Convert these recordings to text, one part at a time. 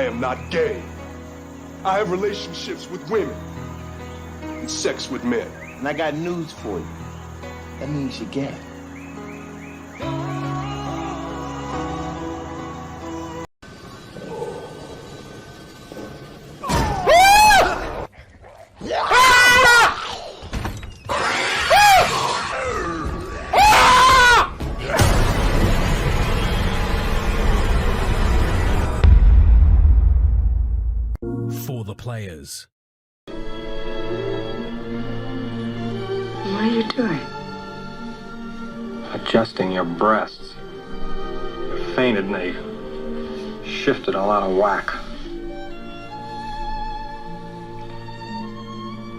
am not gay. I have relationships with women and sex with men. And I got news for you. That means you're gay. For the players. What are you doing? Adjusting your breasts. You fainted and they shifted all out of whack.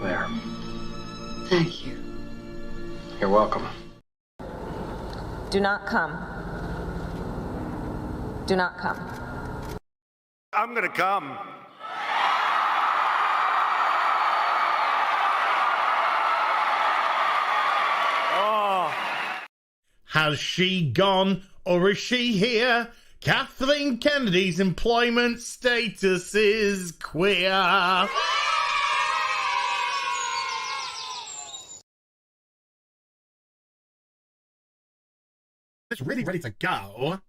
There. Thank you. You're welcome. Do not come. Do not come. I'm gonna come. Has she gone or is she here? Kathleen Kennedy's employment status is queer. It's really ready to go.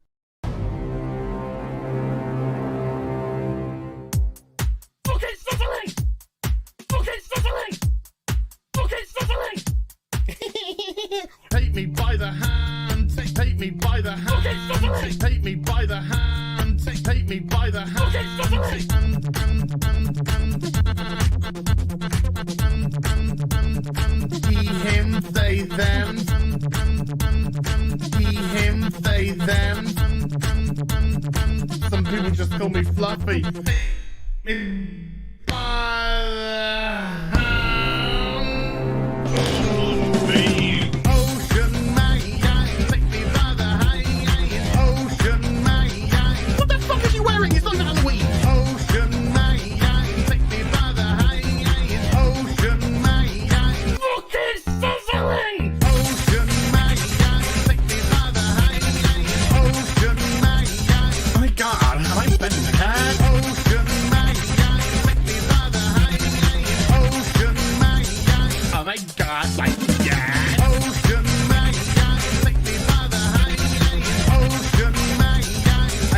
Okay, Cicely! Okay, Cicely! Okay, Cicely! Take me by the hand, take me by the hand, take me by the hand, take me by the hand, he, him, they, them, he, him, they, them, some people just call me Fluffy. Me by the hand.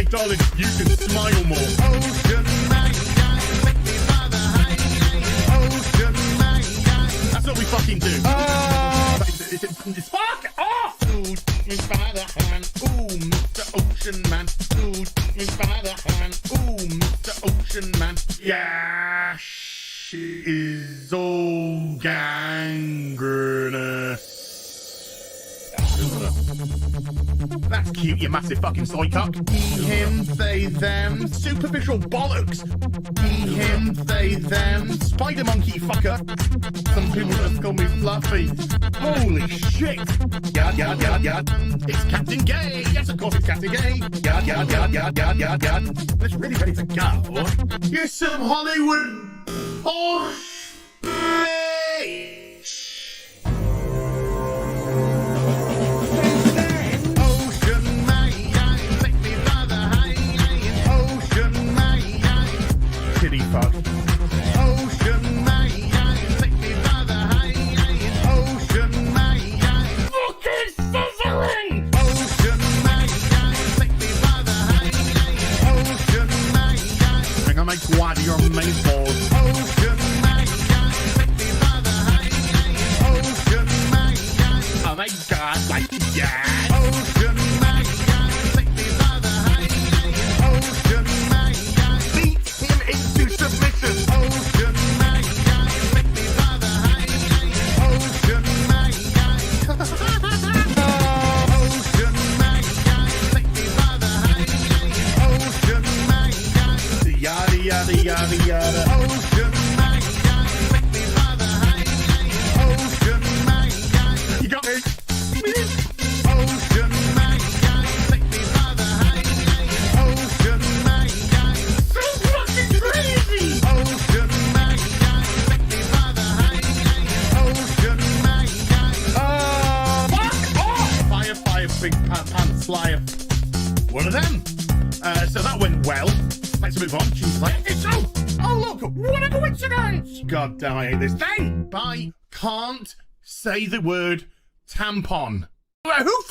Darling, you can smile more. That's what we fucking do. Fuck off! Ooh, take me by the hand. Ooh, Mr. Ocean Man. Ooh, take me by the hand. Ooh, Mr. Ocean Man. Yeah, she is all gangrenous. That's cute, you massive fucking soy cock. He, him, they, them. Superficial bollocks. He, him, they, them. Spider monkey fucker. Some people just call me Fluffy. Holy shit. Yard, yard, yard, yard. It's Captain Gay. Yes, of course it's Captain Gay. Yard, yard, yard, yard, yard, yard, yard. It's really ready to go. You're some Hollywood posh bitch. Fuck. Ocean man, take me by the hand. Ocean man, fucking sizzling. Ocean man, take me by the hand. Ocean man, I think I make quite your main balls. Ocean man, take me by the hand. Ocean man, oh my god, like yeah. Ocean man, take me by the hand. Ocean man, beat him into submission. Ocean man, take me by the hand. Ocean man, Ocean man, take me by the hand. Ocean man, yada yada yada yada. Ocean man, take me by the hand. Ocean man, you got me. Ocean man, take me by the hand. Ocean man, so fucking crazy. Ocean man, take me by the hand. Ocean man, fuck off. Fire, fire, big pants flyer. One of them. So that went well. Let's move on. She's confidence. God damn, I hate this thing. I can't say the word tampon. Who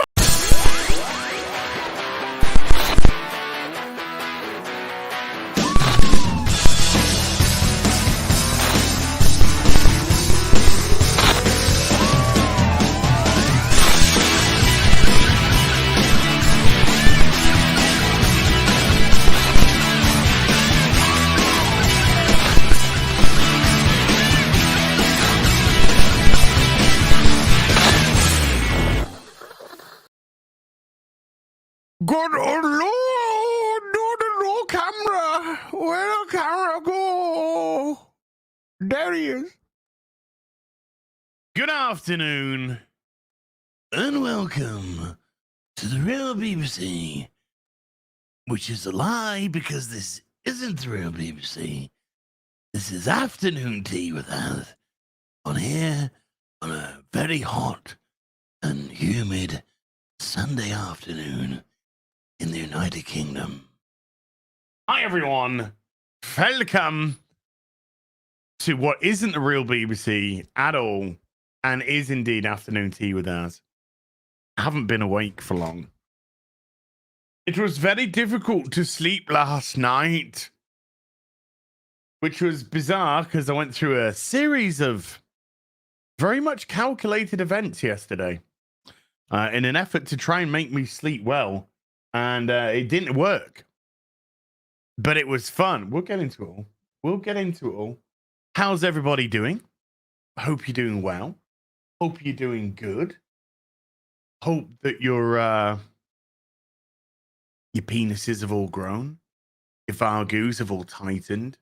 Good Lord, no camera. Where the camera go? There he is. Good afternoon, and welcome to the real BBC, which is a lie because this isn't the real BBC. This is afternoon tea with us on here on a very hot and humid Sunday afternoon in the United Kingdom. Hi everyone, welcome to what isn't the real BBC at all and is indeed afternoon tea with us. I haven't been awake for long. It was very difficult to sleep last night, which was bizarre because I went through a series of very much calculated events yesterday in an effort to try and make me sleep well. And it didn't work, but it was fun. We'll get into it all. How's everybody doing? I hope you're doing well. Hope you're doing good. Hope that your penises have all grown. Your vargus have all tightened.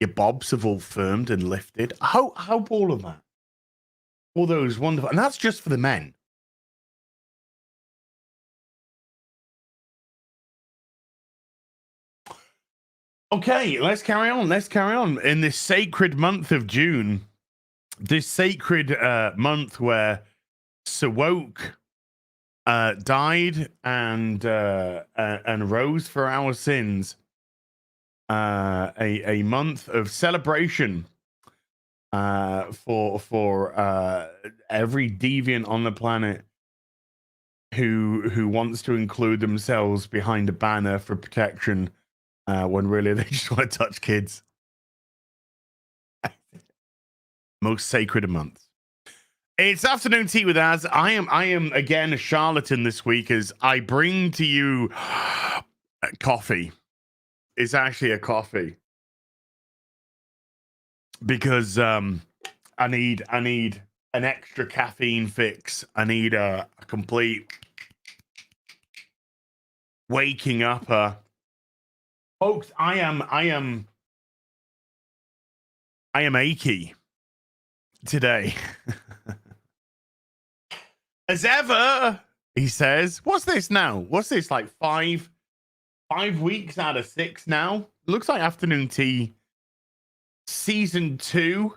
Your bobs have all firmed and lifted. I hope all of that. All those wonderful, and that's just for the men. Okay, let's carry on. In this sacred month of June, this sacred month where Sawok died and rose for our sins, a month of celebration for every deviant on the planet who wants to include themselves behind a banner for protection. When really they just want to touch kids. Most sacred of months. It's afternoon tea with Az. I am again a charlatan this week as I bring to you coffee. It's actually a coffee because I need an extra caffeine fix. I need a complete waking up. Folks, I am achy today. As ever, he says. What's this now? What's this, like 5 weeks out of 6 now? Looks like afternoon tea season 2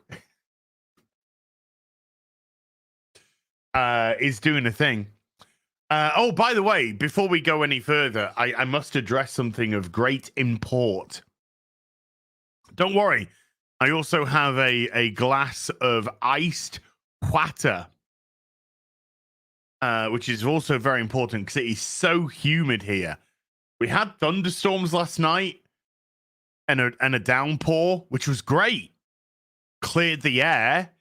is doing a thing. Oh, by the way, before we go any further, I must address something of great import. Don't worry. I also have a glass of iced water, which is also very important because it is so humid here. We had thunderstorms last night and a downpour, which was great. Cleared the air.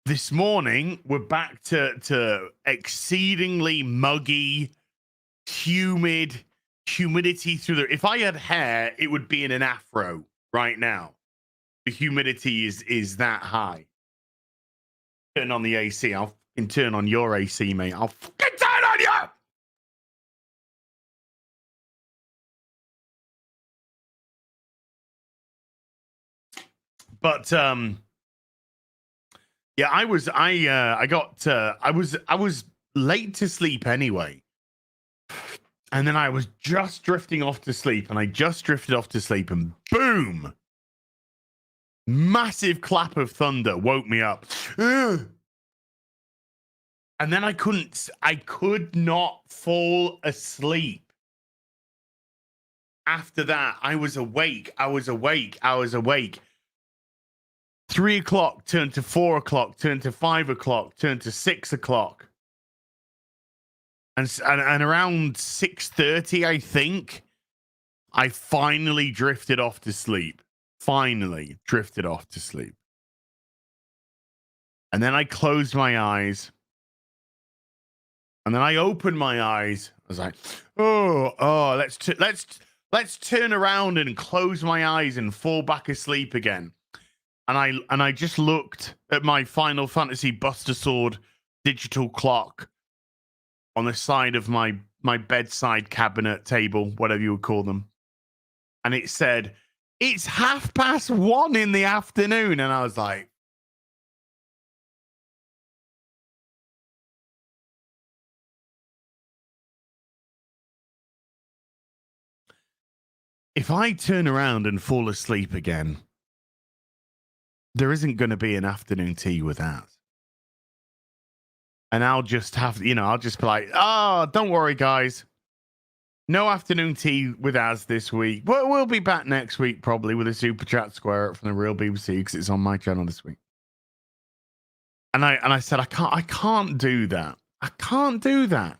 This morning, we're back to exceedingly muggy, humidity through the... If I had hair, it would be in an afro right now. The humidity is that high. Turn on the AC. I'll fucking turn on your AC, mate. I'll fucking turn on you! But, yeah, I was late to sleep anyway. And then I was just drifting off to sleep, and I just drifted off to sleep, and boom! Massive clap of thunder woke me up. And then I could not fall asleep. after that, I was awake. 3 o'clock turned to 4 o'clock, turned to 5 o'clock, turned to 6 o'clock. And around 6:30, I think, I finally drifted off to sleep. And then I closed my eyes. And then I opened my eyes. I was like, let's turn around and close my eyes and fall back asleep again. And I just looked at my Final Fantasy Buster Sword digital clock on the side of my bedside cabinet table, whatever you would call them. And it said, it's 1:30 in the afternoon. And I was like, if I turn around and fall asleep again, there isn't going to be an afternoon tea with that. And I'll just have, I'll just be like, don't worry, guys. No afternoon tea with Az this week. But we'll be back next week, probably, with a super chat square up from the real BBC, because it's on my channel this week. And I said, I can't do that. I can't do that.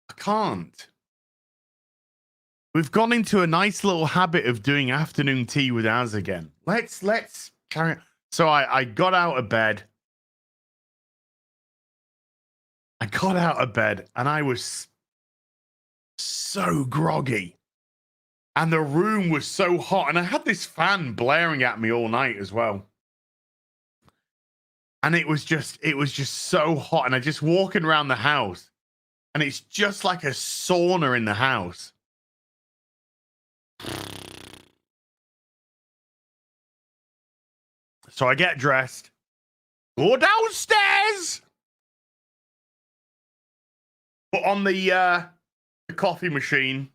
I can't. We've gone into a nice little habit of doing afternoon tea with Az again. Let's carry on. So I got out of bed. And I was so groggy. And the room was so hot. And I had this fan blaring at me all night as well. And it was just so hot. And I just walking around the house. And it's just like a sauna in the house. So I get dressed, go downstairs, put on the coffee machine.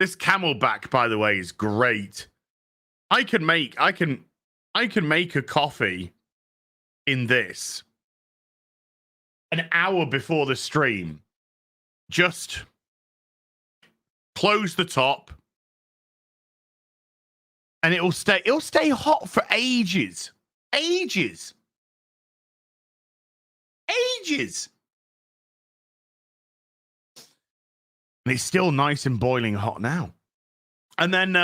This Camelback, by the way, is great. I can make a coffee in this an hour before the stream. Just close the top. And it'll stay hot for ages. And it's still nice and boiling hot now. And then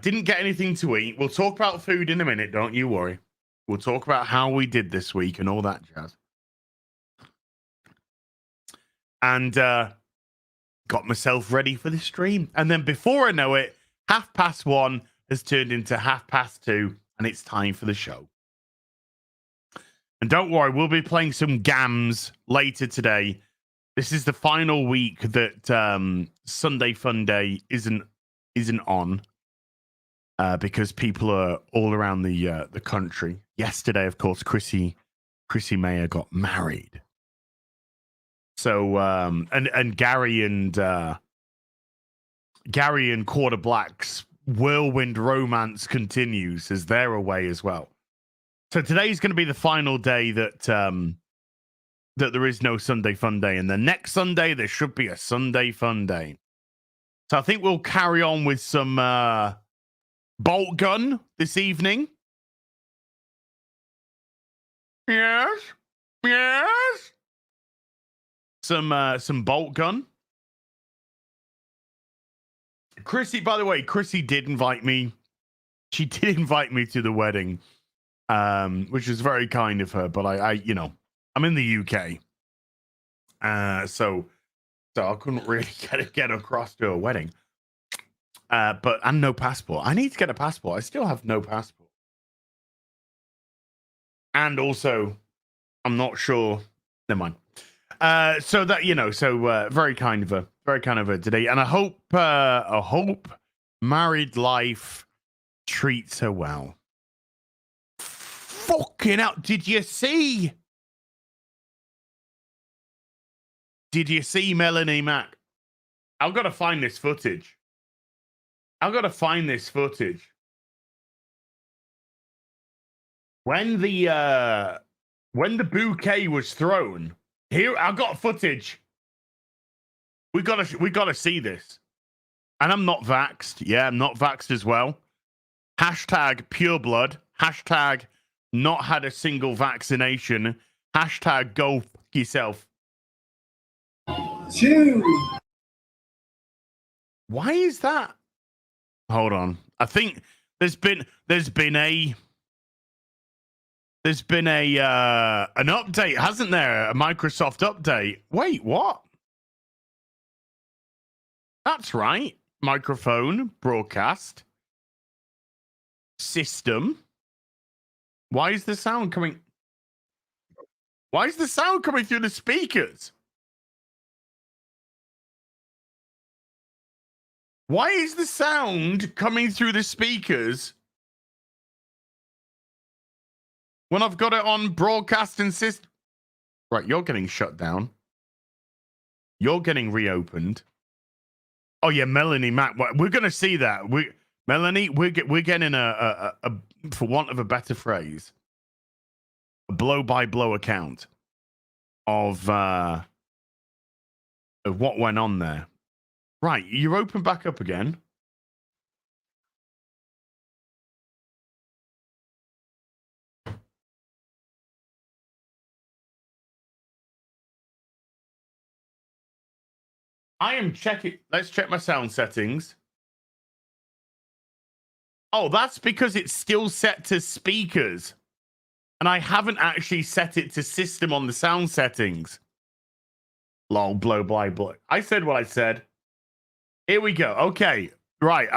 didn't get anything to eat. We'll talk about food in a minute, don't you worry. We'll talk about how we did this week and all that jazz. And got myself ready for the stream. And then before I know it, 1:30 has turned into 2:30, and it's time for the show. And don't worry, we'll be playing some games later today. This is the final week that Sunday Fun Day isn't on because people are all around the country. Yesterday, of course, Chrissie Mayer got married. So and Gary and Quarter Black's whirlwind romance continues as they're away as well. So today's going to be the final day that that there is no Sunday Fun Day, and the next Sunday there should be a Sunday Fun Day. So I think we'll carry on with some bolt gun this evening. Yes. Some bolt gun. Chrissie, by the way, Chrissie did invite me. She did invite me to the wedding, which is very kind of her. But I I'm in the UK, so I couldn't really get across to a wedding. And no passport. I need to get a passport. I still have no passport, and also I'm not sure. Never mind. So that very kind of her today, and I hope married life treats her well. Fucking hell! Did you see Melanie Mac? I've got to find this footage. When the bouquet was thrown. Here, I've got footage. We gotta see this. And I'm not vaxxed. Yeah, I'm not vaxxed as well. Hashtag pure blood. Hashtag not had a single vaccination. Hashtag go fuck yourself. Why is that? Hold on. I think there's been an update, hasn't there? A Microsoft update. Wait, what? That's right. Microphone, broadcast, system. Why is the sound coming? Why is the sound coming through the speakers? Why is the sound coming through the speakers when I've got it on broadcast and system? Right, you're getting shut down. You're getting reopened. Oh yeah, Melanie Mac. We're gonna see that. Melanie, we're getting a for want of a better phrase, a blow by blow account of what went on there. Right, you're open back up again. I am checking. Let's check my sound settings. Oh, that's because it's still set to speakers. And I haven't actually set it to system on the sound settings. Lol, blow by blow. I said what I said. Here we go. Okay. Right.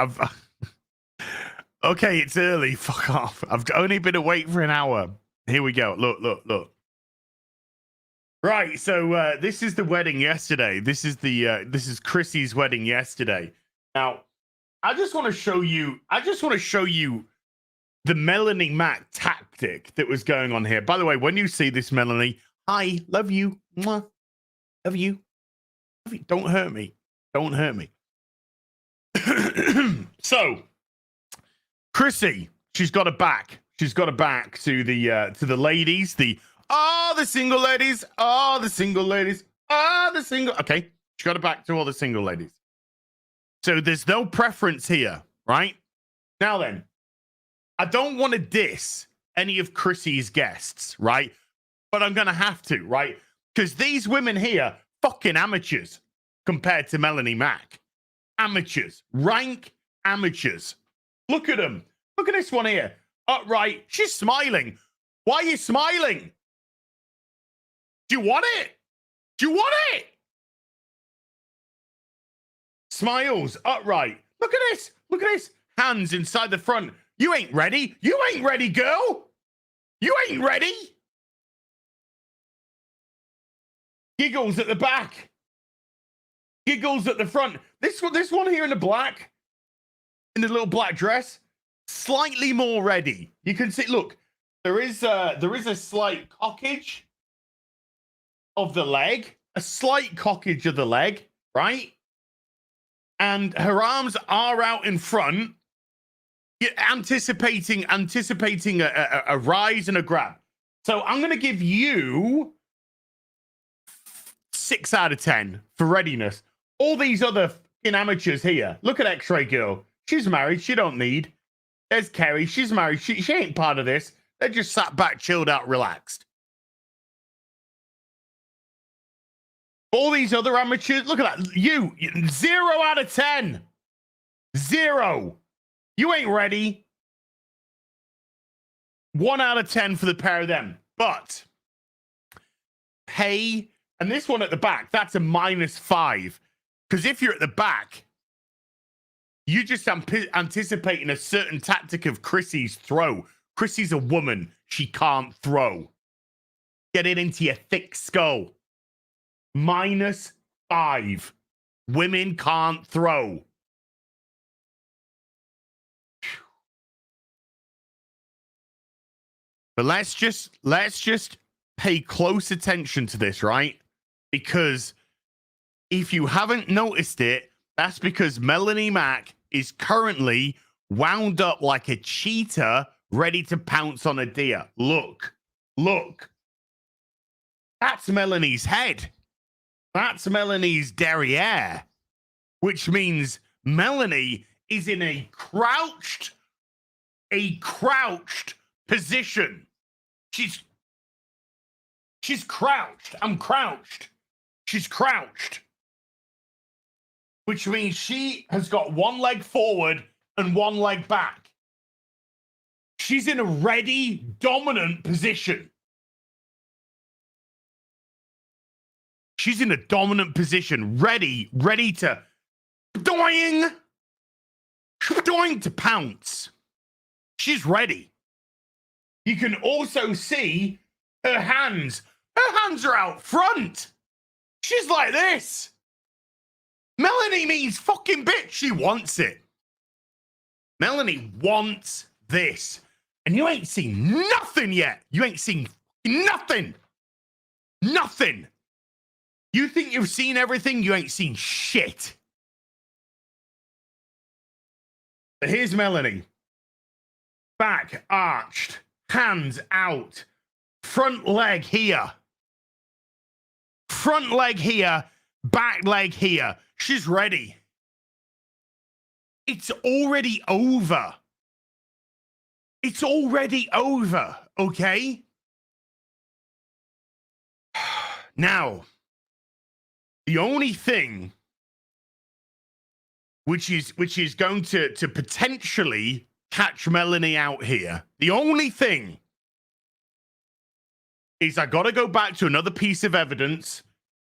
Okay, it's early. Fuck off. I've only been awake for an hour. Here we go. Look. Right, so this is the wedding yesterday. This is Chrissie's wedding yesterday. Now, I just want to show you the Melanie Mac tactic that was going on here. By the way, when you see this, Melanie, hi, love you. Mwah. Love you. Love you. Don't hurt me. Don't hurt me. So, Chrissie, she's got a back. She's got a back to the ladies, the single ladies. Okay, she got it back to all the single ladies. So there's no preference here, right? Now then, I don't want to diss any of Chrissie's guests, right? But I'm going to have to, right? Because these women here, fucking amateurs compared to Melanie Mac. Amateurs. Rank amateurs. Look at them. Look at this one here. Upright. She's smiling. Why are you smiling? Do you want it? Do you want it? Smiles, upright. Look at this. Look at this. Hands inside the front. You ain't ready. You ain't ready, girl. You ain't ready. Giggles at the back. Giggles at the front. This one here in the black, in the little black dress, slightly more ready. You can see, look, there is a slight cockage of the leg, right? And her arms are out in front, anticipating a rise and a grab. So I'm going to give you 6 out of 10 for readiness. All these other fucking amateurs here. Look at X-Ray Girl. She's married. She don't need. There's Kerry. She's married. She ain't part of this. They're just sat back, chilled out, relaxed. All these other amateurs, look at that. You 0 out of 10. 0. You ain't ready. 1 out of 10 for the pair of them. But, hey, and this one at the back, that's a -5. Because if you're at the back, you just anticipating a certain tactic of Chrissie's throw. Chrissie's a woman. She can't throw. Get it into your thick skull. -5. Women can't throw. But let's just pay close attention to this, right? Because if you haven't noticed it, that's because Melanie Mac is currently wound up like a cheetah ready to pounce on a deer. Look. That's Melanie's head. That's Melanie's derriere, which means Melanie is in a crouched position. She's crouched. I'm crouched. She's crouched. Which means she has got one leg forward and one leg back. She's in a ready, dominant position. She's in a dominant position, ready to doing to pounce. She's ready. You can also see her hands. Her hands are out front. She's like this. Melanie means fucking bitch. She wants it. Melanie wants this. And you ain't seen nothing yet. You ain't seen nothing. Nothing. You think you've seen everything? You ain't seen shit. But here's Melanie. Back arched. Hands out. Front leg here. Front leg here. Back leg here. She's ready. It's already over. It's already over, okay? Now, the only thing which is going to potentially catch Melanie out here, the only thing is I got to go back to another piece of evidence,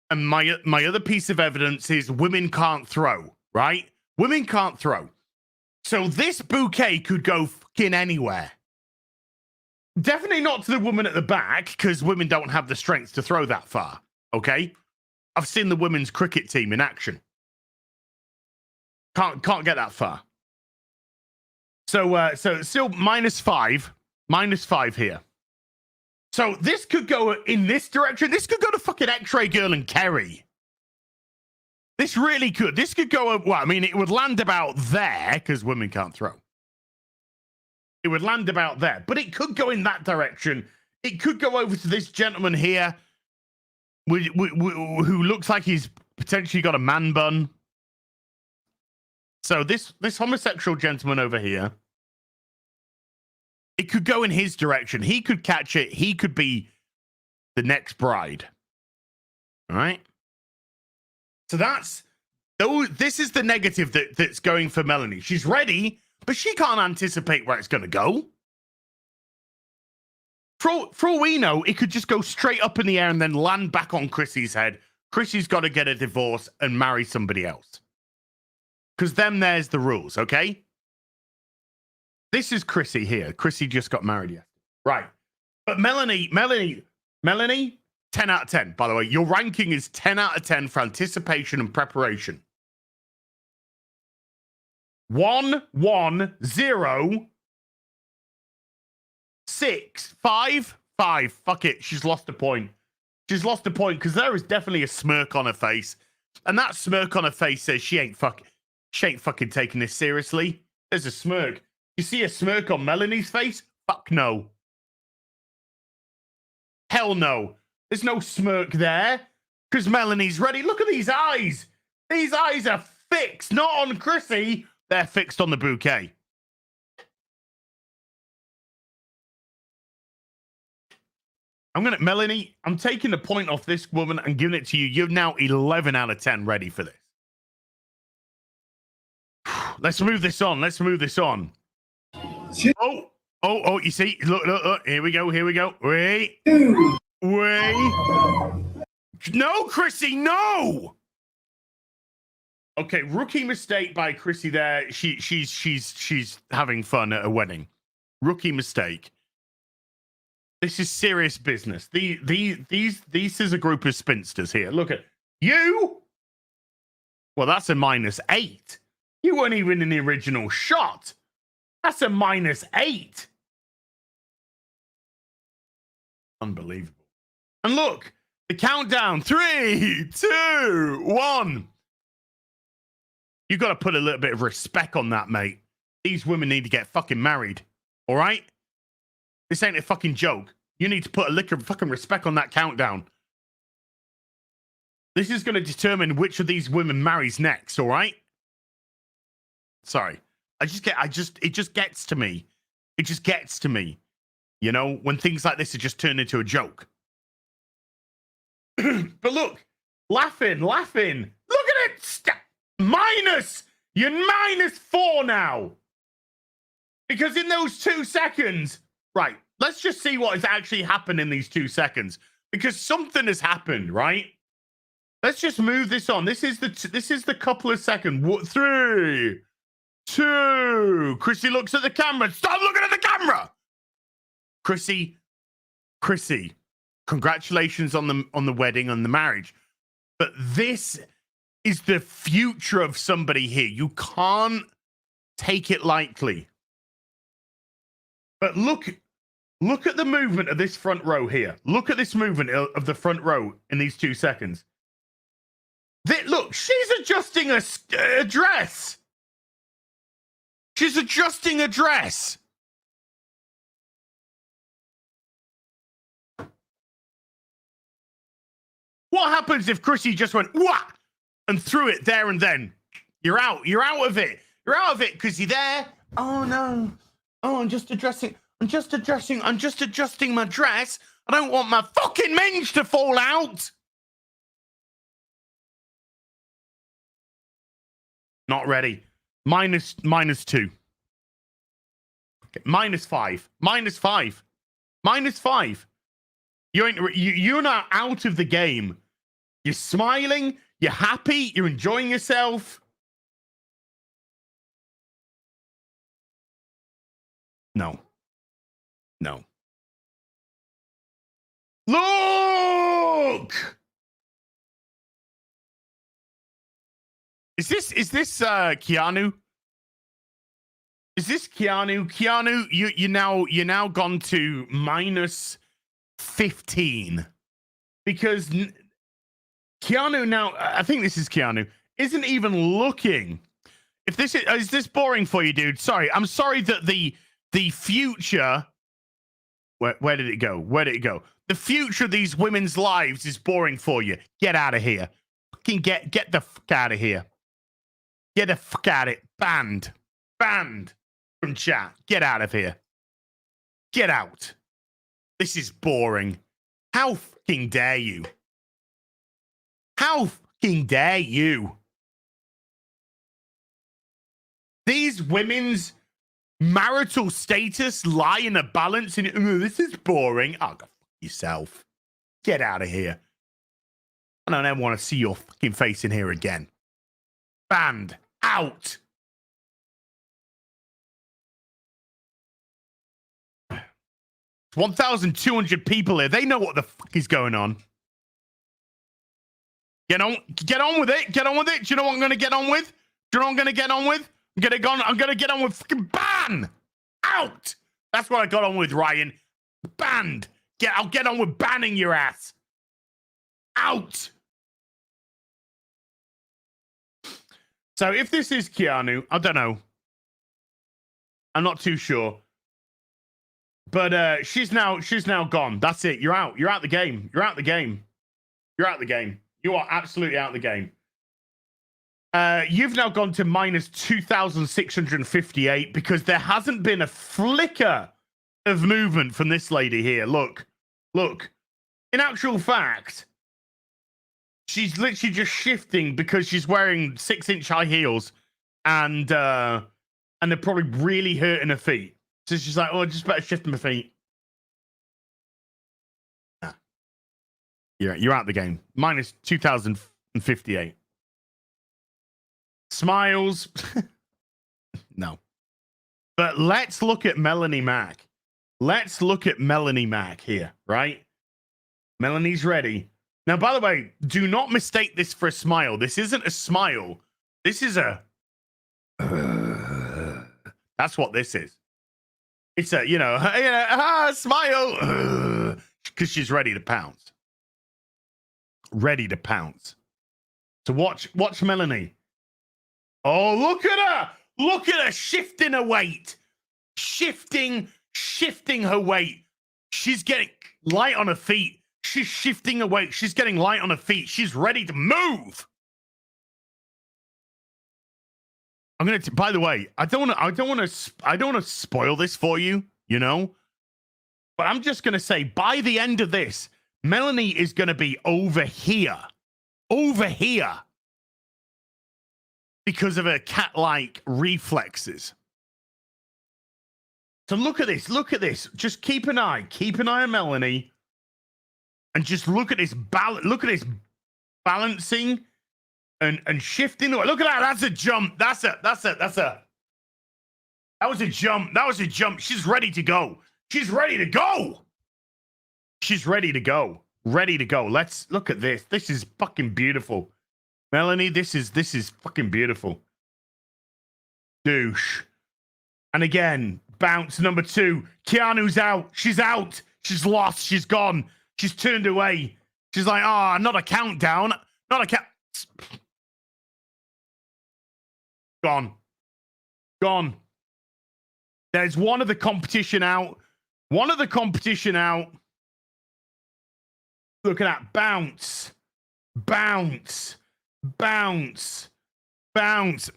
and my other piece of evidence is women can't throw, right? Women can't throw. So this bouquet could go fucking anywhere. Definitely not to the woman at the back, because women don't have the strength to throw that far, okay? I've seen the women's cricket team in action. Can't get that far. So still -5 here. So this could go in this direction. This could go to fucking X-Ray Girl and Kerry. This really could. This could go, well, I mean, it would land about there, because women can't throw. It would land about there, but it could go in that direction. It could go over to this gentleman here, who looks like he's potentially got a man bun. So this homosexual gentleman over here, it could go in his direction. He could catch it. He could be the next bride. All right. So this is the negative that's going for Melanie. She's ready, but she can't anticipate where it's going to go. For all we know, it could just go straight up in the air and then land back on Chrissie's head. Chrissie's got to get a divorce and marry somebody else. Because there's the rules, okay? This is Chrissie here. Chrissie just got married yesterday. Right. But Melanie, 10 out of 10, by the way. Your ranking is 10 out of 10 for anticipation and preparation. 1, 1, 0, 6, 5, 5. Fuck it. She's lost a point. She's lost a point because there is definitely a smirk on her face. And that smirk on her face says she ain't fucking taking this seriously. There's a smirk. You see a smirk on Melanie's face? Fuck no. Hell no. There's no smirk there because Melanie's ready. Look at these eyes. These eyes are fixed, not on Chrissie. They're fixed on the bouquet. Melanie, I'm taking the point off this woman and giving it to you. You're now 11 out of 10 ready for this. Let's move this on. Let's move this on. Oh, you see? Look. Here we go. Wait. No, Chrissie, no! Okay, rookie mistake by Chrissie there. She's having fun at a wedding. Rookie mistake. This is serious business. These is a group of spinsters here. Look at you. Well, that's a -8. You weren't even in the original shot. That's a -8. Unbelievable. And look, the countdown. 3, 2, 1. You got to put a little bit of respect on that, mate. These women need to get fucking married. All right? This ain't a fucking joke. You need to put a lick of fucking respect on that countdown. This is going to determine which of these women marries next, all right? Sorry. It just gets to me. It just gets to me. You know, when things like this are just turned into a joke. But look, laughing. Look at it. Minus. You're -4 now. Because in those 2 seconds, right, let's just see what has actually happened in these 2 seconds. Because something has happened, right? Let's just move this on. This is the couple of seconds. 3, 2. Chrissie looks at the camera. Stop looking at the camera. Chrissie, congratulations on the wedding, on the marriage. But this is the future of somebody here. You can't take it lightly. But look at the movement of this front row here. Look at this movement of the front row in these 2 seconds. Look, she's adjusting a dress. She's adjusting a dress. What happens if Chrissie just went wah and threw it there and then? You're out. You're out of it. You're out of it because you're there. Oh no. Oh, I'm just adjusting my dress. I don't want my fucking minge to fall out. Not ready. -2. Okay. -5. -5. You're now out of the game. You're smiling. You're happy. You're enjoying yourself. No. Look! Is this Keanu? Is this Keanu? Keanu, you're now gone to -15 because Keanu now, I think this is Keanu, isn't even looking. If this is this boring for you, dude? Sorry, I'm sorry that the future. Where did it go? Where did it go? The future of these women's lives is boring for you. Get out of here. Fucking get the fuck out of here. Get the fuck out of it. Banned from chat. Get out of here. Get out. This is boring. How fucking dare you? How fucking dare you? These women's marital status lie in a balance and this is boring. Oh, go fuck yourself. Get out of here. I don't ever want to see your fucking face in here again. Banned. Out. It's 1,200 people here. They know what the fuck is going on. Get on with it. Get on with it. Do you know what I'm going to get on with? Do you know what I'm going to get on with? I'm going to get on with fucking ban. Out. That's what I got on with, Ryan. Banned. I'll get on with banning your ass. Out. So if this is Keanu, I don't know. I'm not too sure. But she's now gone. That's it. You're out. You're out the game. You're out the game. You're out the game. You are absolutely out the game. You've now gone to -2,658 because there hasn't been a flicker of movement from this lady here. Look. In actual fact, she's literally just shifting because she's wearing 6-inch high heels and they're probably really hurting her feet. So she's like, oh, I just better shift my feet. Nah. You're out the game. -2,058. Smiles. No. But let's look at Melanie Mac. Let's look at Melanie Mac here, right? Melanie's ready. Now, by the way, do not mistake this for a smile. This isn't a smile. This is a... That's what this is. It's a, smile. Because she's ready to pounce. Ready to pounce. So watch Melanie. Oh, look at her. Look at her shifting her weight. Shifting her weight. She's getting light on her feet. She's shifting away. She's getting light on her feet. She's ready to move. I'm gonna. By the way, I don't want to spoil this for you. You know, but I'm just gonna say by the end of this, Melanie is gonna be over here, because of her cat-like reflexes. So look at this. Look at this. Just keep an eye on Melanie, and just look at this balancing and shifting. Look at that. That's a jump. That was a jump. That was a jump. She's ready to go. She's ready to go. She's ready to go. Ready to go. Let's look at this. This is fucking beautiful. Melanie, this is fucking beautiful. Douche. And again, bounce number 2. Keanu's out. She's out. She's lost. She's gone. She's turned away. She's like, ah, not a countdown. Not a count. Gone. Gone. There's one of the competition out. One of the competition out. Look at that. Bounce. Bounce. Bounce. Bounce.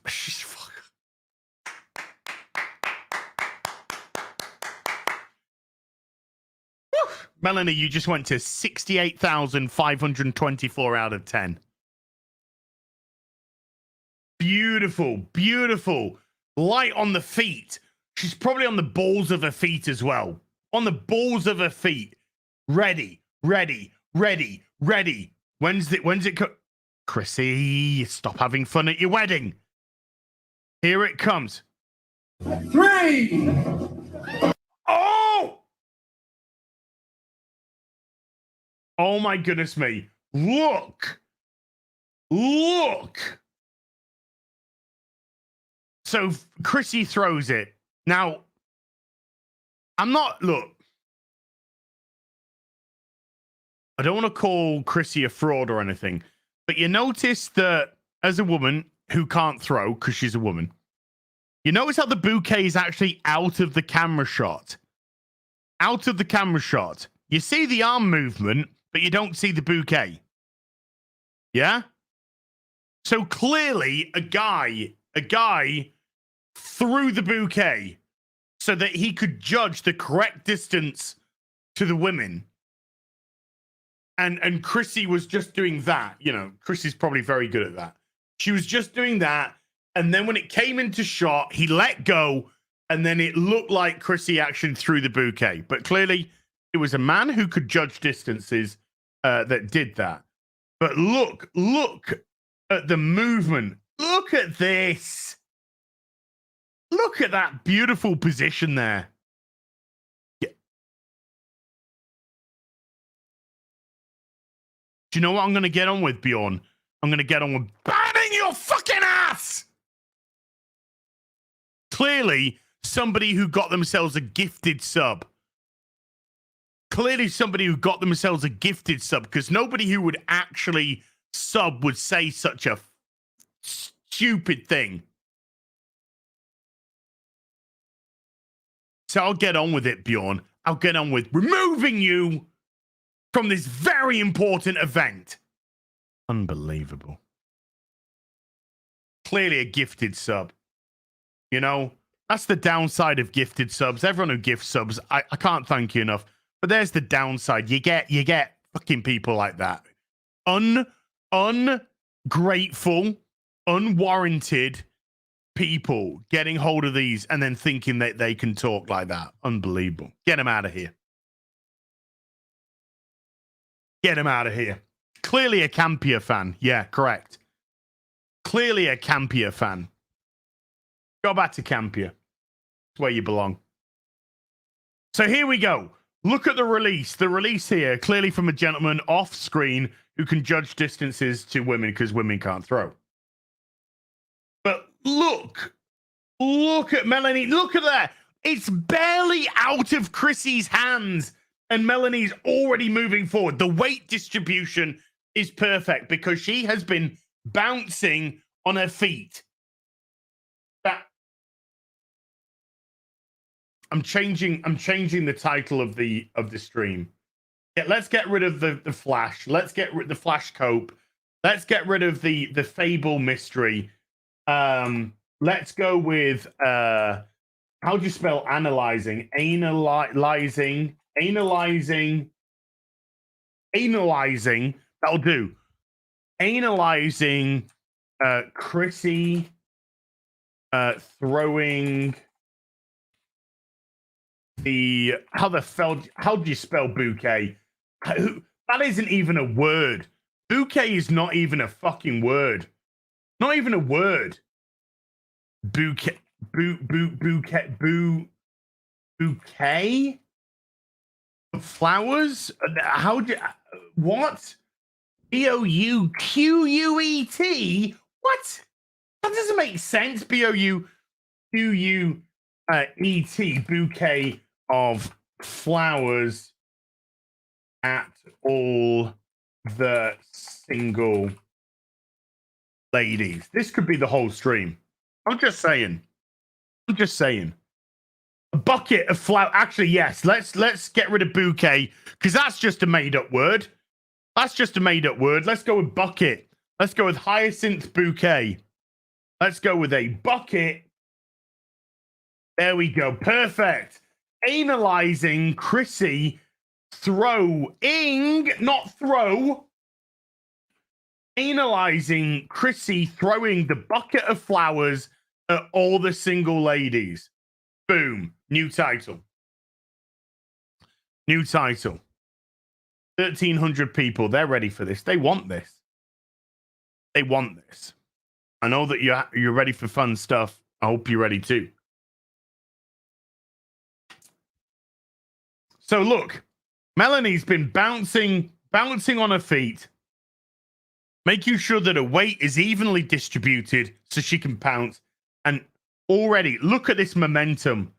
Melanie, you just went to 68,524 out of 10. Beautiful, beautiful. Light on the feet. She's probably on the balls of her feet as well. On the balls of her feet. Ready, ready, ready, ready. When's it Chrissie, stop having fun at your wedding. Here it comes. 3. Oh! Oh my goodness me. Look. Look. So Chrissie throws it. Now, look. I don't want to call Chrissie a fraud or anything, but you notice that as a woman who can't throw because she's a woman, you notice how the bouquet is actually out of the camera shot. Out of the camera shot. You see the arm movement, but you don't see the bouquet. Yeah? So clearly a guy threw the bouquet so that he could judge the correct distance to the women. And Chrissie was just doing that. You know, Chrissie's probably very good at that. She was just doing that. And then when it came into shot, he let go. And then it looked like Chrissie actually threw the bouquet. But clearly, it was a man who could judge distances that did that. But look at the movement. Look at this. Look at that beautiful position there. Yeah. Do you know what I'm going to get on with, Bjorn? I'm going to get on with banning your fucking ass! Clearly, somebody who got themselves a gifted sub. Clearly, somebody who got themselves a gifted sub, because nobody who would actually sub would say such a stupid thing. So I'll get on with it, Bjorn. I'll get on with removing you from this very important event. Unbelievable. Clearly a gifted sub. You know, that's the downside of gifted subs. Everyone who gifts subs, I can't thank you enough. But there's the downside. You get fucking people like that. Ungrateful, unwarranted people getting hold of these and then thinking that they can talk like that. Unbelievable. Get them out of here. Get him out of here. Clearly a Campia fan. Yeah, correct. Clearly a Campia fan. Go back to Campia. It's where you belong. So here we go. Look at the release. The release here, clearly from a gentleman off screen who can judge distances to women because women can't throw. But look at Melanie. Look at that. It's barely out of Chrissie's hands. And Melanie's already moving forward. The weight distribution is perfect because she has been bouncing on her feet. I'm changing the title of the stream. Yeah, let's get rid of the Flash. Let's get rid of the Flash Cope. Let's get rid of the Fable mystery. Let's go with how do you spell analyzing? Analyzing. That'll do. Analyzing Chrissie throwing the how do you spell bouquet? That isn't even a word. Bouquet is not even a fucking word. Not even a word. Bouquet of flowers? How do what? BOUQUET? What? That doesn't make sense. BOUQUET, bouquet of flowers at all the single ladies. This could be the whole stream. I'm just saying. A bucket of flower. Actually, yes. Let's get rid of bouquet because that's just a made-up word. Let's go with bucket. Let's go with hyacinth bouquet. Let's go with a bucket. There we go. Perfect. Analyzing Chrissie throwing, not throw. Analyzing Chrissie throwing the bucket of flowers at all the single ladies. Boom. New title. 1,300 people. They're ready for this. They want this. I know that you're ready for fun stuff. I hope you're ready too. So look, Melanie's been bouncing on her feet, making sure that her weight is evenly distributed so she can pounce. And already, look at this momentum.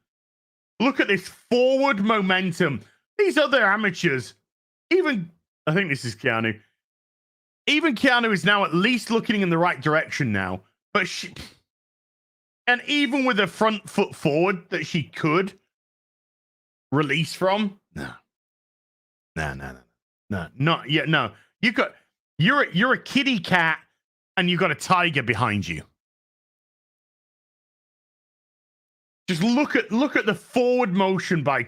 Look at this forward momentum. These other amateurs, even, I think this is Keanu. Even Keanu is now at least looking in the right direction now. But and even with a front foot forward that she could release from, no, not yet. No, you're a kitty cat, and you got a tiger behind you. Just look at the forward motion by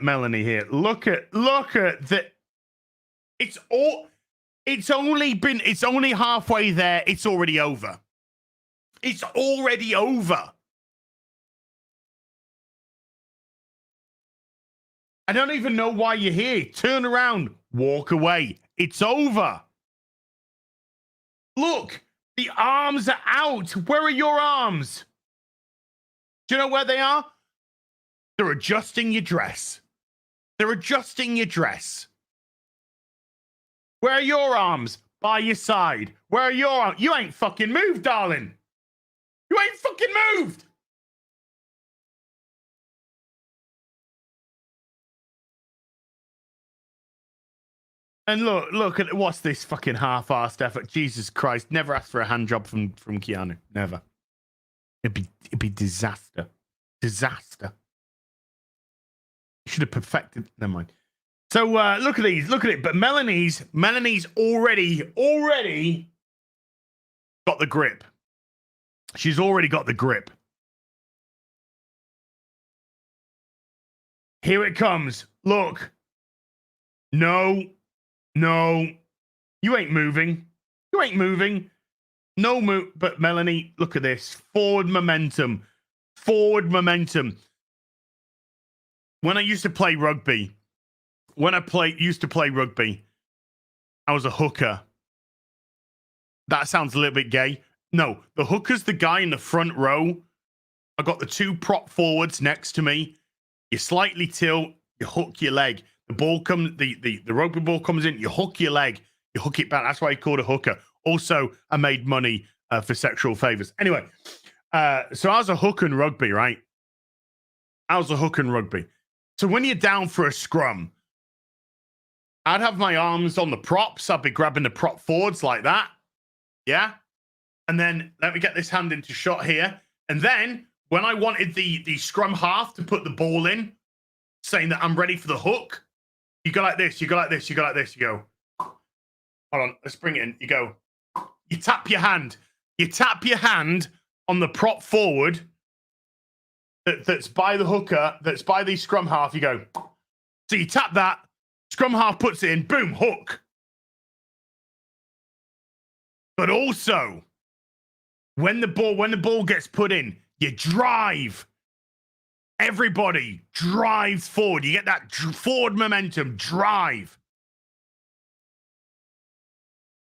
Melanie here. Look at the. It's only halfway there. It's already over. I don't even know why you're here. Turn around, walk away. It's over. Look, the arms are out. Where are your arms? Do you know where they are? They're adjusting your dress. Where are your arms? By your side. Where are your arms? You ain't fucking moved, darling. You ain't fucking moved. And look at what's this fucking half-assed effort. Jesus Christ. Never ask for a hand job from Keanu. Never. It'd be disaster. Should have perfected. Never mind. So look at these. Look at it. But Melanie's already got the grip. She's already got the grip. Here it comes. Look. No. You ain't moving. No move. But Melanie, look at this. Forward momentum. When I used to play rugby, I was a hooker. That sounds a little bit gay. No, the hooker's the guy in the front row. I got the two prop forwards next to me. You slightly tilt, you hook your leg. The ball comes, the rugby ball comes in, you hook your leg, you hook it back. That's why I called a hooker. Also, I made money for sexual favors. Anyway, so I was a hook in rugby, right? So when you're down for a scrum, I'd have my arms on the props. I'd be grabbing the prop forwards like that. Yeah. And then let me get this hand into shot here. And then when I wanted the scrum half to put the ball in, saying that I'm ready for the hook, You go like this. You go like this. You go like this. You go. Hold on. Let's bring it in. You go. You tap your hand. You tap your hand on the prop forward that's by the hooker, that's by the scrum half. You go. So you tap that. Scrum half puts it in. Boom. Hook. But also, when the ball gets put in, you drive. Everybody drives forward. You get that forward momentum. Drive.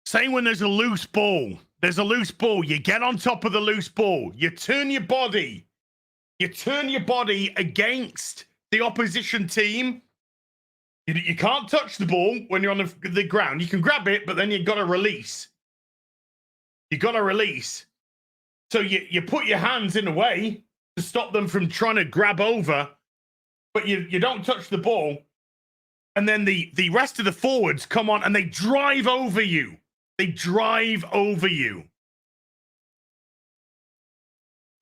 Same when there's a loose ball. There's a loose ball. You get on top of the loose ball. You turn your body. You turn your body against the opposition team. You can't touch the ball when you're on the ground. You can grab it, but then you've got to release. You got to release. So you put your hands in a way to stop them from trying to grab over, but you don't touch the ball. And then the rest of the forwards come on and they drive over you. They drive over you.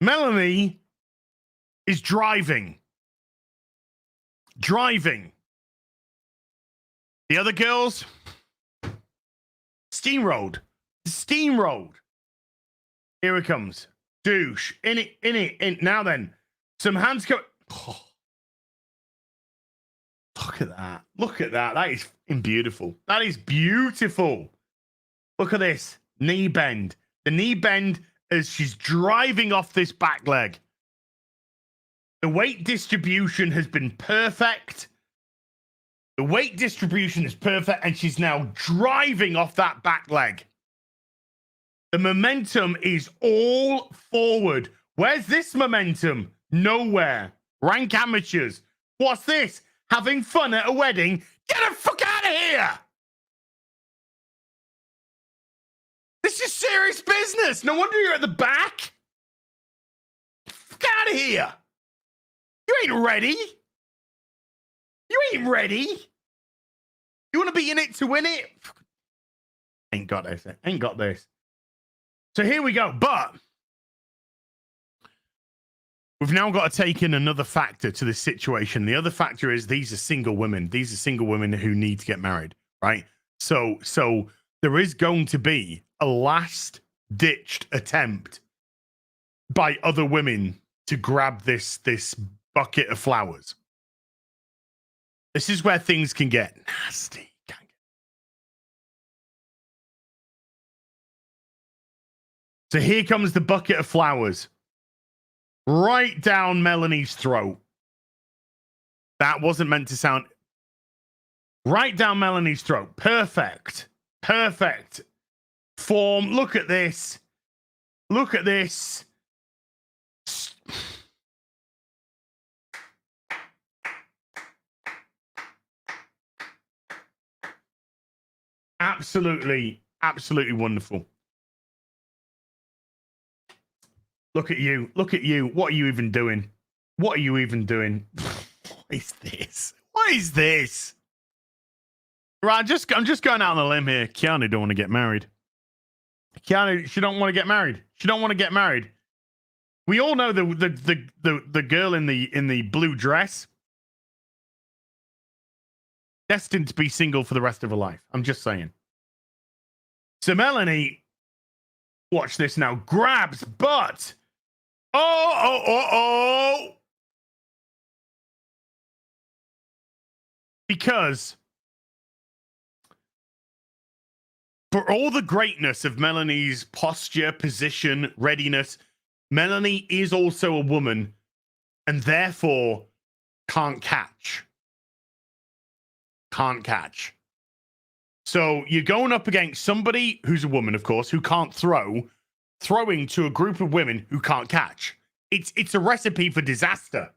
Melanie is driving. Driving. The other girls, steamrolled. Steamrolled. Here it comes. Douche. In it. Now then. Some hands go. Oh. Look at that. Look at that. That is beautiful. That is beautiful. Look at this. Knee bend. The knee bend as she's driving off this back leg. The weight distribution has been perfect. The weight distribution is perfect, and she's now driving off that back leg. The momentum is all forward. Where's this momentum? Nowhere. Rank amateurs. What's this? Having fun at a wedding? Get the fuck out of here! This is serious business. No wonder you're at the back. Fuck out of here. You ain't ready. You ain't ready. You want to be in it to win it? Ain't got this. Ain't got this. So here we go. But we've now got to take in another factor to this situation. The other factor is these are single women. These are single women who need to get married, right? So there is going to be a last-ditched attempt by other women to grab this bucket of flowers. This is where things can get nasty. So here comes the bucket of flowers. Right down Melanie's throat. That wasn't meant to sound... Right down Melanie's throat. Perfect. Perfect. Form. Look at this. Look at this. Absolutely, absolutely wonderful. Look at you. Look at you. What are you even doing? What are you even doing? What is this? What is this? Right, I'm just going out on a limb here. Keanu don't want to get married. Keanu, she don't want to get married. She don't want to get married. We all know the girl in the blue dress destined to be single for the rest of her life. I'm just saying. So Melanie, watch this now. Grabs, but oh. Because for all the greatness of Melanie's posture, position, readiness, Melanie is also a woman and therefore can't catch. Can't catch. So you're going up against somebody who's a woman, of course, who can't throw, throwing to a group of women who can't catch. It's a recipe for disaster.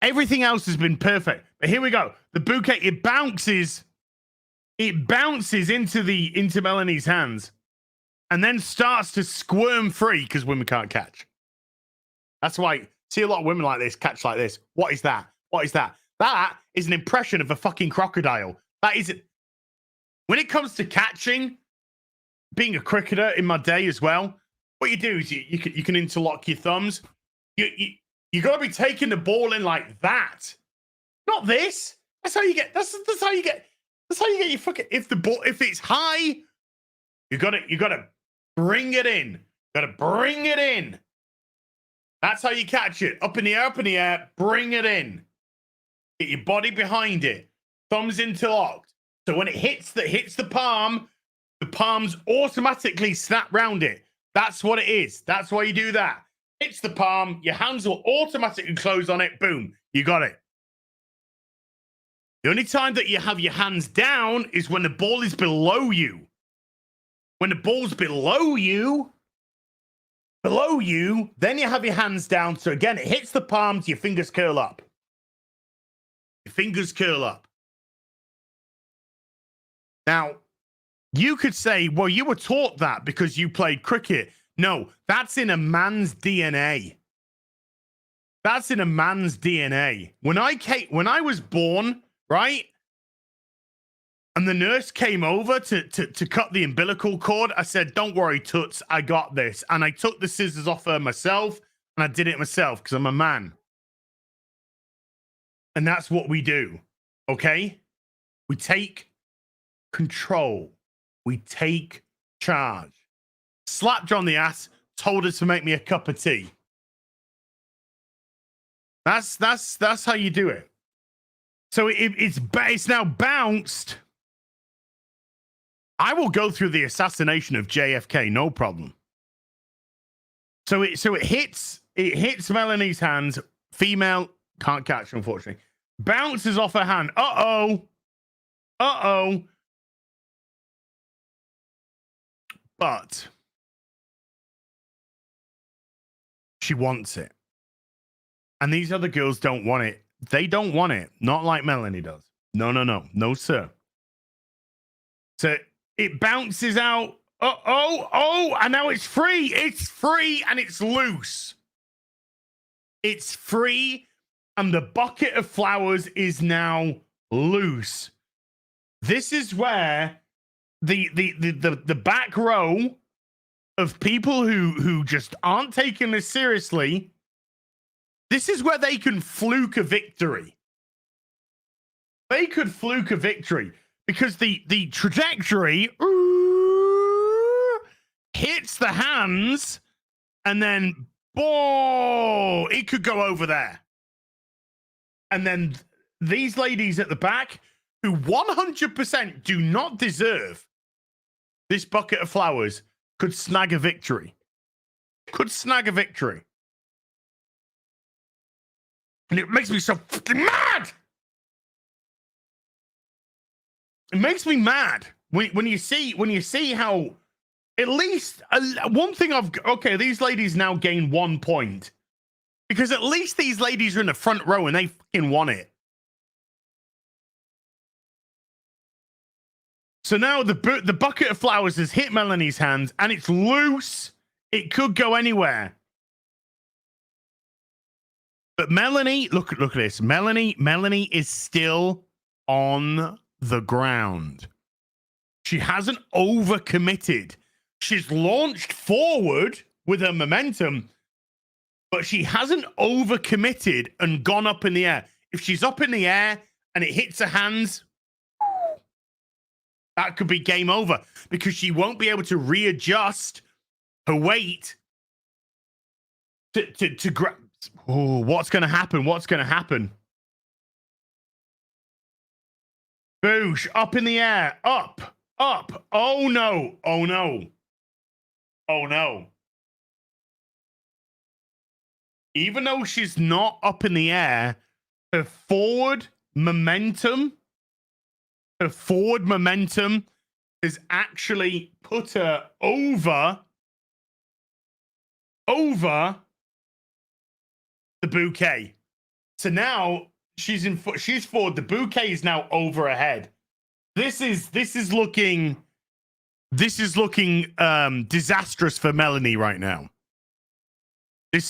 Everything else has been perfect. But here we go. The bouquet, it bounces into Melanie's hands and then starts to squirm free because women can't catch. That's why see a lot of women like this catch like this. What is that? What is that? That is an impression of a fucking crocodile. That is it. When it comes to catching, being a cricketer in my day as well, what you do is you can interlock your thumbs. You got to be taking the ball in like that. Not this. That's how you get. That's how you get. That's how you get your fucking. If it's high, you gotta bring it in. Gotta bring it in. That's how you catch it. Up in the air, bring it in. Get your body behind it. Thumbs interlocked. So when it hits the palms automatically snap round it. That's what it is. That's why you do that. Hits the palm, your hands will automatically close on it. Boom, you got it. The only time that you have your hands down is when the ball is below you. When the ball's below you, then you have your hands down. So again, it hits the palms, your fingers curl up. Your fingers curl up. Now, you could say, well, you were taught that because you played cricket. No, that's in a man's DNA. That's in a man's DNA. When I was born, right? And the nurse came over to cut the umbilical cord. I said, don't worry, Toots, I got this. And I took the scissors off her myself, and I did it myself because I'm a man. And that's what we do, okay? We take control. We take charge. Slapped her on the ass, told her to make me a cup of tea. That's how you do it. So it's now bounced. I will go through the assassination of JFK, no problem. So it hits Melanie's hands. Female can't catch, unfortunately. Bounces off her hand. Uh-oh. But she wants it. And these other girls don't want it. They don't want it. Not like Melanie does. No. No, sir. So it bounces out. Oh, and now it's free. It's free and it's loose. It's free and the bucket of flowers is now loose. This is where the back row of people who just aren't taking this seriously, this is where they can fluke a victory. They could fluke a victory because the trajectory hits the hands and then, it could go over there. And then these ladies at the back who 100% do not deserve this bucket of flowers could snag a victory. And it makes me so fucking mad. It makes me mad when you see how at least one thing these ladies now gain 1 point because at least these ladies are in the front row and they fucking want it. So now the bucket of flowers has hit Melanie's hands and it's loose. It could go anywhere. But Melanie, look at this. Melanie is still on the ground. She hasn't overcommitted. She's launched forward with her momentum, but she hasn't overcommitted and gone up in the air. If she's up in the air and it hits her hands, that could be game over because she won't be able to readjust her weight to grab. Oh, what's going to happen? Boosh, up in the air, up. Oh no. Even though she's not up in the air, her forward momentum has actually put her over the bouquet. So now she's forward. The bouquet is now over her head. This is looking disastrous for Melanie right now. I'm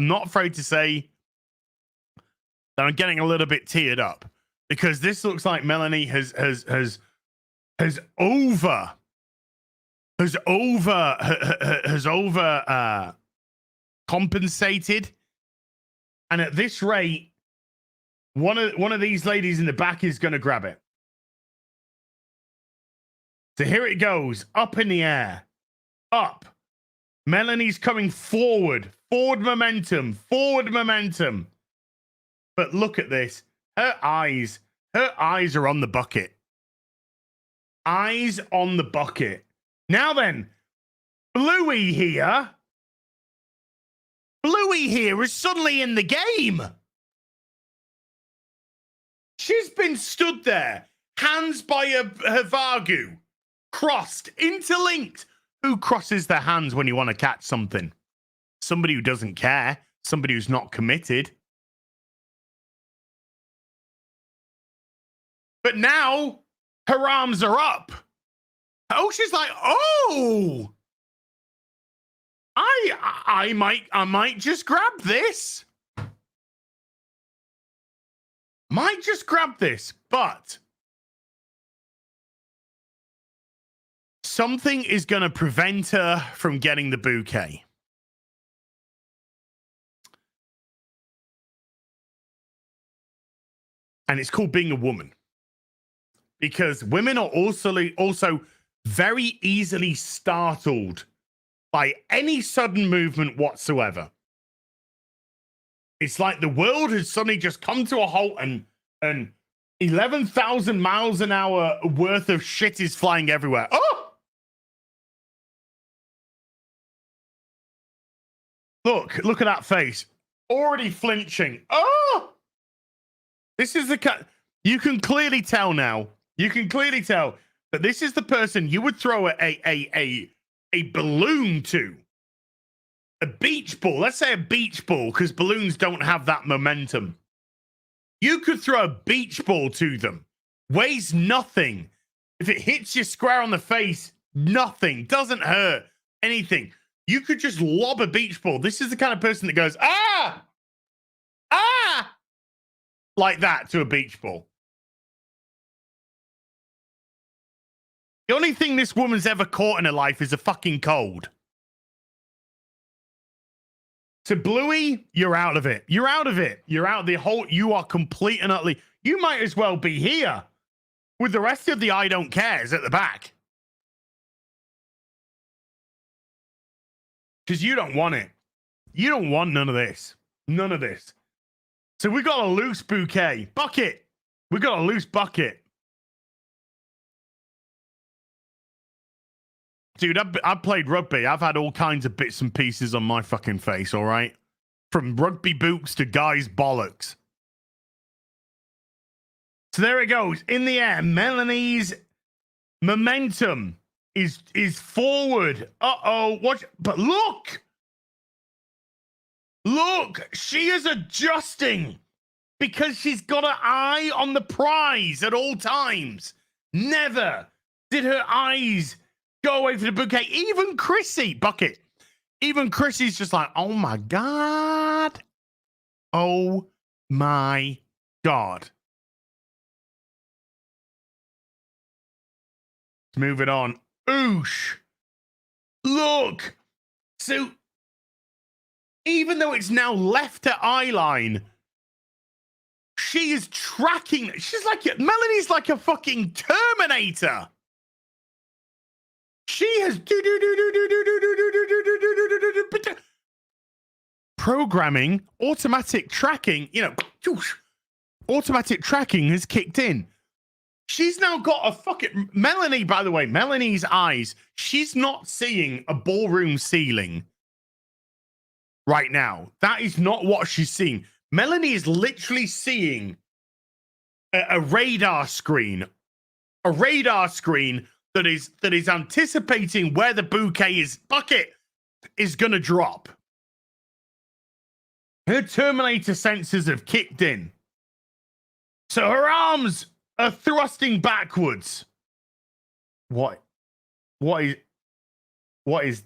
not afraid to say that I'm getting a little bit teared up because this looks like Melanie has compensated, and at this rate One of these ladies in the back is going to grab it. So here it goes, up in the air, up. Melanie's coming forward, forward momentum. But look at this. Her eyes are on the bucket. Eyes on the bucket. Now then, Bluey here is suddenly in the game. She's been stood there, hands by her Vargu, crossed, interlinked. Who crosses their hands when you want to catch something? Somebody who doesn't care. Somebody who's not committed. But now her arms are up. Oh, she's like, oh, I might just grab this. Might just grab this, but something is going to prevent her from getting the bouquet. And it's called being a woman. Because women are also very easily startled by any sudden movement whatsoever. It's like the world has suddenly just come to a halt and 11,000 miles an hour worth of shit is flying everywhere. Oh! Look at that face. Already flinching. Oh! This is the cut. You can clearly tell now. You can clearly tell that this is the person you would throw a balloon to. A beach ball. Let's say a beach ball, because balloons don't have that momentum. You could throw a beach ball to them. Weighs nothing. If it hits you square on the face, nothing. Doesn't hurt. Anything. You could just lob a beach ball. This is the kind of person that goes, ah! Ah! Like that to a beach ball. The only thing this woman's ever caught in her life is a fucking cold. So Bluey, you're out of it. You're out of it. You're out of the whole, you are complete and utterly, you might as well be here with the rest of the I don't cares at the back. Because you don't want it. You don't want none of this. None of this. So we got a loose bouquet. Bucket. We got a loose bucket. Dude, I've played rugby. I've had all kinds of bits and pieces on my fucking face, all right? From rugby boots to guys' bollocks. So there it goes. In the air, Melanie's momentum is forward. Uh-oh. Watch. But look. Look. She is adjusting because she's got her eye on the prize at all times. Never did her eyes go away for the bouquet. Even Chrissie, bucket. Even Chrissie's just like, oh my God. Oh my God. Let's move it on. Oosh. Look. So even though it's now left her eye line, she is tracking. She's like, Melanie's like a fucking Terminator. She has programming, automatic tracking, automatic tracking has kicked in. She's now got a fucking Melanie, by the way, Melanie's eyes, she's not seeing a ballroom ceiling right now. That is not what she's seeing. Melanie is literally seeing a radar screen. A radar screen that is anticipating where the bucket is gonna drop. Her Terminator sensors have kicked in. So her arms are thrusting backwards. What is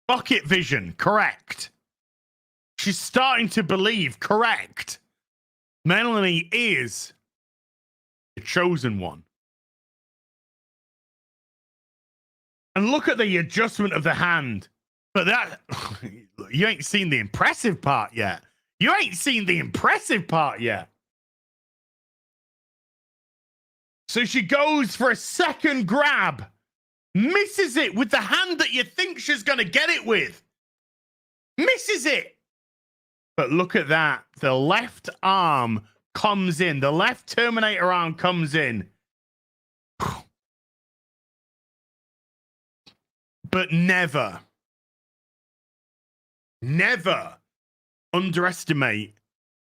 bucket vision, correct. She's starting to believe, correct. Melanie is the chosen one. And look at the adjustment of the hand. But that, you ain't seen the impressive part yet. You ain't seen the impressive part yet. So she goes for a second grab, misses it with the hand that you think she's going to get it with. Misses it. But look at that. The left arm comes in. The left Terminator arm comes in. But never underestimate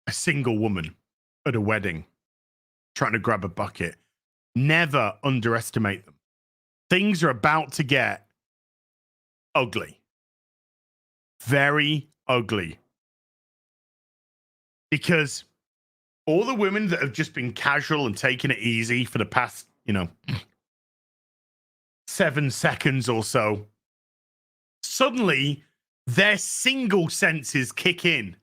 a single woman at a wedding trying to grab a bucket. Never underestimate them. Things are about to get ugly. Very ugly. Because all the women that have just been casual and taking it easy for the past, 7 seconds or so, suddenly their single senses kick in.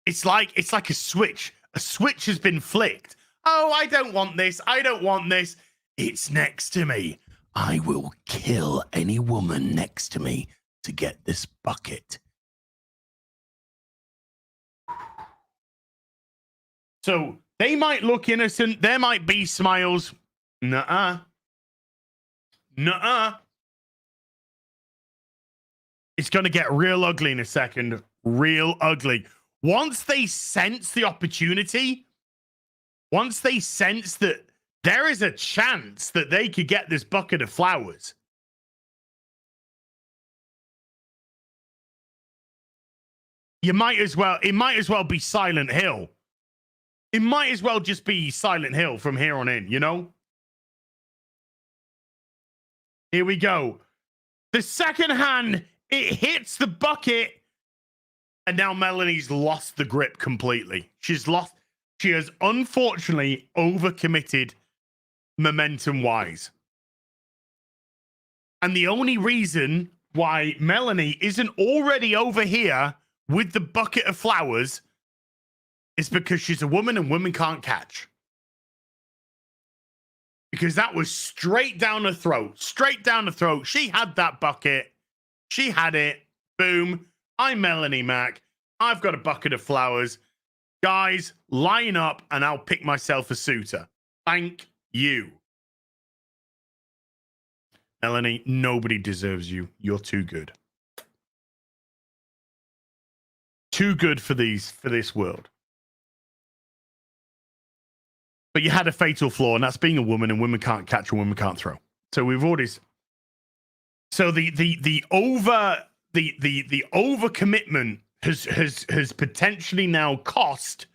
It's like a switch. A switch has been flicked. Oh, I don't want this. I don't want this. It's next to me. I will kill any woman next to me to get this bucket. So they might look innocent. There might be smiles. Nuh-uh. Nuh-uh. It's going to get real ugly in a second. Real ugly. Once they sense the opportunity, once they sense that there is a chance that they could get this bucket of flowers, it might as well be Silent Hill. It might as well just be Silent Hill from here on in, Here we go. The second hand, it hits the bucket. And now Melanie's lost the grip completely. She has unfortunately overcommitted momentum-wise. And the only reason why Melanie isn't already over here with the bucket of flowers is because she's a woman and women can't catch. Because that was straight down the throat. Straight down the throat. She had that bucket. She had it. Boom. I'm Melanie Mack. I've got a bucket of flowers. Guys, line up and I'll pick myself a suitor. Thank you. Melanie, nobody deserves you. You're too good. Too good for this world. But you had a fatal flaw, and that's being a woman, and women can't catch and women can't throw. So we've already. So the overcommitment has potentially now cost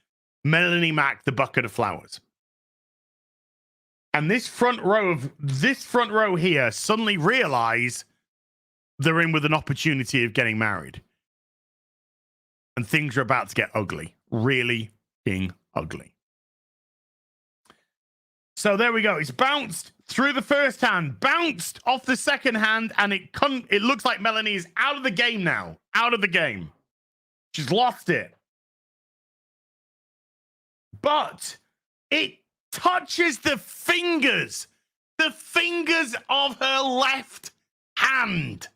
Melanie Mack the bucket of flowers. And this front row here suddenly realize they're in with an opportunity of getting married. And things are about to get ugly. Really being ugly. So there we go. It's bounced through the first hand, bounced off the second hand, and it looks like Melanie is out of the game now. Out of the game. She's lost it. But it touches the fingers of her left hand.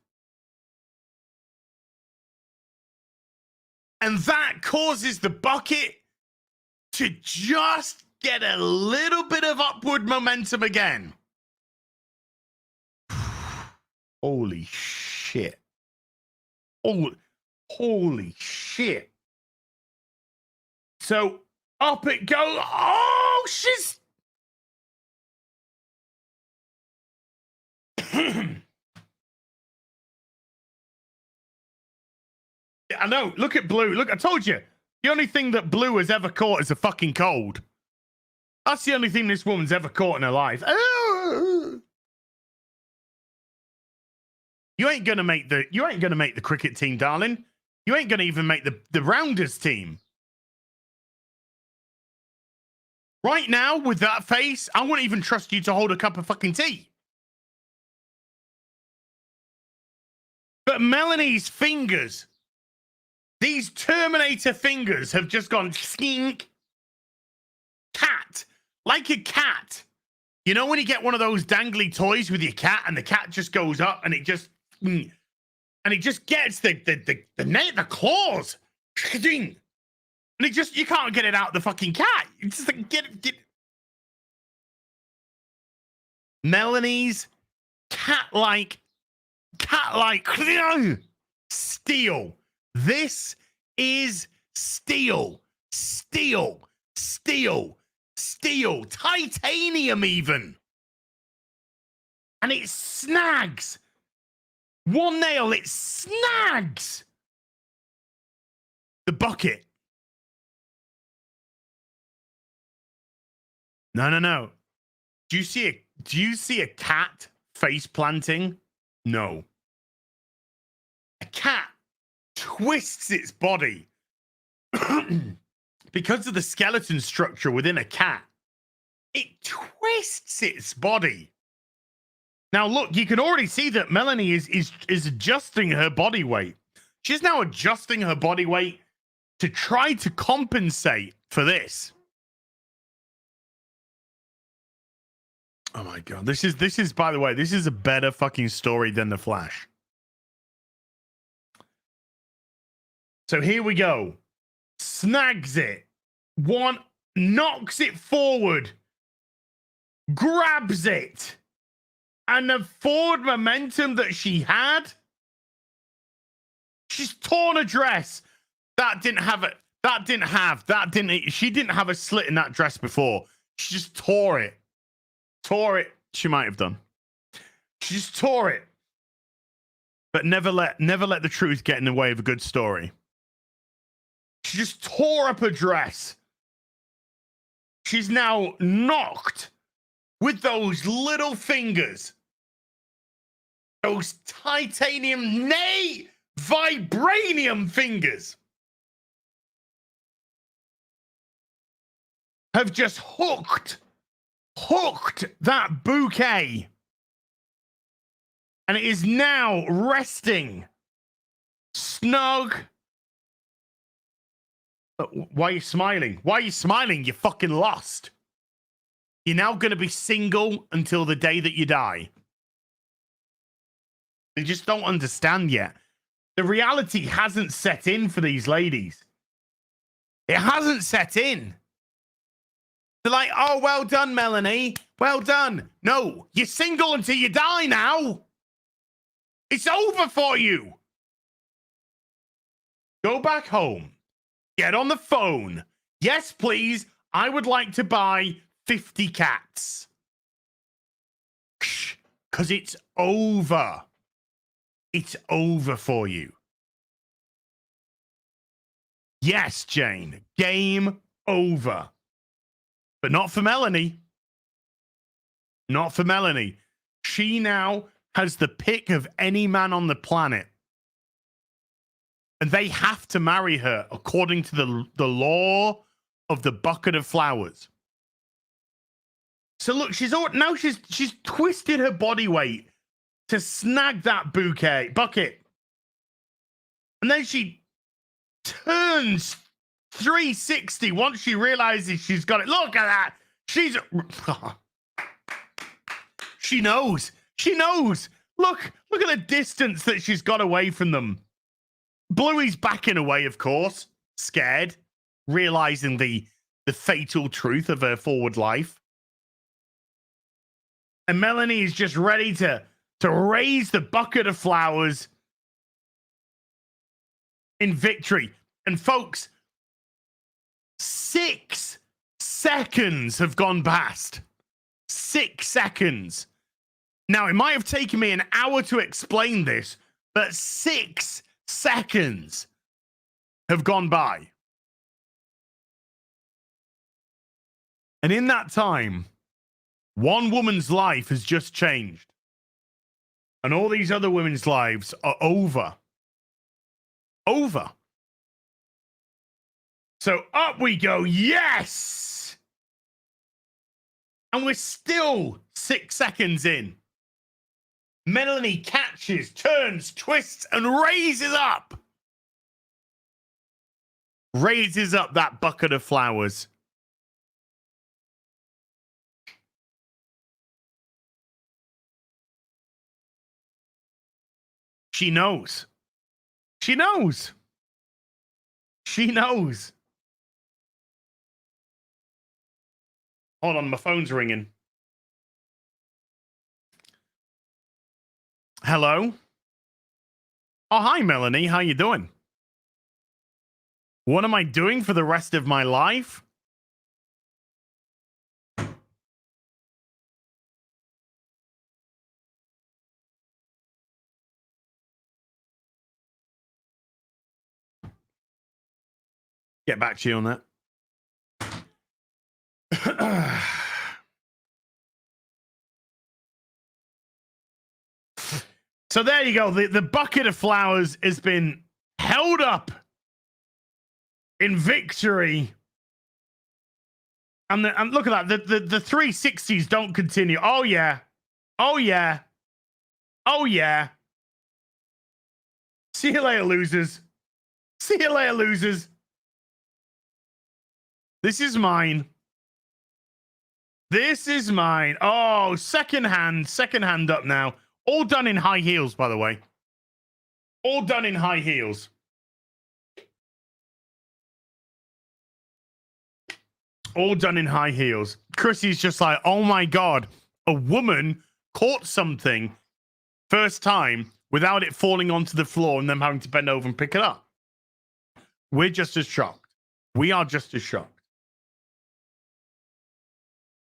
And that causes the bucket to just get a little bit of upward momentum again. Holy shit. Holy shit. So up it goes. Oh, she's... I know. Look at Blue. Look, I told you. The only thing that Blue has ever caught is a fucking cold. That's the only thing this woman's ever caught in her life. You ain't gonna make the cricket team, darling. You ain't gonna even make the rounders team. Right now, with that face, I wouldn't even trust you to hold a cup of fucking tea. But Melanie's fingers, these Terminator fingers, have just gone skink. Cat. Like a cat. You know when you get one of those dangly toys with your cat and the cat just goes up and it just... And he just gets the claws. And he just, you can't get it out the fucking cat. You just like, get. Melanie's cat-like steel. This is steel. Titanium even. And it snags. One nail, it snags the bucket. No. Do you see a cat face planting? No. A cat twists its body because of the skeleton structure within a cat. It twists its body. Now, look, you can already see that Melanie is adjusting her body weight. She's now adjusting her body weight to try to compensate for this. Oh my God. This is, by the way, this is a better fucking story than The Flash. So here we go. Snags it. One knocks it forward. Grabs it. And the forward momentum that she had, she's torn a dress. She didn't have a slit in that dress before. She just tore it. She might have done. She just tore it. But never let the truth get in the way of a good story. She just tore up a dress. She's now knocked with those little fingers. Those titanium, nay, vibranium fingers have just hooked that bouquet. And it is now resting snug. Why are you smiling? Why are you smiling? You're fucking lost. You're now going to be single until the day that you die. They just don't understand yet. The reality hasn't set in for these ladies. It hasn't set in. They're like, oh, well done, Melanie. Well done. No, you're single until you die now. It's over for you. Go back home. Get on the phone. Yes, please. I would like to buy 50 cats. Because it's over. It's over for you. Yes, Jane. Game over. But not for Melanie. Not for Melanie. She now has the pick of any man on the planet. And they have to marry her according to the law of the bucket of flowers. So look, she's twisted her body weight to snag that bucket. And then she turns 360 once she realizes she's got it. Look at that. She knows. She knows. Look at the distance that she's got away from them. Bluey's backing away, of course, scared, realizing the fatal truth of her forward life. And Melanie is just ready to raise the bucket of flowers in victory. And folks, 6 seconds have gone past. 6 seconds. Now, it might have taken me an hour to explain this, but 6 seconds have gone by. And in that time, one woman's life has just changed. And all these other women's lives are over. Over. So up we go. Yes! And we're still 6 seconds in. Melanie catches, turns, twists, and raises up. Raises up that bucket of flowers. She knows. She knows. She knows. Hold on, my phone's ringing. Hello? Oh, hi, Melanie. How you doing? What am I doing for the rest of my life? Get back to you on that. So there you go. The bucket of flowers has been held up in victory. And look at that. The 360s don't continue. Oh, yeah. Oh, yeah. Oh, yeah. See you later, losers. See you later, losers. This is mine. This is mine. Oh, second hand up now. All done in high heels, by the way. All done in high heels. All done in high heels. Chrissie's just like, oh my God, a woman caught something first time without it falling onto the floor and them having to bend over and pick it up. We're just as shocked. We are just as shocked.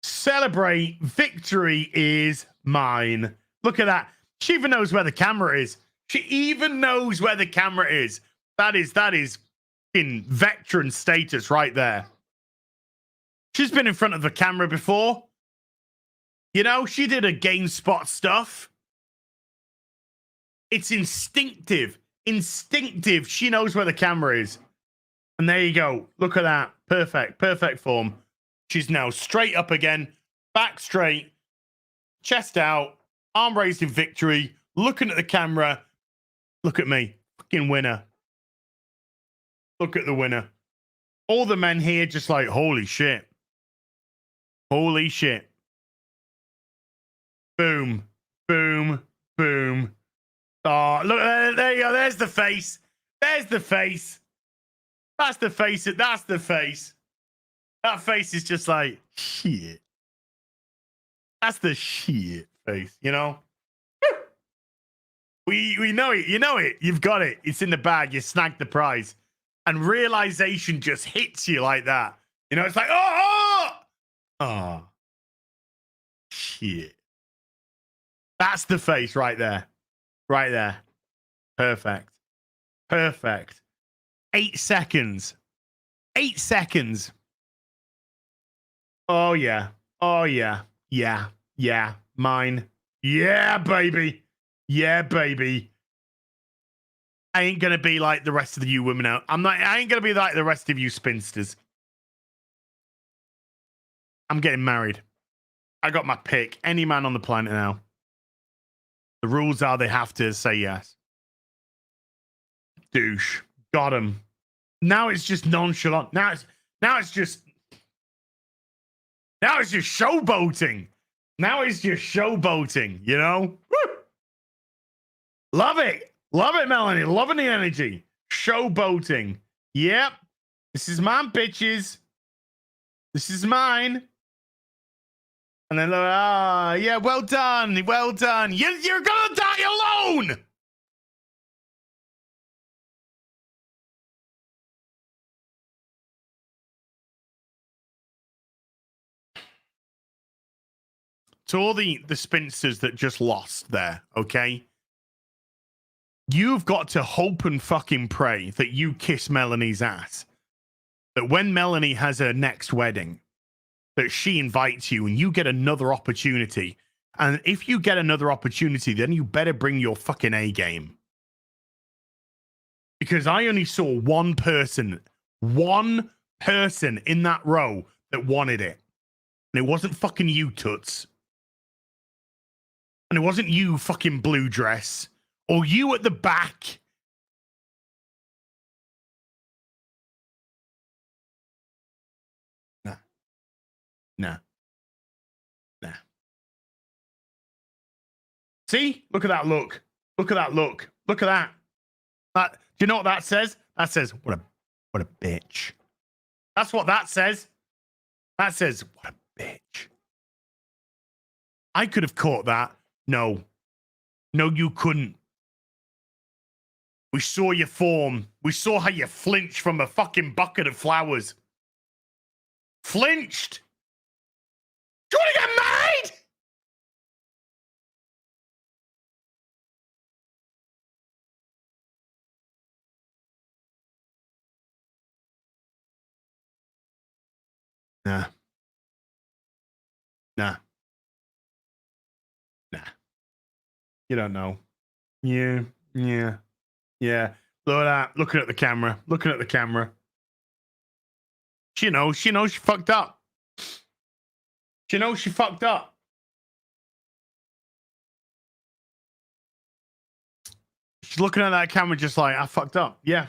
Celebrate. Victory is mine. Look at that. She even knows where the camera is. She even knows where the camera is. That is in veteran status right there. She's been in front of the camera before. You know, she did a GameSpot stuff. It's instinctive. Instinctive. She knows where the camera is. And there you go. Look at that. Perfect. Perfect form. She's now straight up again. Back straight. Chest out. Arm raised in victory. Looking at the camera. Look at me. Fucking winner. Look at the winner. All the men here just like, holy shit. Holy shit. Boom. Boom. Boom. Oh, look, there you go. There's the face. There's the face. That's the face. That's the face. That face is just like, shit. That's the shit face, you know? We know it. You know it. You've got it. It's in the bag. You snagged the prize. And realization just hits you like that. You know, it's like, oh, shit. That's the face right there. Right there. Perfect. Perfect. 8 seconds. 8 seconds. Oh, yeah. Oh, yeah. Yeah. Yeah. Mine. Yeah, baby. Yeah, baby. I ain't going to be like the rest of you women out. I ain't going to be like the rest of you spinsters. I'm getting married. I got my pick. Any man on the planet now. The rules are they have to say yes. Douche. Got him. Now it's just nonchalant. Now it's just showboating. Now it's just showboating, you know? Woo! Love it. Love it, Melanie. Loving the energy. Showboating. Yep. This is mine, bitches. This is mine. And then, yeah, well done. Well done. You're going to die alone. To all the spinsters that just lost there, okay? You've got to hope and fucking pray that you kiss Melanie's ass. That when Melanie has her next wedding, that she invites you and you get another opportunity. And if you get another opportunity, then you better bring your fucking A game. Because I only saw one person in that row that wanted it. And it wasn't fucking you, Toots. And it wasn't you, fucking blue dress. Or you at the back. Nah. See? Look at that look. Look at that look. Look at that. Do you know what that says? That says, what a bitch. That's what that says. That says, what a bitch. I could have caught that. No. No, you couldn't. We saw your form. We saw how you flinched from a fucking bucket of flowers. Flinched. Do you want to get married? Nah. Nah. Nah. You don't know. Yeah. Yeah. Look at that. Looking at the camera. Looking at the camera. She knows she fucked up. She knows she fucked up. She's looking at that camera just like, I fucked up. Yeah.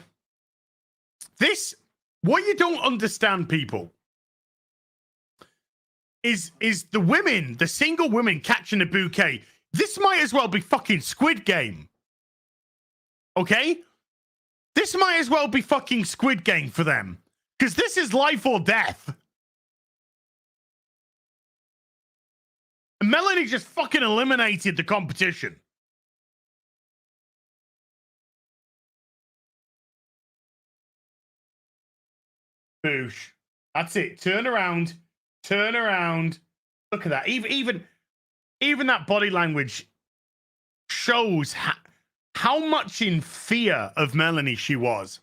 What you don't understand, people, is the women, the single women catching the bouquet. This might as well be fucking Squid Game. Okay? This might as well be fucking Squid Game for them. Because this is life or death. And Melanie just fucking eliminated the competition. Boosh. That's it. Turn around. Turn around. Look at that. Even that body language shows how much in fear of Melanie she was.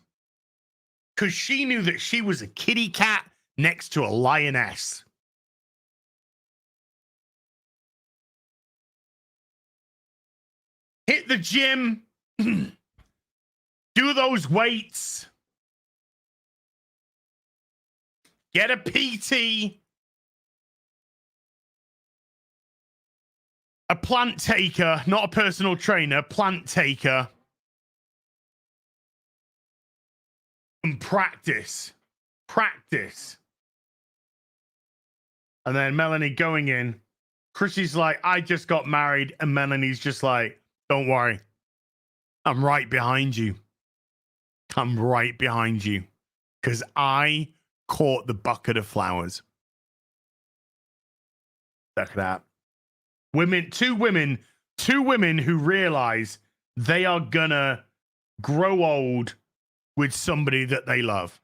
Because she knew that she was a kitty cat next to a lioness. Hit the gym. Do those weights. Get a PT. A plant taker, not a personal trainer, plant taker. And practice. Practice. And then Melanie going in. Chrissie's like, I just got married. And Melanie's just like, don't worry. I'm right behind you. I'm right behind you. Because I caught the bucket of flowers. Look at that. Two women who realize they are gonna grow old with somebody that they love.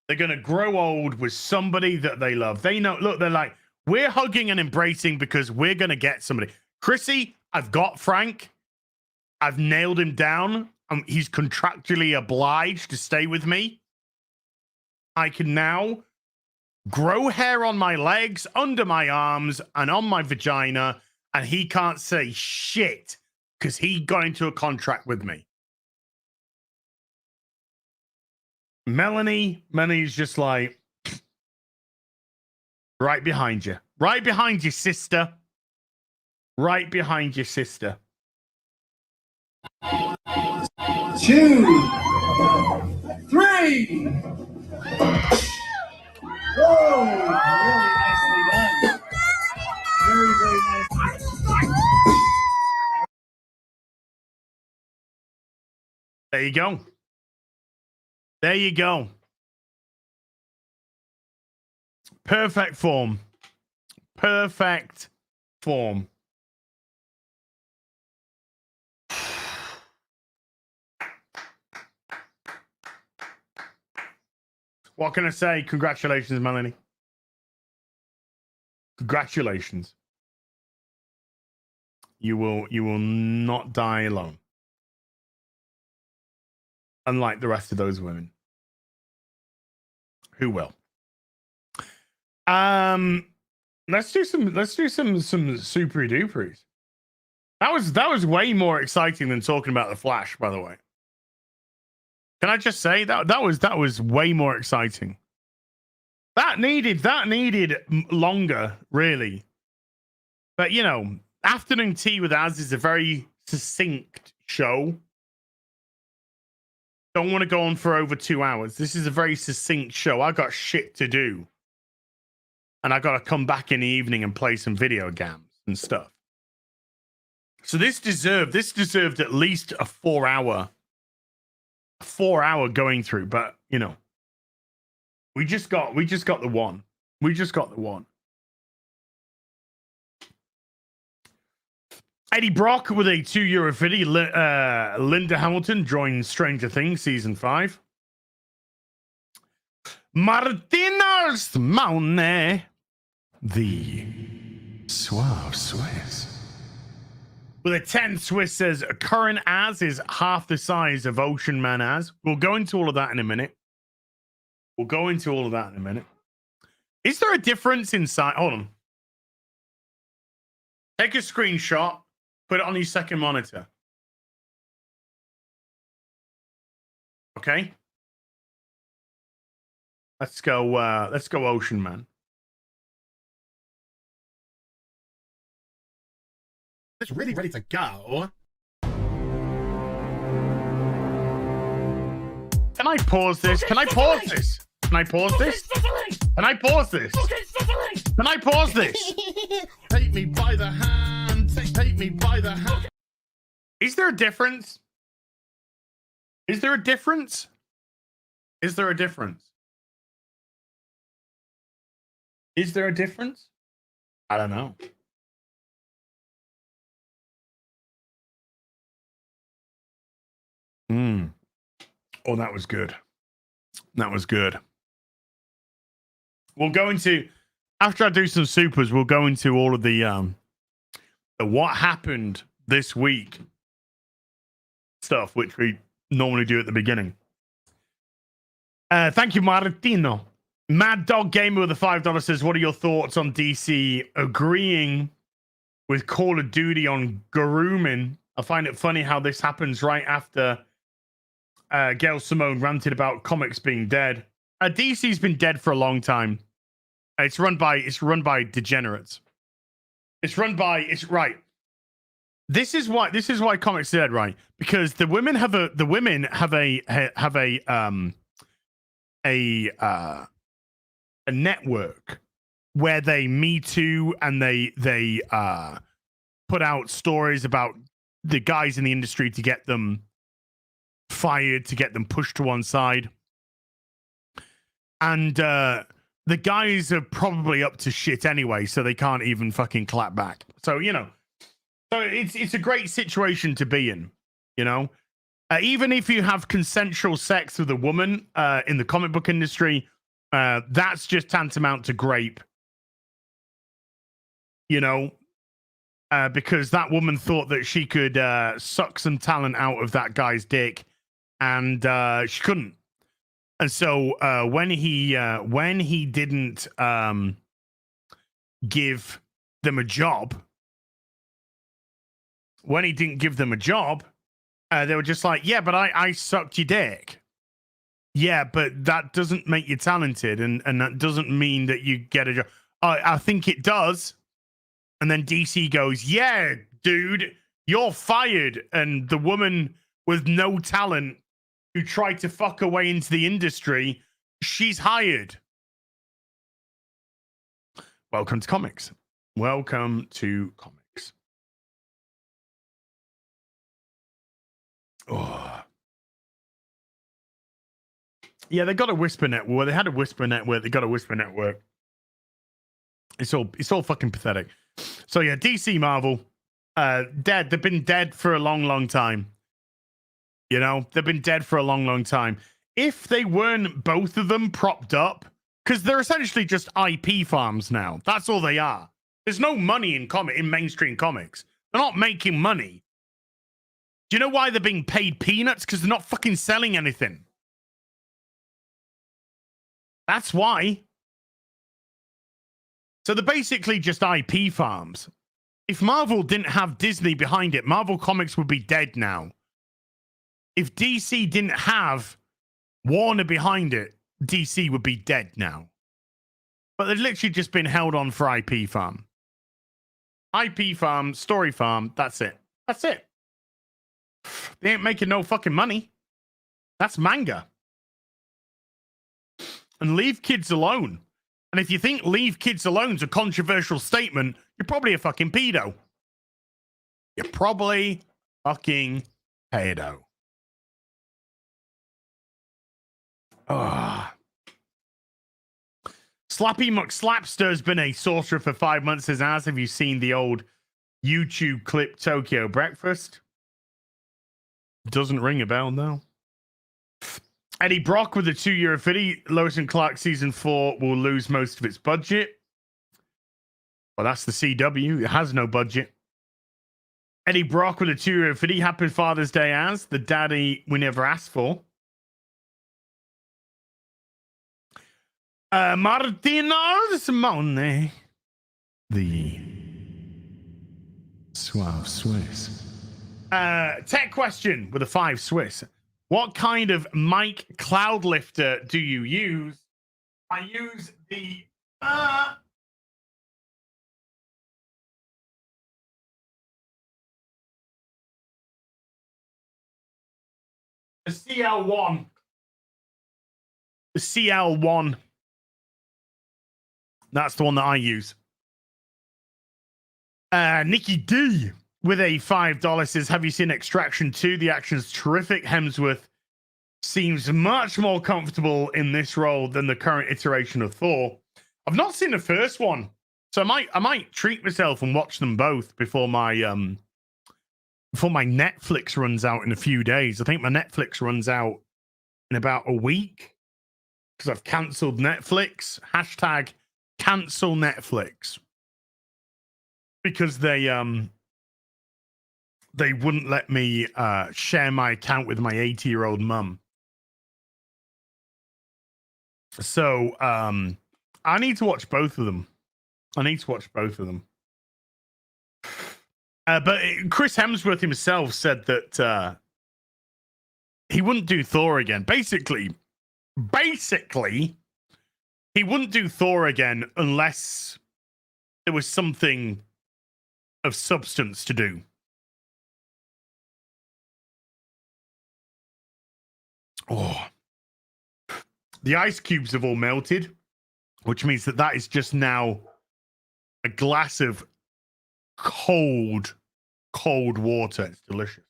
They're gonna grow old with somebody that they love. They know, look, they're like, we're hugging and embracing because we're gonna get somebody. Chrissie, I've got Frank. I've nailed him down. He's contractually obliged to stay with me. I can now grow hair on my legs, under my arms, and on my vagina, and he can't say shit because he got into a contract with me. Melanie's just like, right behind you. Right behind you, sister. Right behind you, sister. 2, 3. Whoa! Really nicely done. Very, very nicely done. There you go. There you go. Perfect form. Perfect form. What can I say? Congratulations, Melanie. Congratulations. You will not die alone. Unlike the rest of those women. Who will? Let's do some super duperies. That was way more exciting than talking about the Flash, by the way. Can I just say that was way more exciting. That needed longer, really. But you know, Afternoon Tea with Az is a very succinct show. Don't want to go on for over 2 hours. This is a very succinct show. I got shit to do. And I got to come back in the evening and play some video games and stuff. So this deserved at least a 4 hour going through, but you know, we just got the one. We just got the one. Eddie Brock with a €2 fee. Linda Hamilton joins Stranger Things season 5. Martinez Maune, the Suave Swiss. With a 10, Swiss says current as is half the size of Ocean Man as. We'll go into all of that in a minute. Is there a difference in size? Hold on. Take a screenshot, put it on your second monitor. Okay. Let's go Ocean Man. It's really ready to go. Can I pause this? Can I pause this? Can I pause this? Can I pause this? Can I pause this? Take me by the hand. Take me by the hand. Is there a difference? Is there a difference? Is there a difference? Is there a difference? I don't know. Oh, that was good. That was good. We'll go into, after I do some supers, we'll go into all of the what happened this week stuff, which we normally do at the beginning. Thank you, Martino. Mad Dog Gamer with a $5 says, what are your thoughts on DC agreeing with Call of Duty on grooming? I find it funny how this happens right after Gail Simone ranted about comics being dead. DC's been dead for a long time. It's run by degenerates. It's right. This is why comics are dead, right? Because the women have a network where they Me Too and they put out stories about the guys in the industry to get them fired, to get them pushed to one side. And the guys are probably up to shit anyway, so they can't even fucking clap back. So, you know, it's a great situation to be in, you know? Even if you have consensual sex with a woman in the comic book industry, that's just tantamount to grape. You know? Because that woman thought that she could suck some talent out of that guy's dick, and she couldn't. And so when he didn't give them a job, they were just like, yeah, but I sucked your dick. Yeah, but that doesn't make you talented, and that doesn't mean that you get a job. I think it does. And then DC goes, yeah, dude, you're fired. And the woman with no talent who tried to fuck her way into the industry, she's hired. Welcome to comics. Welcome to comics. Oh. Yeah, they got a Whisper network. They had a Whisper network. They got a Whisper network. It's all fucking pathetic. So yeah, DC Marvel, dead. They've been dead for a long, long time. You know, they've been dead for a long, long time. If they weren't both of them propped up, because they're essentially just IP farms now. That's all they are. There's no money in mainstream comics. They're not making money. Do you know why they're being paid peanuts? Because they're not fucking selling anything. That's why. So they're basically just IP farms. If Marvel didn't have Disney behind it, Marvel Comics would be dead now. If DC didn't have Warner behind it, DC would be dead now. But they've literally just been held on for IP farm. IP farm, story farm, that's it. That's it. They ain't making no fucking money. That's manga. And leave kids alone. And if you think leave kids alone's a controversial statement, you're probably a fucking pedo. you probably fucking pedo. Slappy McSlapster has been a sorcerer for 5 months. Says, as have you seen the old YouTube clip Tokyo Breakfast? Doesn't ring a bell, no. Eddie Brock with a 2-year affiliate. Lois and Clark season 4 will lose most of its budget. Well, that's the CW. It has no budget. Eddie Brock with a 2-year affiliate. Happy Father's Day as the daddy we never asked for. Martino Simone. The Suave Swiss. Tech question with a 5 Swiss. What kind of mic cloud lifter do you use? I use the CL1. The CL1. That's the one that I use. Nikki D with a $5 says, have you seen Extraction 2? The action's terrific. Hemsworth seems much more comfortable in this role than the current iteration of Thor. I've not seen the first one, so I might treat myself and watch them both before my Netflix runs out in a few days. I think my Netflix runs out in about a week because I've cancelled Netflix. Hashtag cancel Netflix. Because they wouldn't let me share my account with my 80-year-old mum. So I need to watch both of them. But Chris Hemsworth himself said that he wouldn't do Thor again. Basically, he wouldn't do Thor again unless there was something of substance to do. Oh, the ice cubes have all melted, which means that is just now a glass of cold water. It's delicious.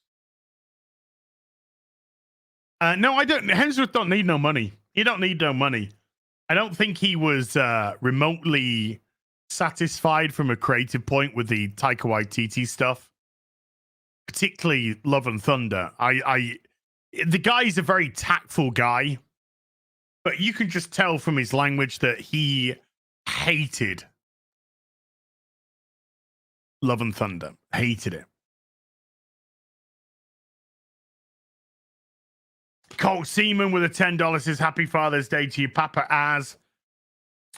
No, I don't. Hemsworth don't need no money. He don't need no money. I don't think he was remotely satisfied from a creative point with the Taika Waititi stuff, particularly Love and Thunder. The guy's a very tactful guy, but you can just tell from his language that he hated Love and Thunder. Hated it. Colt Seaman with a $10 says, happy Father's Day to you, Papa Az.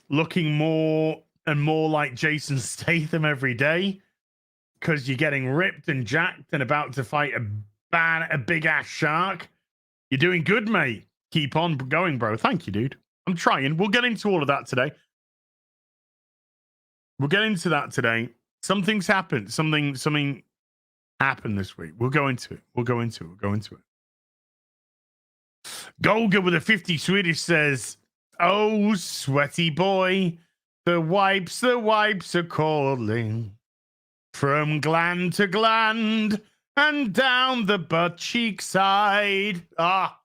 Looking more and more like Jason Statham every day because you're getting ripped and jacked and about to fight a big ass shark. You're doing good, mate. Keep on going, bro. Thank you, dude. I'm trying. We'll get into all of that today. Something's happened. Something happened this week. We'll go into it. Golga with a 50 Swedish says, oh, sweaty boy, the wipes are calling from gland to gland and down the butt cheek side. Ah,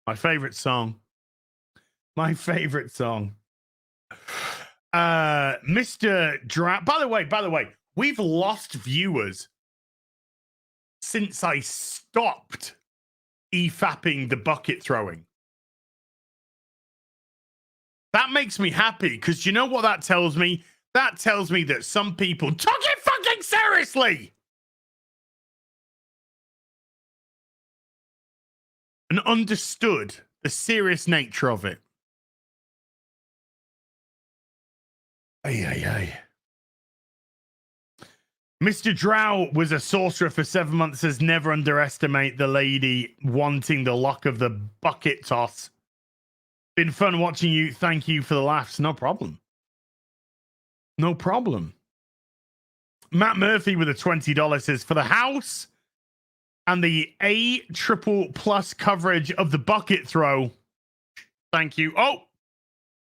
my favorite song. Mr. Dra. By the way, we've lost viewers since I stopped e-fapping the bucket throwing. That makes me happy because you know what that tells me? That tells me that some people took it fucking seriously and understood the serious nature of it. Ay. Mr. Drow was a sorcerer for 7 months. Says never underestimate the lady wanting the luck of the bucket toss. Been fun watching you. Thank you for the laughs. No problem. Matt Murphy with a $20 says for the house and the A triple plus coverage of the bucket throw. Thank you. Oh,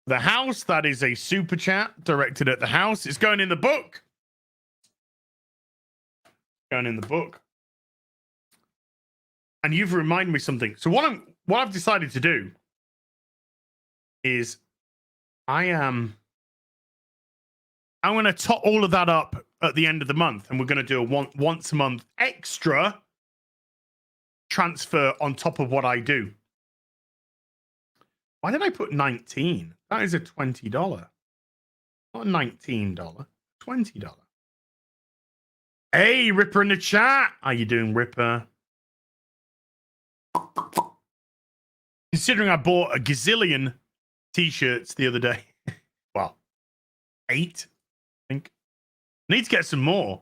the house. That is a super chat directed at the house. It's going in the book. going in the book. And you've reminded me something. So what I've decided to do is I'm going to top all of that up at the end of the month, and we're going to do a once a month extra transfer on top of what I do. Why did I put 19? That is a $20. Not $19. $20. Hey, Ripper in the chat. How you doing, Ripper? Considering I bought a gazillion t-shirts the other day. Well, 8, I think. I need to get some more.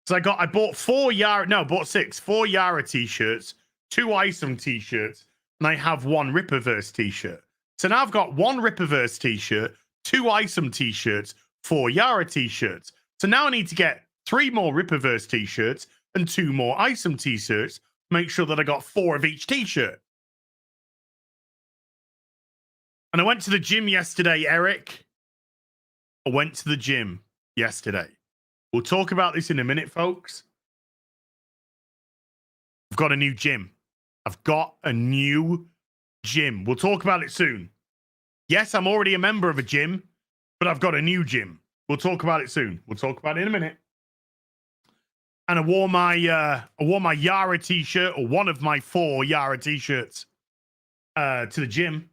So I bought 4 Yara t-shirts, 2 Isom t-shirts, and I have 1 Ripperverse t-shirt. So now I've got 1 Ripperverse t-shirt, 2 Isom t-shirts, 4 Yara t-shirts. So now I need to get 3 more Ripperverse t-shirts and 2 more Isom t-shirts. Make sure that I got 4 of each t-shirt. And I went to the gym yesterday, Eric. I went to the gym yesterday. We'll talk about this in a minute, folks. I've got a new gym. We'll talk about it soon. Yes, I'm already a member of a gym, but I've got a new gym. We'll talk about it soon. We'll talk about it in a minute. And I wore my Yara t-shirt, or one of my 4 Yara t-shirts, to the gym.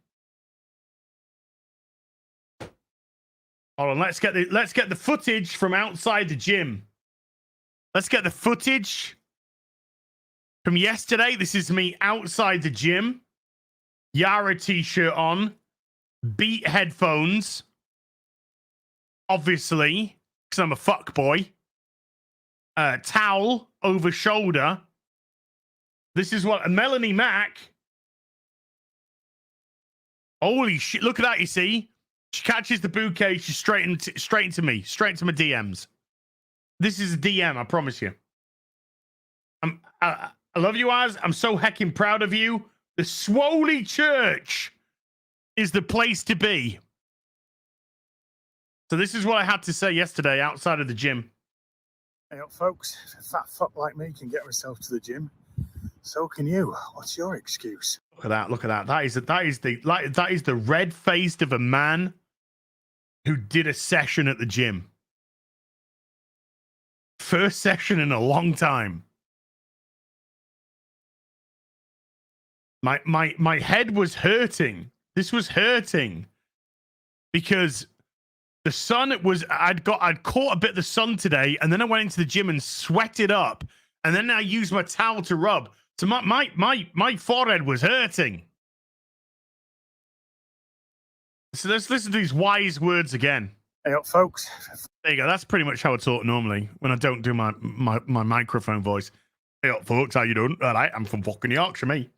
Hold on, let's get the footage from outside the gym. Let's get the footage from yesterday. This is me outside the gym. Yara t-shirt on. Beat headphones. Obviously, because I'm a fuckboy. Towel over shoulder. This is what Melanie Mack. Holy shit! Look at that. You see, she catches the bouquet. She's straight into me, straight into my DMs. This is a DM. I promise you. I love you, Az. I'm so heckin' proud of you. The Swoley Church is the place to be. So this is what I had to say yesterday outside of the gym. Hey up, folks. If a fat fuck like me can get myself to the gym, so can you. What's your excuse? Look at that! Look at that! That is the red faced of a man who did a session at the gym. First session in a long time. My head was hurting. This was hurting because the sun I'd caught a bit of the sun today, and then I went into the gym and sweated up, and then I used my towel to rub. So my forehead was hurting. So let's listen to these wise words again. Hey up, folks. There you go. That's pretty much how I talk normally when I don't do my microphone voice. Hey up, folks. How you doing? All right, I'm from fucking Yorkshire, me.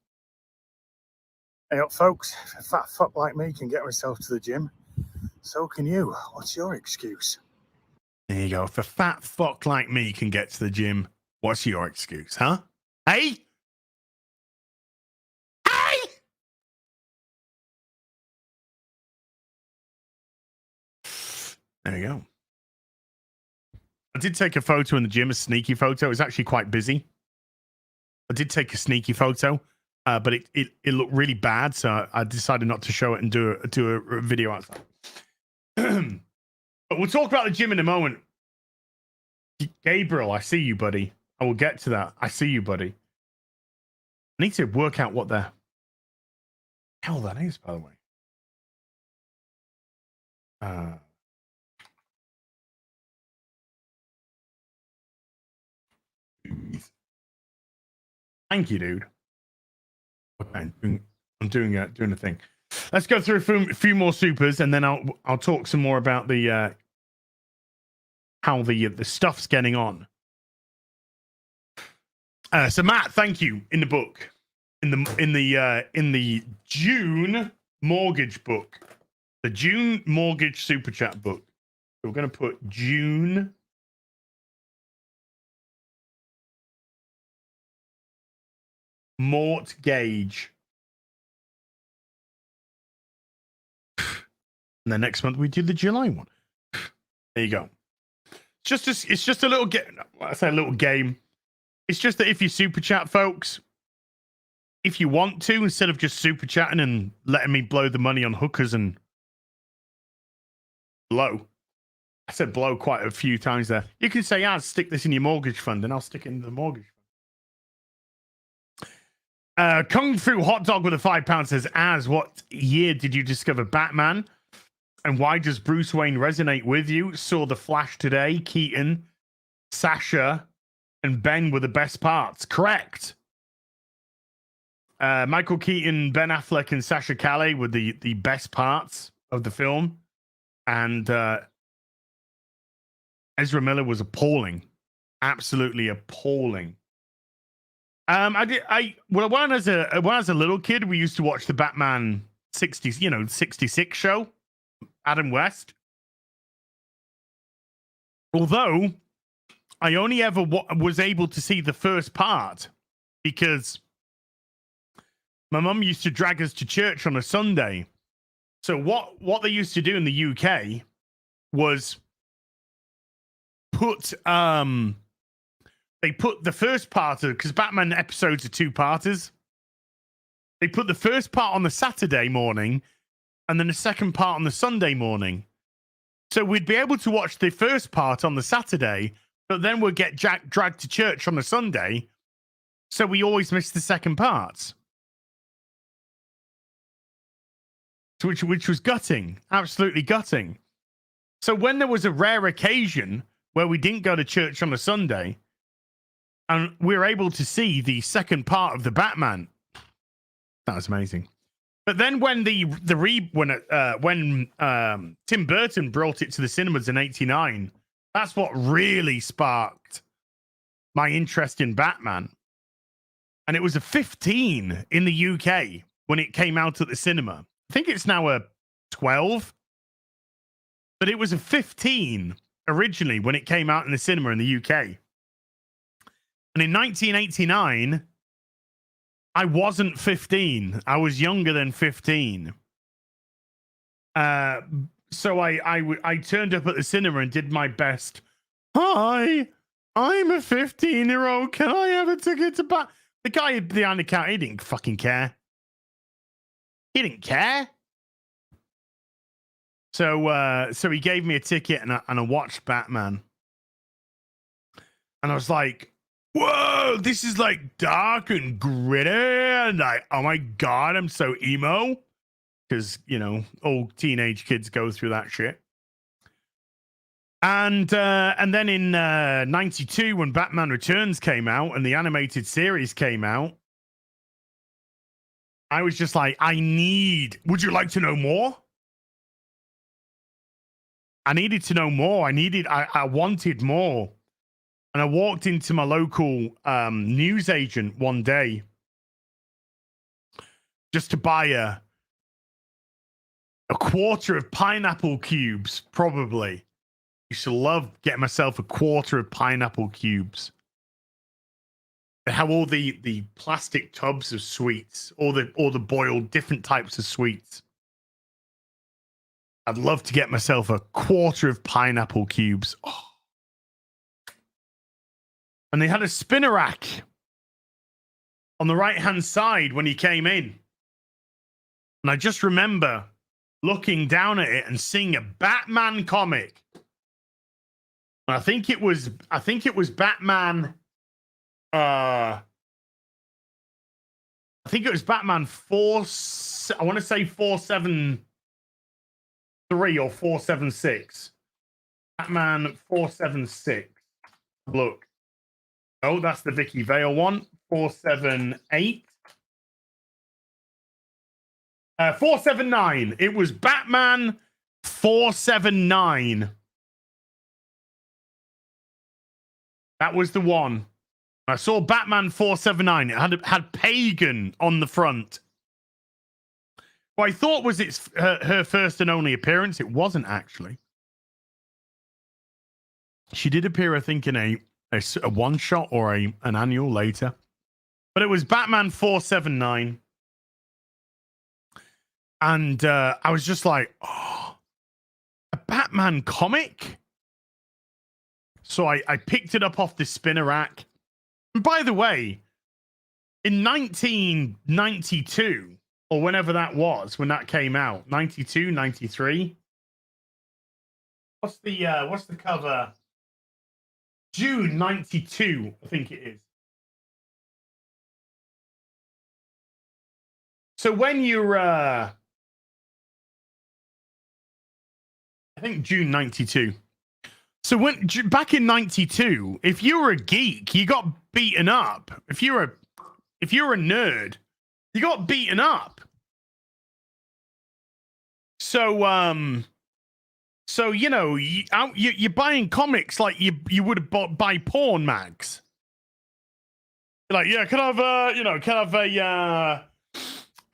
Hey up, folks. If a fat fuck like me can get myself to the gym, so can you. What's your excuse? There you go. If a fat fuck like me can get to the gym, what's your excuse, huh? Hey? Hey! There you go. I did take a photo in the gym, a sneaky photo. It was actually quite busy. I did take a sneaky photo, but it looked really bad, so I decided not to show it and do a video outside. But we'll talk about the gym in a moment. Gabriel, I see you, buddy. I will get to that. I see you, buddy. I need to work out what the hell that is, by the way. Thank you, dude. Okay, I'm doing a thing. Let's go through a few more supers, and then I'll talk some more about the how the stuff's getting on. So Matt, thank you in the book, in the June mortgage book, the June mortgage super chat book. We're going to put June mortgage. And then next month we do the July one. There you go. it's just a little game. I say a little game. It's just that if you super chat, folks, if you want to, instead of just super chatting and letting me blow the money on hookers and blow. I said blow quite a few times there. You can say, stick this in your mortgage fund, and I'll stick it in the mortgage fund. Kung Fu Hot Dog with a £5 says, what year did you discover Batman? And why does Bruce Wayne resonate with you? Saw The Flash today. Keaton, Sasha, and Ben were the best parts. Correct. Michael Keaton, Ben Affleck, and Sasha Calle were the best parts of the film. And Ezra Miller was appalling. Absolutely appalling. When I was a little kid, we used to watch the Batman 66 show. Adam West. Although I only ever was able to see the first part because my mum used to drag us to church on a Sunday. So what they used to do in the UK was put the first part of, because Batman episodes are 2-parters. They put the first part on the Saturday morning and then the second part on the Sunday morning. So we'd be able to watch the first part on the Saturday, but then we'd get dragged to church on the Sunday. So we always missed the second part. Which was gutting, absolutely gutting. So when there was a rare occasion where we didn't go to church on a Sunday, and we were able to see the second part of the Batman, that was amazing. But then when when Tim Burton brought it to the cinemas in '89, that's what really sparked my interest in Batman. And it was a 15 in the UK when it came out at the cinema. I think it's now a 12, but it was a 15 originally when it came out in the cinema in the UK. And in 1989, I wasn't 15. I was younger than 15. So I turned up at the cinema and did my best. Hi, I'm a 15-year-old. Can I have a ticket to Bat? The guy behind the counter, he didn't fucking care. He didn't care. So he gave me a ticket and I watched Batman. And I was like, whoa, this is like dark and gritty. And oh my God, I'm so emo. Because, all teenage kids go through that shit. And then in 92, when Batman Returns came out and the animated series came out, I was just like, would you like to know more? I needed to know more. I wanted more. And I walked into my local newsagent one day just to buy a quarter of pineapple cubes, probably. Used to love getting myself a quarter of pineapple cubes. And how all the plastic tubs of sweets, all the boiled different types of sweets. I'd love to get myself a quarter of pineapple cubes. Oh. And they had a spinner rack on the right-hand side when he came in. And I just remember looking down at it and seeing a Batman comic. And I think it was Batman. I think it was Batman 4. I want to say 473 or 476. Batman 476. Look. Oh, that's the Vicky Vale one. 478. 479. It was Batman 479. That was the one. I saw Batman 479. It had Pagan on the front. What I thought was her first and only appearance. It wasn't actually. She did appear, I think, in a one shot or an annual later. But it was Batman 479. And I was just like, oh, a Batman comic? So I picked it up off the spinner rack. And by the way, in 1992, or whenever that was, when that came out, 92, 93. What's the cover? June 92, I think it is. So when you're, I think June 92. So when back in 92, if you were a geek, you got beaten up. If you were a nerd, you got beaten up. So you know, you're buying comics like you would have bought buy porn mags. Like, yeah, can I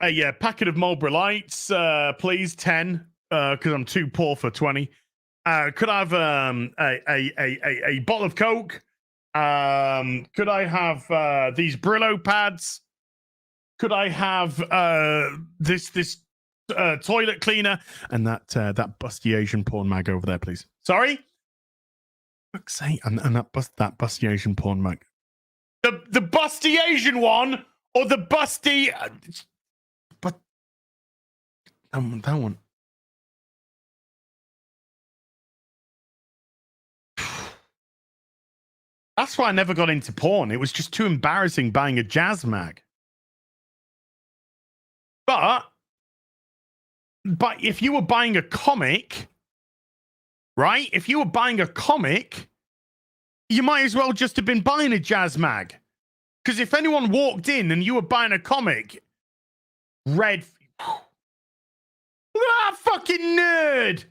have a packet of Marlboro Lights, please, 10, because I'm too poor for 20. Could I have a bottle of Coke? Could I have these Brillo pads? Could I have this toilet cleaner and that busty Asian porn mag over there, please? Sorry, fuck's sake, and that busty Asian porn mag, the busty Asian one or the busty, but that one. That's why I never got into porn. It was just too embarrassing buying a jazz mag. But if you were buying a comic, right? If you were buying a comic, you might as well just have been buying a jazz mag. Because if anyone walked in and you were buying a comic, look at that fucking nerd.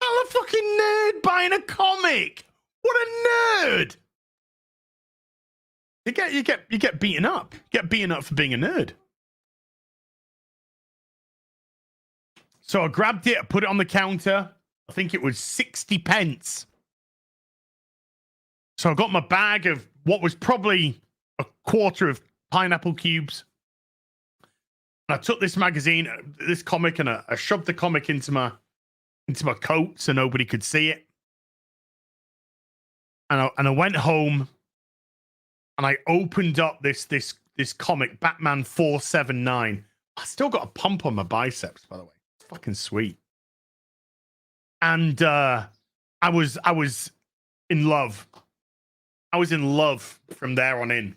What a fucking nerd buying a comic. What a nerd! You get beaten up. You get beaten up for being a nerd. So I grabbed it, I put it on the counter. I think it was 60 pence. So I got my bag of what was probably a quarter of pineapple cubes. And I took this magazine, this comic, and I shoved the comic into my coat so nobody could see it. And I went home and I opened up this comic, Batman 479. I still got a pump on my biceps, by the way. It's fucking sweet. And I was in love. I was in love from there on in.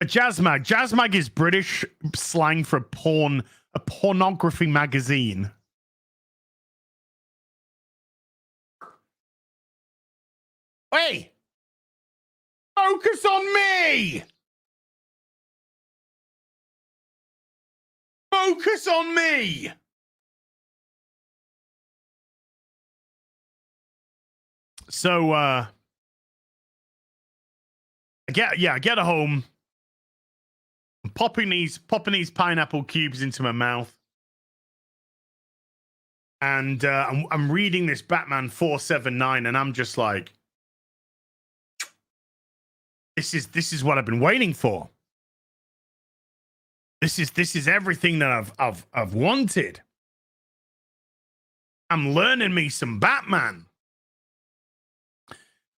A jazz mag. Jazz mag is British slang for a pornography magazine. Hey! Focus on me! Focus on me! So, I get home. I'm popping these pineapple cubes into my mouth. And I'm reading this Batman 479, and I'm just like, This is what I've been waiting for. This is everything that I've wanted. I'm learning me some Batman.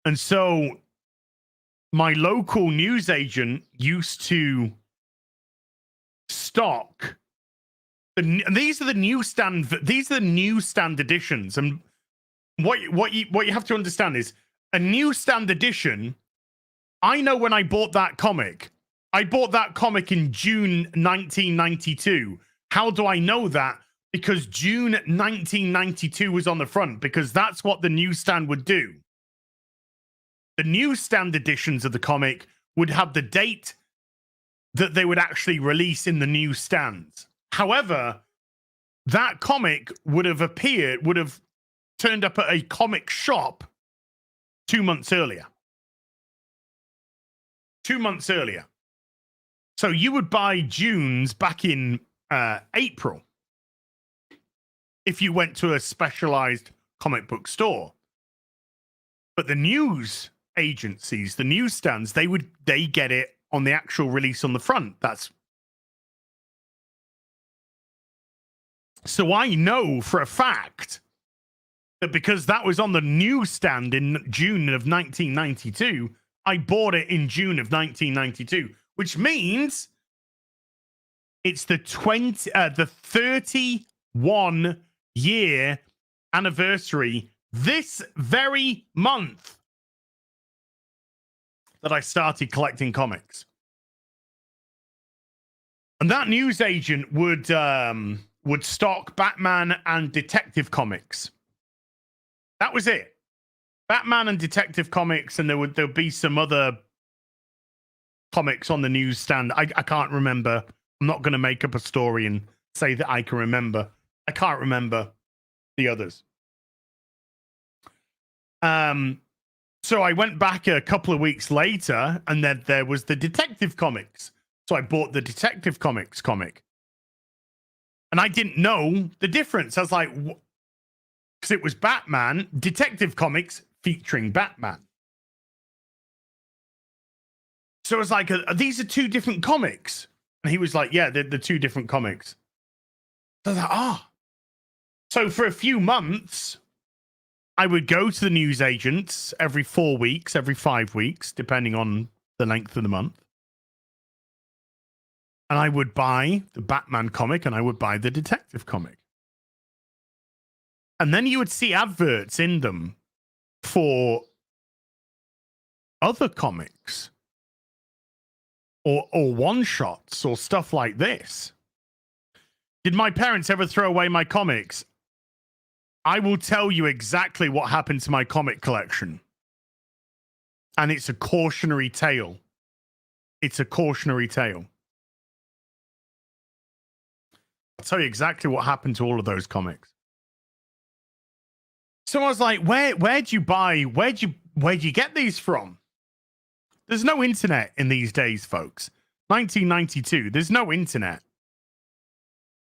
And so my local newsagent used to stock these are the newsstand editions. And what you have to understand is a newsstand edition. I know when I bought that comic. I bought that comic in June 1992. How do I know that? Because June 1992 was on the front, because that's what the newsstand would do. The newsstand editions of the comic would have the date that they would actually release in the newsstands. However, that comic would have turned up at a comic shop 2 months earlier. 2 months earlier. So you would buy June's back in April if you went to a specialized comic book store. But the news agencies, the newsstands, they get it on the actual release on the front. So I know for a fact that because that was on the newsstand in June of 1992, I bought it in June of 1992, which means it's the 31 year anniversary this very month that I started collecting comics. And that newsagent would stock Batman and Detective Comics. That was it. Batman and Detective Comics, and there'd be some other comics on the newsstand. I can't remember. I'm not going to make up a story and say that I can remember. I can't remember the others. So I went back a couple of weeks later, and then there was the Detective Comics. So I bought the Detective Comics comic. And I didn't know the difference. I was like, because it was Batman, Detective Comics featuring Batman. So I was like, these are two different comics. And he was like, yeah, they're the two different comics. So I was like, So for a few months, I would go to the newsagents every 4 weeks, every 5 weeks, depending on the length of the month. And I would buy the Batman comic and I would buy the Detective comic. And then you would see adverts in them for other comics or one-shots or stuff like this. Did my parents ever throw away my comics? I will tell you exactly what happened to my comic collection. And it's a cautionary tale. It's a cautionary tale. I'll tell you exactly what happened to all of those comics. So I was like, where'd you get these from? There's no internet in these days, folks. 1992, there's no internet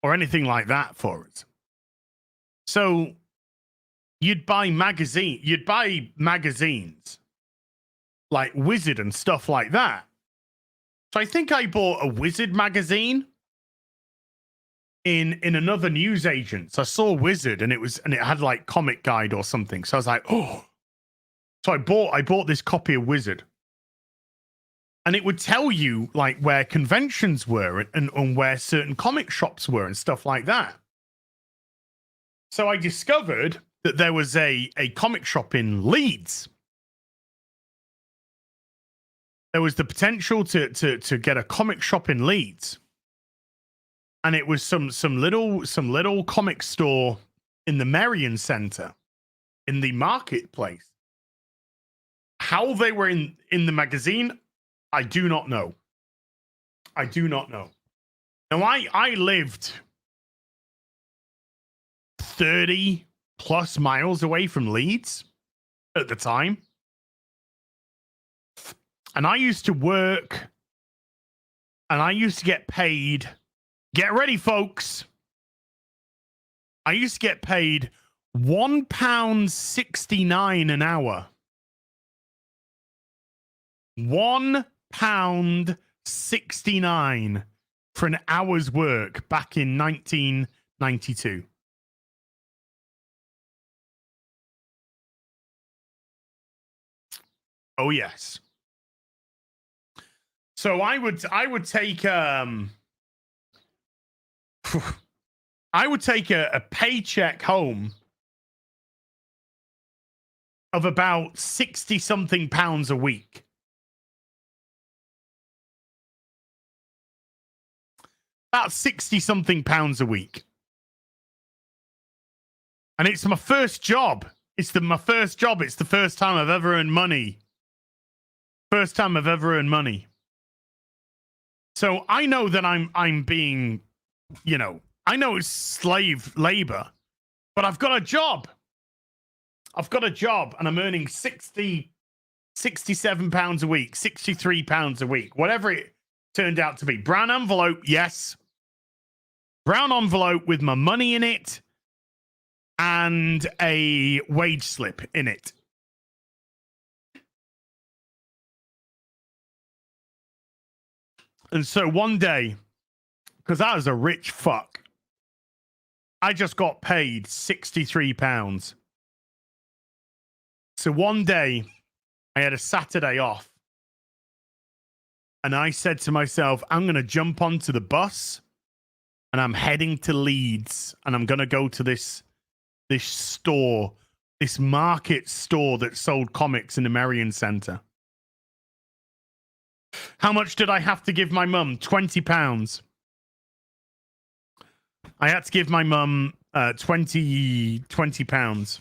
or anything like that for us. So you'd buy magazines like Wizard and stuff like that. So I think I bought a Wizard magazine in another newsagent. So I saw Wizard and it had like Comic Guide or something. So I was like, oh. So I bought this copy of Wizard. And it would tell you like where conventions were and where certain comic shops were and stuff like that. So I discovered that there was a comic shop in Leeds. There was the potential to get a comic shop in Leeds. And it was some little comic store in the Merrion Centre, in the marketplace. How they were in the magazine, I do not know. I do not know. Now, I lived 30 plus miles away from Leeds at the time. And I used to work and I used to get paid. Get ready, folks. I used to get paid £1.69 an hour. £1.69 for an hour's work back in 1992. Oh yes. So I would take I would take a paycheck home of about 60 something pounds a week. About 60 something pounds a week. And it's my first job. My first job. It's the first time I've ever earned money. First time I've ever earned money. So I know that I'm being, I know it's slave labor, but I've got a job. I've got a job and I'm earning 67 pounds a week, 63 pounds a week, whatever it turned out to be. Brown envelope, yes. Brown envelope with my money in it and a wage slip in it. And so one day, because I was a rich fuck, I just got paid £63. So one day, I had a Saturday off. And I said to myself, I'm going to jump onto the bus and I'm heading to Leeds. And I'm going to go to this store, this market store that sold comics in the Merrion Centre. How much did I have to give my mum? £20. I had to give my mum £20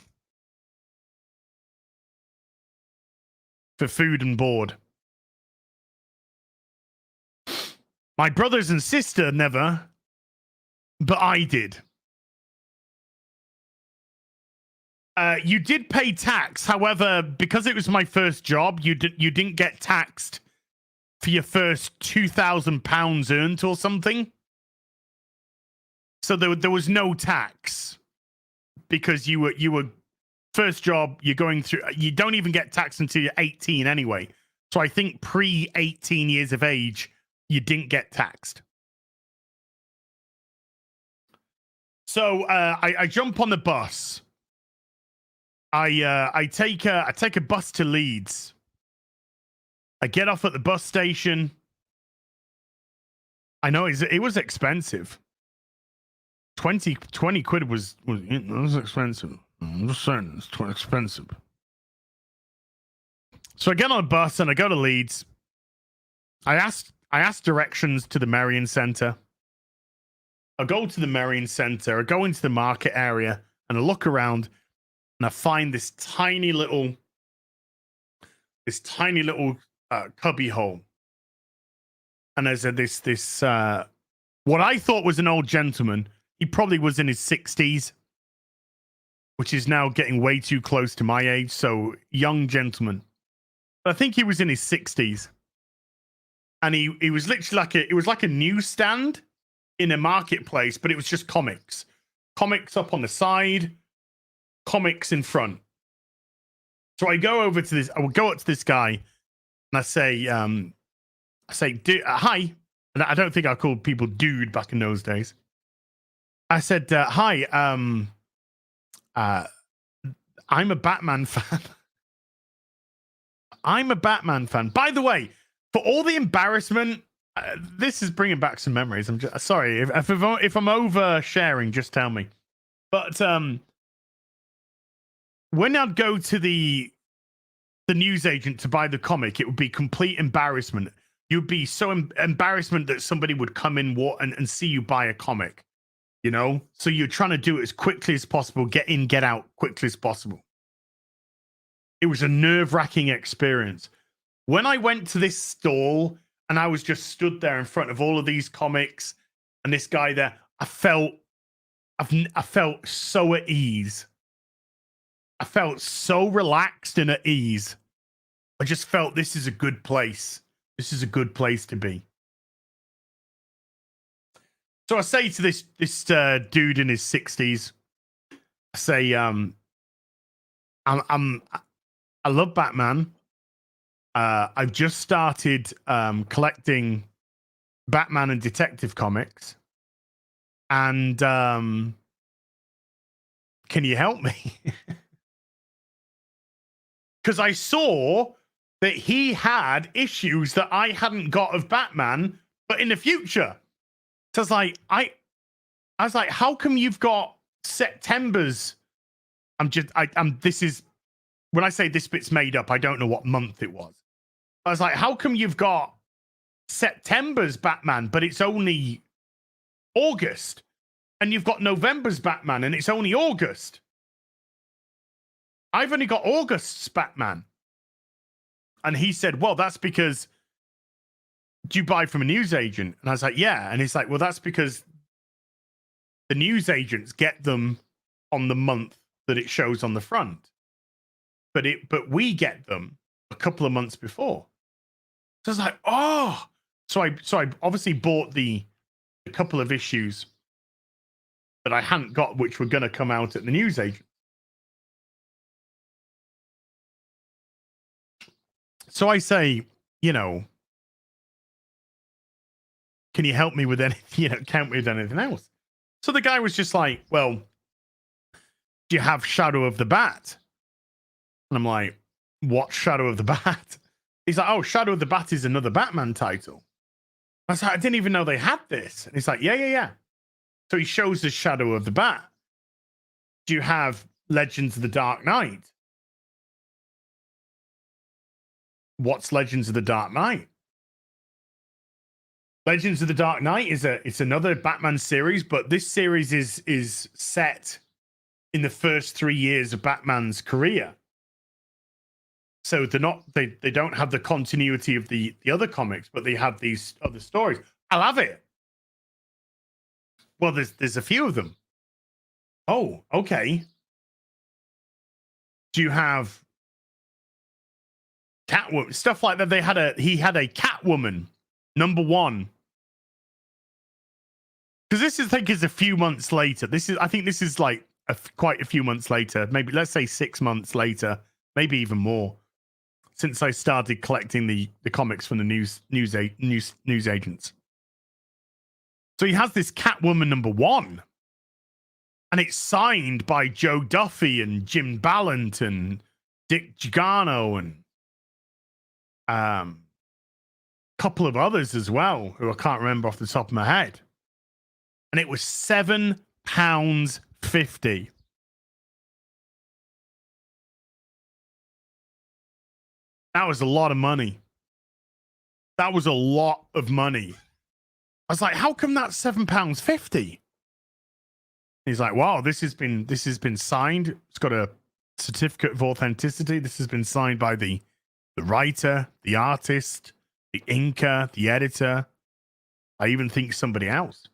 for food and board. My brothers and sister never, but I did. You did pay tax, however, because it was my first job, you didn't get taxed for your first £2,000 earned or something. So there was no tax because you were first job. You're going through. You don't even get taxed until you're 18 anyway. So I think pre 18 years of age, you didn't get taxed. So I jump on the bus. I take a bus to Leeds. I get off at the bus station. I know it was expensive. 20 quid was expensive. I'm just saying it's too expensive. So I get on a bus and I go to Leeds. I asked directions to the Merrion Centre. I go to the Merrion Centre. I go into the market area and I look around and I find this tiny little cubby hole. And there's this what I thought was an old gentleman. He probably was in his 60s, which is now getting way too close to my age. So young gentleman. But I think he was in his 60s. And he was literally like a newsstand in a marketplace, but it was just comics. Comics up on the side, comics in front. So I go over to this, I will go up to this guy and I say, hi. And I don't think I called people dude back in those days. I said, hi, I'm a Batman fan. I'm a Batman fan. By the way, for all the embarrassment, this is bringing back some memories. I'm just sorry if I'm oversharing, just tell me. But when I'd go to the newsagent to buy the comic, it would be complete embarrassment. You'd be so embarrassment that somebody would come in and see you buy a comic. You know, so you're trying to do it as quickly as possible, get in, get out quickly as possible. It was a nerve-wracking experience. When I went to this stall and I was just stood there in front of all of these comics and this guy there, I felt so at ease. I felt so relaxed and at ease. I just felt this is a good place. This is a good place to be. So I say to this dude in his 60s, I say, I love Batman. I've just started collecting Batman and detective comics. And can you help me? Because I saw that he had issues that I hadn't got of Batman, but in the future. So I was like, how come you've got September's? This is, when I say this bit's made up, I don't know what month it was. I was like, how come you've got September's Batman, but it's only August? And you've got November's Batman, and it's only August. I've only got August's Batman. And he said, well, that's because, do you buy from a newsagent? And I was like, yeah. And he's like, well, that's because the newsagents get them on the month that it shows on the front. But we get them a couple of months before. So I was like, oh. So I obviously bought a couple of issues that I hadn't got, which were going to come out at the newsagent. So I say, you know, can you help me with anything? Count me with anything else? So the guy was just like, well, do you have Shadow of the Bat? And I'm like, what Shadow of the Bat? He's like, oh, Shadow of the Bat is another Batman title. I was like, I didn't even know they had this. And he's like, yeah. So he shows the Shadow of the Bat. Do you have Legends of the Dark Knight? What's Legends of the Dark Knight? Legends of the Dark Knight it's another Batman series, but this series is set in the first 3 years of Batman's career. So they don't have the continuity of the other comics, but they have these other stories. I love it. Well, there's a few of them. Oh, okay. Do you have Catwoman? Stuff like that. He had a Catwoman #1. Because this is, I think, is a few months later. I think this is like quite a few months later. Maybe let's say 6 months later, maybe even more, since I started collecting the comics from the news agents. So he has this Catwoman #1, and it's signed by Joe Duffy and Jim Ballant and Dick Giordano and a couple of others as well, who I can't remember off the top of my head. And it was £7.50. That was a lot of money. That was a lot of money. I was like, how come that's £7.50? He's like, wow, this has been signed. It's got a certificate of authenticity. This has been signed by the writer, the artist, the inker, the editor. I even think somebody else.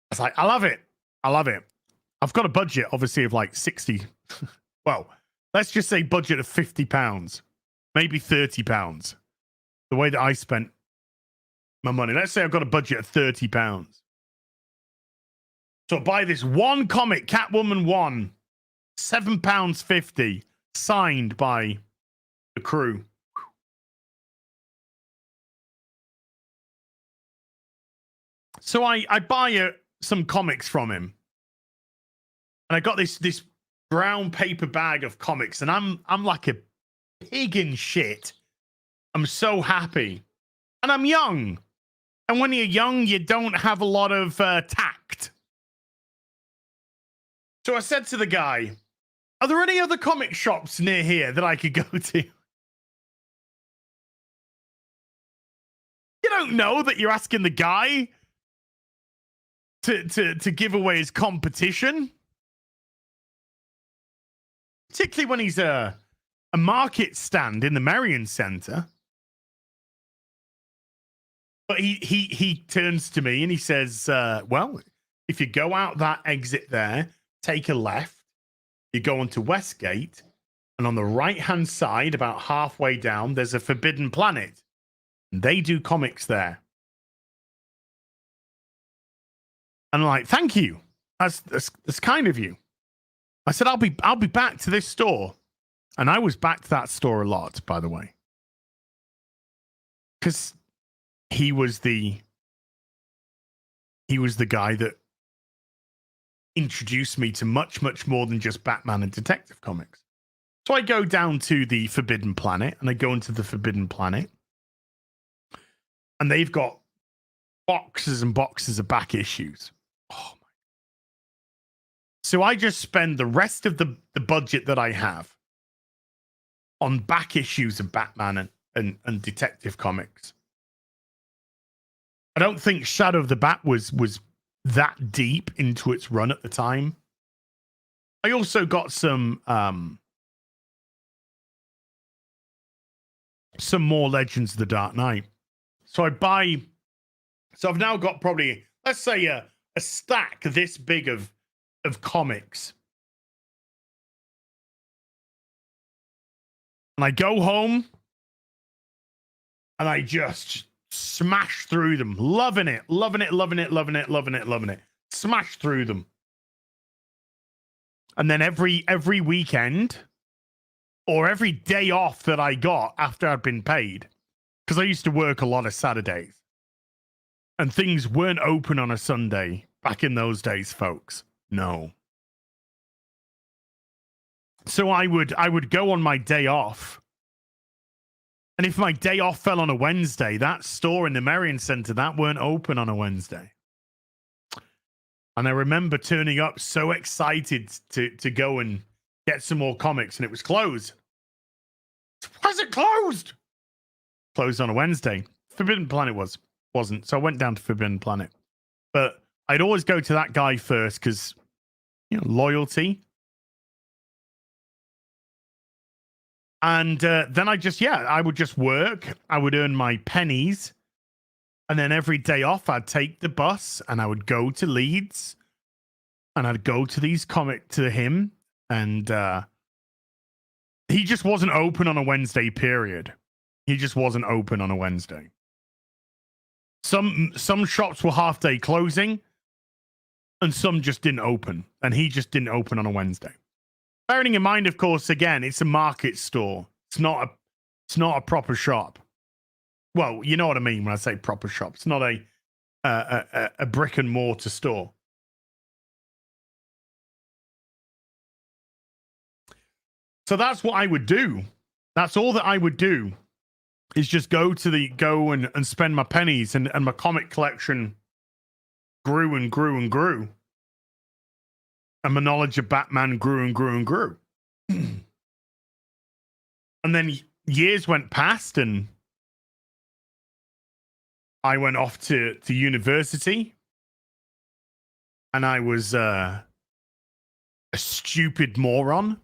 I was like, I love it. I love it. I've got a budget, obviously, of like 60. Well, let's just say budget of £50, maybe £30. The way that I spent my money. Let's say I've got a budget of £30. So I buy this one comic, Catwoman 1, £7.50, signed by the crew. So I buy some comics from him, and I got this brown paper bag of comics, and I'm like a pig in shit. I'm so happy, and I'm young, and when you're young, you don't have a lot of tact. So I said to the guy, "Are there any other comic shops near here that I could go to?" You don't know that you're asking the guy to give away his competition, particularly when he's a market stand in the Marion Center. But he turns to me and he says, well, if you go out that exit there, take a left, you go onto Westgate, and on the right-hand side, about halfway down, there's a Forbidden Planet. And they do comics there. And I'm like, thank you. That's kind of you. I said, I'll be back to this store. And I was back to that store a lot, by the way. Because he was the guy that introduced me to much, much more than just Batman and Detective Comics. So I go down to the Forbidden Planet, and I go into the Forbidden Planet. And they've got boxes and boxes of back issues. Oh my. So I just spend the rest of the budget that I have on back issues of Batman and Detective Comics. I don't think Shadow of the Bat was that deep into its run at the time. I also got some more Legends of the Dark Knight. So I've now got probably, let's say, a stack this big of comics. And I go home and I just smash through them, loving it. Smash through them. And then every weekend or every day off that I got after I'd been paid, because I used to work a lot of Saturdays and things weren't open on a Sunday back in those days, folks. No. So I would go on my day off. And if my day off fell on a Wednesday, that store in the Marion Center, that weren't open on a Wednesday. And I remember turning up so excited to go and get some more comics, and it was closed. Why is it closed? Closed on a Wednesday. Forbidden Planet wasn't. So I went down to Forbidden Planet. But I'd always go to that guy first because, loyalty. And then I would just work. I would earn my pennies. And then every day off, I'd take the bus and I would go to Leeds. And I'd go to him. And he just wasn't open on a Wednesday, period. He just wasn't open on a Wednesday. Some shops were half-day closing. And some just didn't open. And he just didn't open on a Wednesday. Bearing in mind, of course, again, it's a market store. It's not a proper shop. Well, you know what I mean when I say proper shop. It's not a brick and mortar store. So that's what I would do. That's all that I would do is just go and spend my pennies, and my comic collection grew and grew and grew. And my knowledge of Batman grew and grew and grew. And then years went past and I went off to university. And I was a stupid moron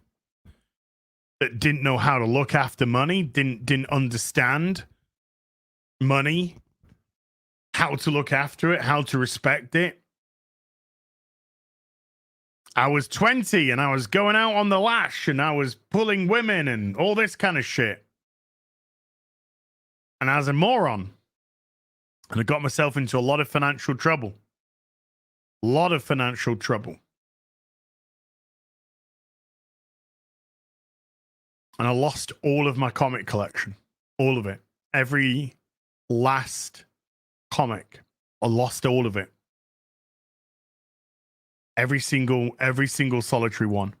that didn't know how to look after money, didn't understand money, how to look after it, how to respect it. I was 20 and I was going out on the lash and I was pulling women and all this kind of shit. And I was a moron. And I got myself into a lot of financial trouble. A lot of financial trouble. And I lost all of my comic collection. All of it. Every last comic. I lost all of it. Every single solitary one.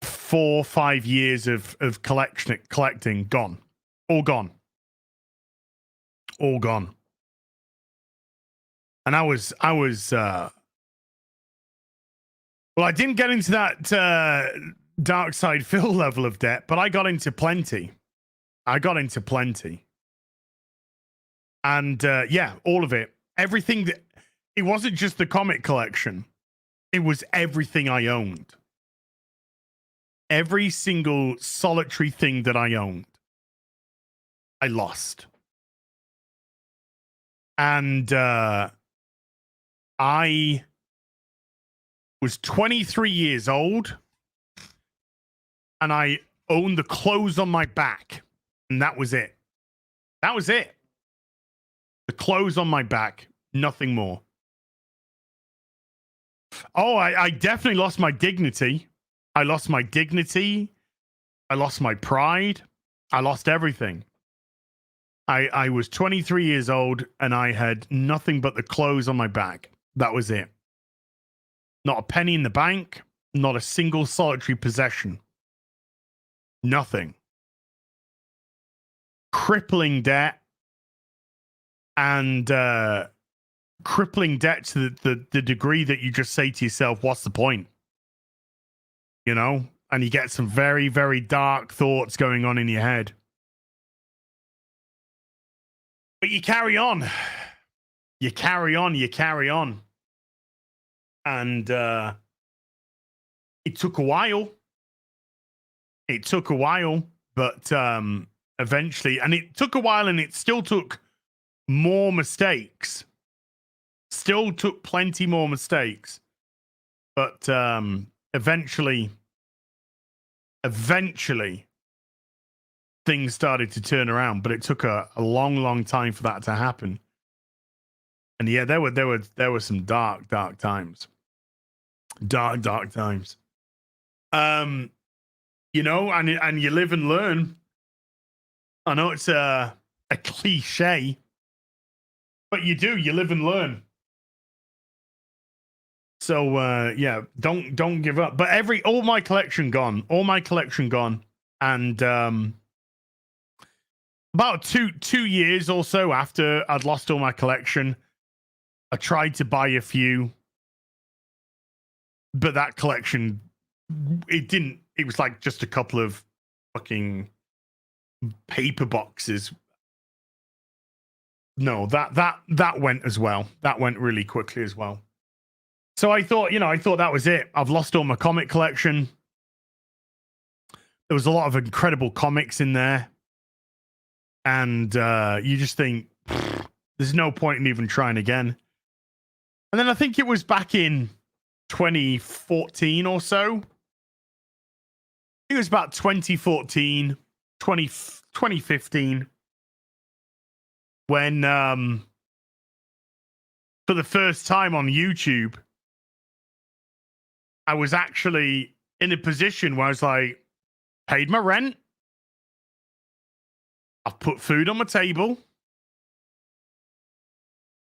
4 or 5 years of collecting gone. All gone. All gone. And I was well, I didn't get into that dark side Phil level of debt, but I got into plenty. And yeah, all of it. Everything that, it wasn't just the comic collection. It was everything I owned. Every single solitary thing that I owned, I lost. And I was 23 years old and I owned the clothes on my back. And that was it. That was it. The clothes on my back, nothing more. Oh, I definitely lost my dignity. I lost my dignity. I lost my pride. I lost everything. I was 23 years old and I had nothing but the clothes on my back. That was it. Not a penny in the bank. Not a single solitary possession. Nothing. Crippling debt. And crippling debt to the degree that you just say to yourself, what's the point? You know? And you get some very, very dark thoughts going on in your head. But you carry on. You carry on. You carry on. And it took a while. It took a while, but eventually, and it took a while and it still took more mistakes. Still took plenty more mistakes. But eventually, things started to turn around. But it took a long, long time for that to happen. And yeah, there were some dark times. Dark times. You know, and you live and learn. I know it's a cliche, but you do. You live and learn. So yeah, don't give up. But all my collection gone. All my collection gone. And about two years or so after I'd lost all my collection, I tried to buy a few, but that collection, it was like just a couple of fucking paper boxes. No, that went as well. That went really quickly as well. So I thought that was it. I've lost all my comic collection. There was a lot of incredible comics in there. And you just think, there's no point in even trying again. And then I think it was back in 2014 or so. It was about 2014, 2015. When, for the first time on YouTube, I was actually in a position where I was like, paid my rent. I've put food on my table.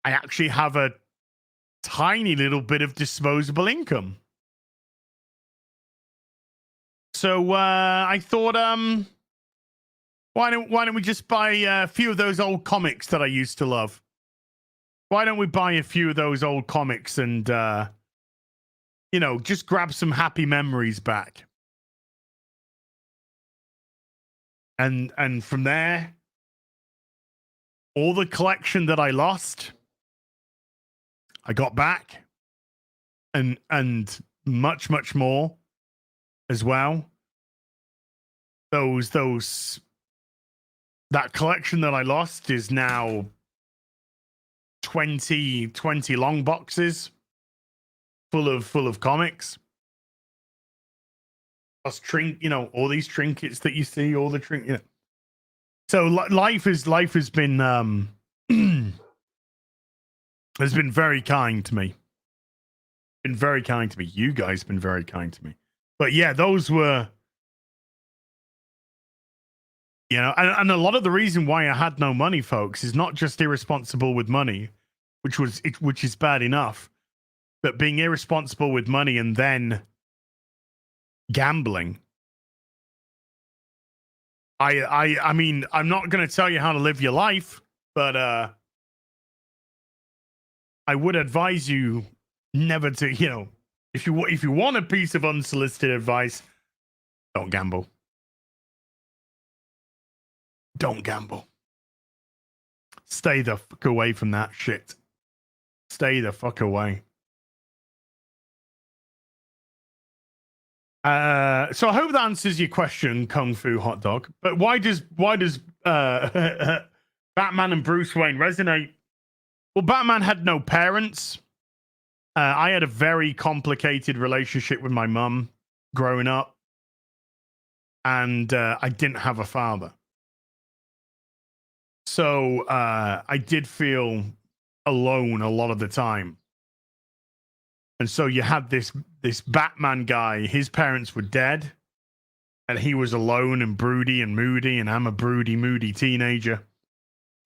I actually have a tiny little bit of disposable income. So I thought, why don't we just buy a few of those old comics that I used to love? Why don't we buy a few of those old comics and just grab some happy memories back? And from there, all the collection that I lost, I got back, and much more as well. That collection that I lost is now 20 long boxes full of comics. Plus all these trinkets that you see, all the trinkets. So life has been has been very kind to me. Been very kind to me. You guys have been very kind to me. But yeah, those were, and a lot of the reason why I had no money, folks, is not just irresponsible with money, which is bad enough, but being irresponsible with money and then gambling. I mean, I'm not going to tell you how to live your life, but I would advise you never to, if you want a piece of unsolicited advice, don't gamble. Don't gamble. Stay the fuck away from that shit. Stay the fuck away. So I hope that answers your question, Kung Fu Hot Dog. But why does Batman and Bruce Wayne resonate? Well, Batman had no parents. I had a very complicated relationship with my mum growing up, and I didn't have a father. So I did feel alone a lot of the time. And so you had this Batman guy, his parents were dead, and he was alone and broody and moody, and I'm a broody, moody teenager.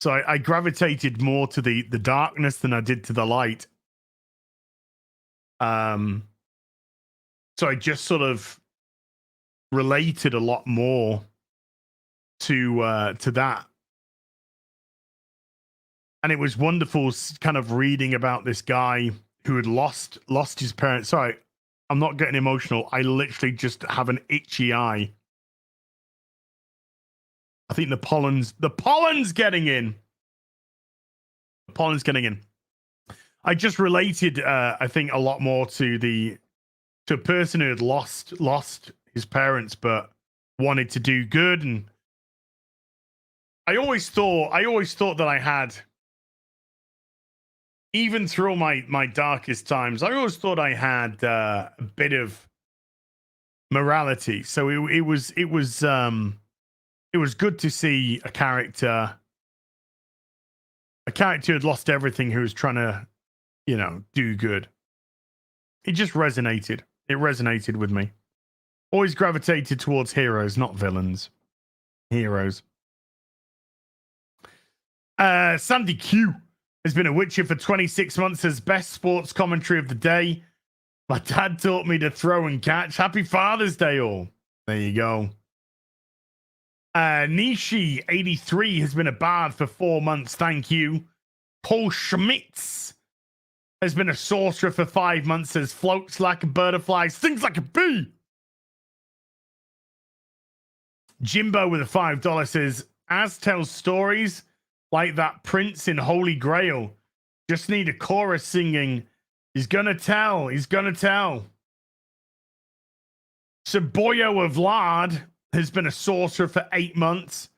So I gravitated more to the darkness than I did to the light. So I just sort of related a lot more to that. And it was wonderful kind of reading about this guy who had lost his parents. Sorry, I'm not getting emotional. I literally just have an itchy eye. I think the pollen's getting in. The pollen's getting in. I just related, I think, a lot more to a person who had lost his parents but wanted to do good. And I always thought that I had, even through my darkest times, I always thought I had a bit of morality. So it was good to see a character who had lost everything, who was trying to, do good. It just resonated. It resonated with me. Always gravitated towards heroes, not villains. Heroes. Sandy Q has been a Witcher for 26 months as best sports commentary of the day. My dad taught me to throw and catch. Happy Father's Day, all. There you go. Nishi 83 has been a bard for 4 months. Thank you. Paul Schmitz has been a sorcerer for 5 months. Says floats like a butterfly, stings like a bee. Jimbo with a $5 says, Az tells stories like that prince in Holy Grail. Just need a chorus singing. He's gonna tell. He's gonna tell. Saboyo of Lard has been a sorcerer for 8 months.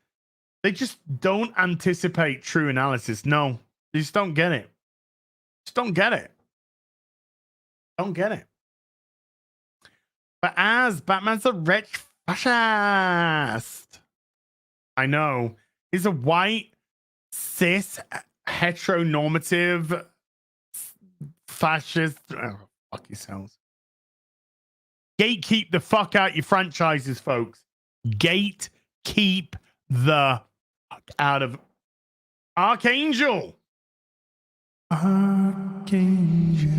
They just don't anticipate true analysis. No, they just don't get it. Just don't get it. Don't get it. But as Batman's a rich fascist. I know. He's a white, cis, heteronormative fascist. Oh, fuck yourselves. Gatekeep the fuck out your franchises, folks. Gatekeep the fuck out of Archangel. Archangel.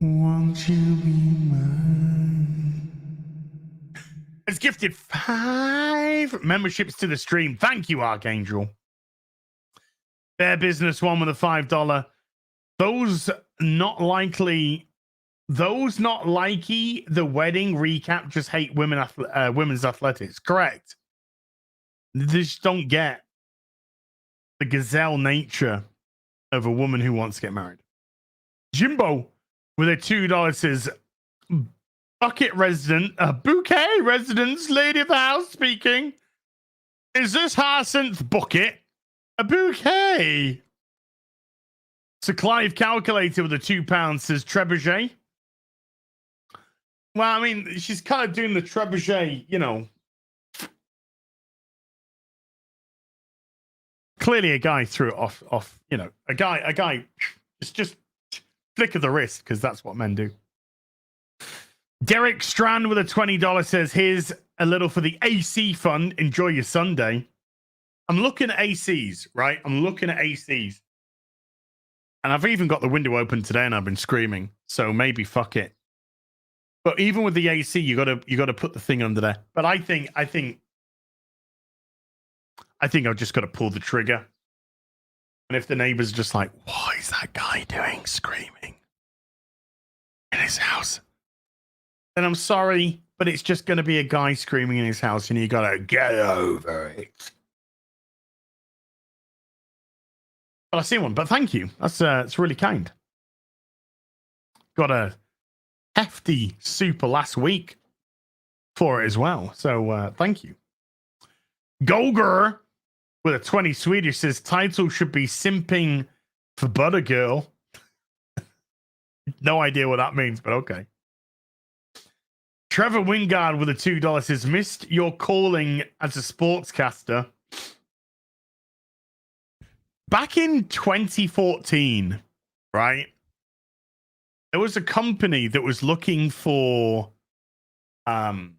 Won't you be mine? It's gifted 5 memberships to the stream. Thank you, Archangel. Their business one with a $5. Those not likely the wedding recap just hate women's athletics. Correct. They just don't get the gazelle nature of a woman who wants to get married. Jimbo with a $2 says, bucket resident, bouquet residence, lady of the house speaking. Is this Hyacinth bucket a bouquet? So Clive Calculator with a £2 says trebuchet. Well, I mean, she's kind of doing the trebuchet, you know. Clearly a guy threw it off, you know, a guy, it's just flick of the wrist, because that's what men do. Derek Strand with a $20 says, here's a little for the AC fund. Enjoy your Sunday. I'm looking at ACs, right? I'm looking at ACs. And I've even got the window open today and I've been screaming. So maybe fuck it. But even with the AC, you gotta put the thing under there. But I think I've just got to pull the trigger. And if the neighbors are just like, what is that guy doing screaming in his house? Then I'm sorry, but it's just going to be a guy screaming in his house and you got to get over it. But I see one, but thank you. That's it's really kind. Got a hefty super last week for it as well. So thank you. Golger with a 20 Swedish says title should be simping for Butter Girl. No idea what that means, but okay. Trevor Wingard with a $2 says missed your calling as a sportscaster. Back in 2014, right? There was a company that was looking for not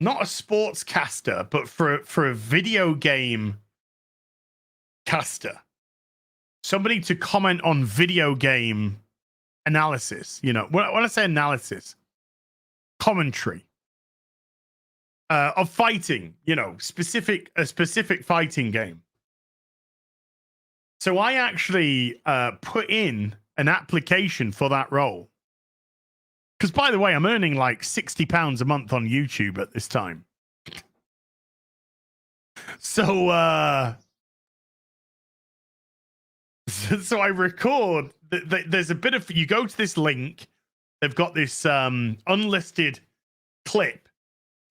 a sportscaster, but for a video game caster. Somebody to comment on video game analysis. You know, when I say analysis, commentary of fighting, you know, a specific fighting game. So I actually put in an application for that role. Because, by the way, I'm earning like £60 a month on YouTube at this time. So I record. There's a bit of, you go to this link. They've got this unlisted clip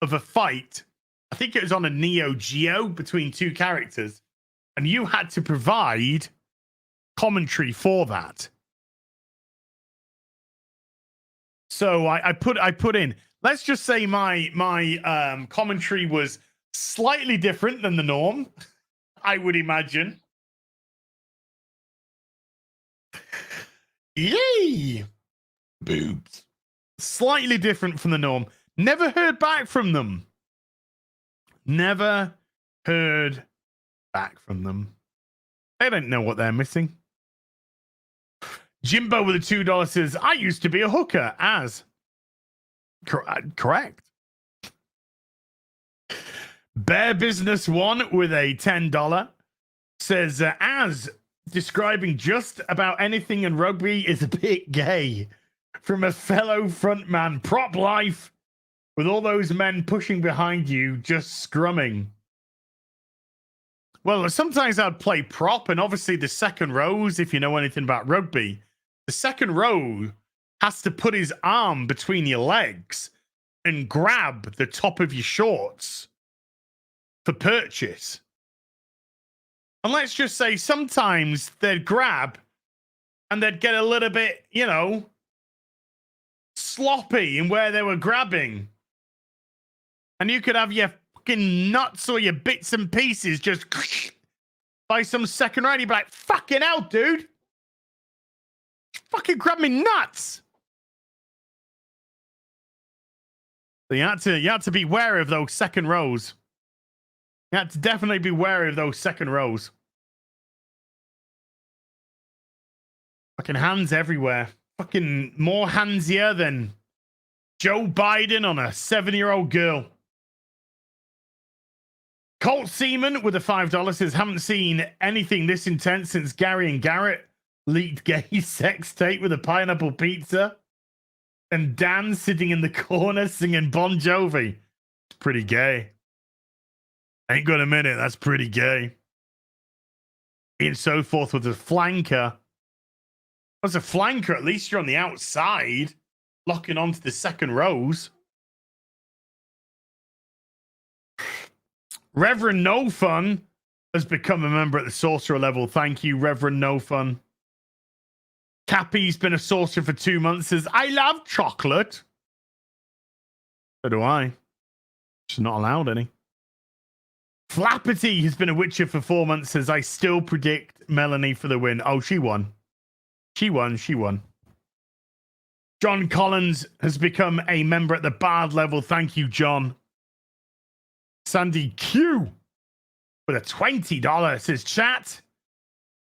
of a fight. I think it was on a Neo Geo between two characters. And you had to provide commentary for that. So I put in, let's just say my commentary was slightly different than the norm, I would imagine. Yay! Boobs. Slightly different from the norm. Never heard back from them. Never heard back from them. They don't know what they're missing. Jimbo with the $2 says, I used to be a hooker as. Correct. Bear Business One with a $10 says, as describing just about anything in rugby is a bit gay. From a fellow frontman, prop life, with all those men pushing behind you, just scrumming. Well, sometimes I'd play prop, and obviously the second rows, if you know anything about rugby, the second row has to put his arm between your legs and grab the top of your shorts for purchase. And let's just say sometimes they'd grab and they'd get a little bit, you know, sloppy in where they were grabbing. And you could have your fucking nuts or your bits and pieces just by some second round. You'd be like, fucking hell, dude. Fucking grab me nuts. So you had to be wary of those second rows. You had to definitely be wary of those second rows. Fucking hands everywhere. Fucking more handsier than Joe Biden on a 7-year-old girl. Colt Seaman with a $5 says, haven't seen anything this intense since Gary and Garrett leaked gay sex tape with a pineapple pizza. And Dan sitting in the corner singing Bon Jovi. It's pretty gay. Ain't got a minute. That's pretty gay. And so forth with a flanker. As a flanker, at least you're on the outside, locking onto the second rows. Reverend No Fun has become a member at the sorcerer level. Thank you, Reverend No Fun. Cappy's been a sorcerer for 2 months. Says, I love chocolate. So do I. She's not allowed any. Flappity has been a Witcher for 4 months. Says, I still predict Melanie for the win. Oh, she won. She won. John Collins has become a member at the Bard level. Thank you, John. Sandy Q with a $20 says, chat,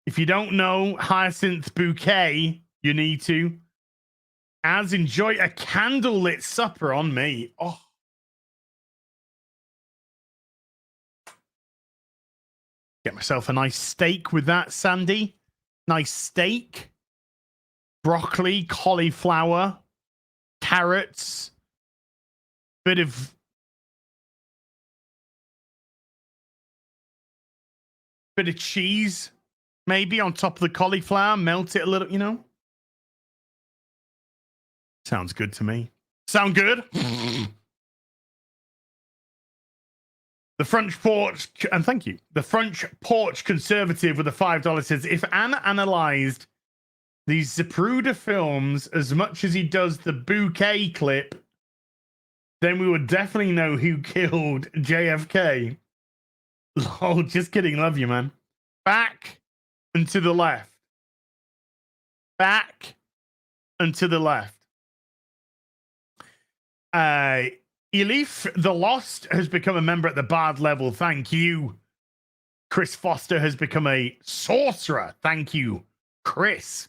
if you don't know Hyacinth Bouquet, you need to. As enjoy a candlelit supper on me. Oh. Get myself a nice steak with that, Sandy. Nice steak. Broccoli, cauliflower, carrots, bit of cheese, maybe on top of the cauliflower, melt it a little, you know. Sounds good to me. Sound good? The French Porch, and thank you. The French Porch Conservative with a $5 says, if Anna analyzed these Zapruder films as much as he does the Bouquet clip, then we would definitely know who killed JFK. Lol, just kidding. Love you, man. Back and to the left. Back and to the left. Elif the Lost has become a member at the Bard level. Thank you. Chris Foster has become a sorcerer. Thank you, Chris.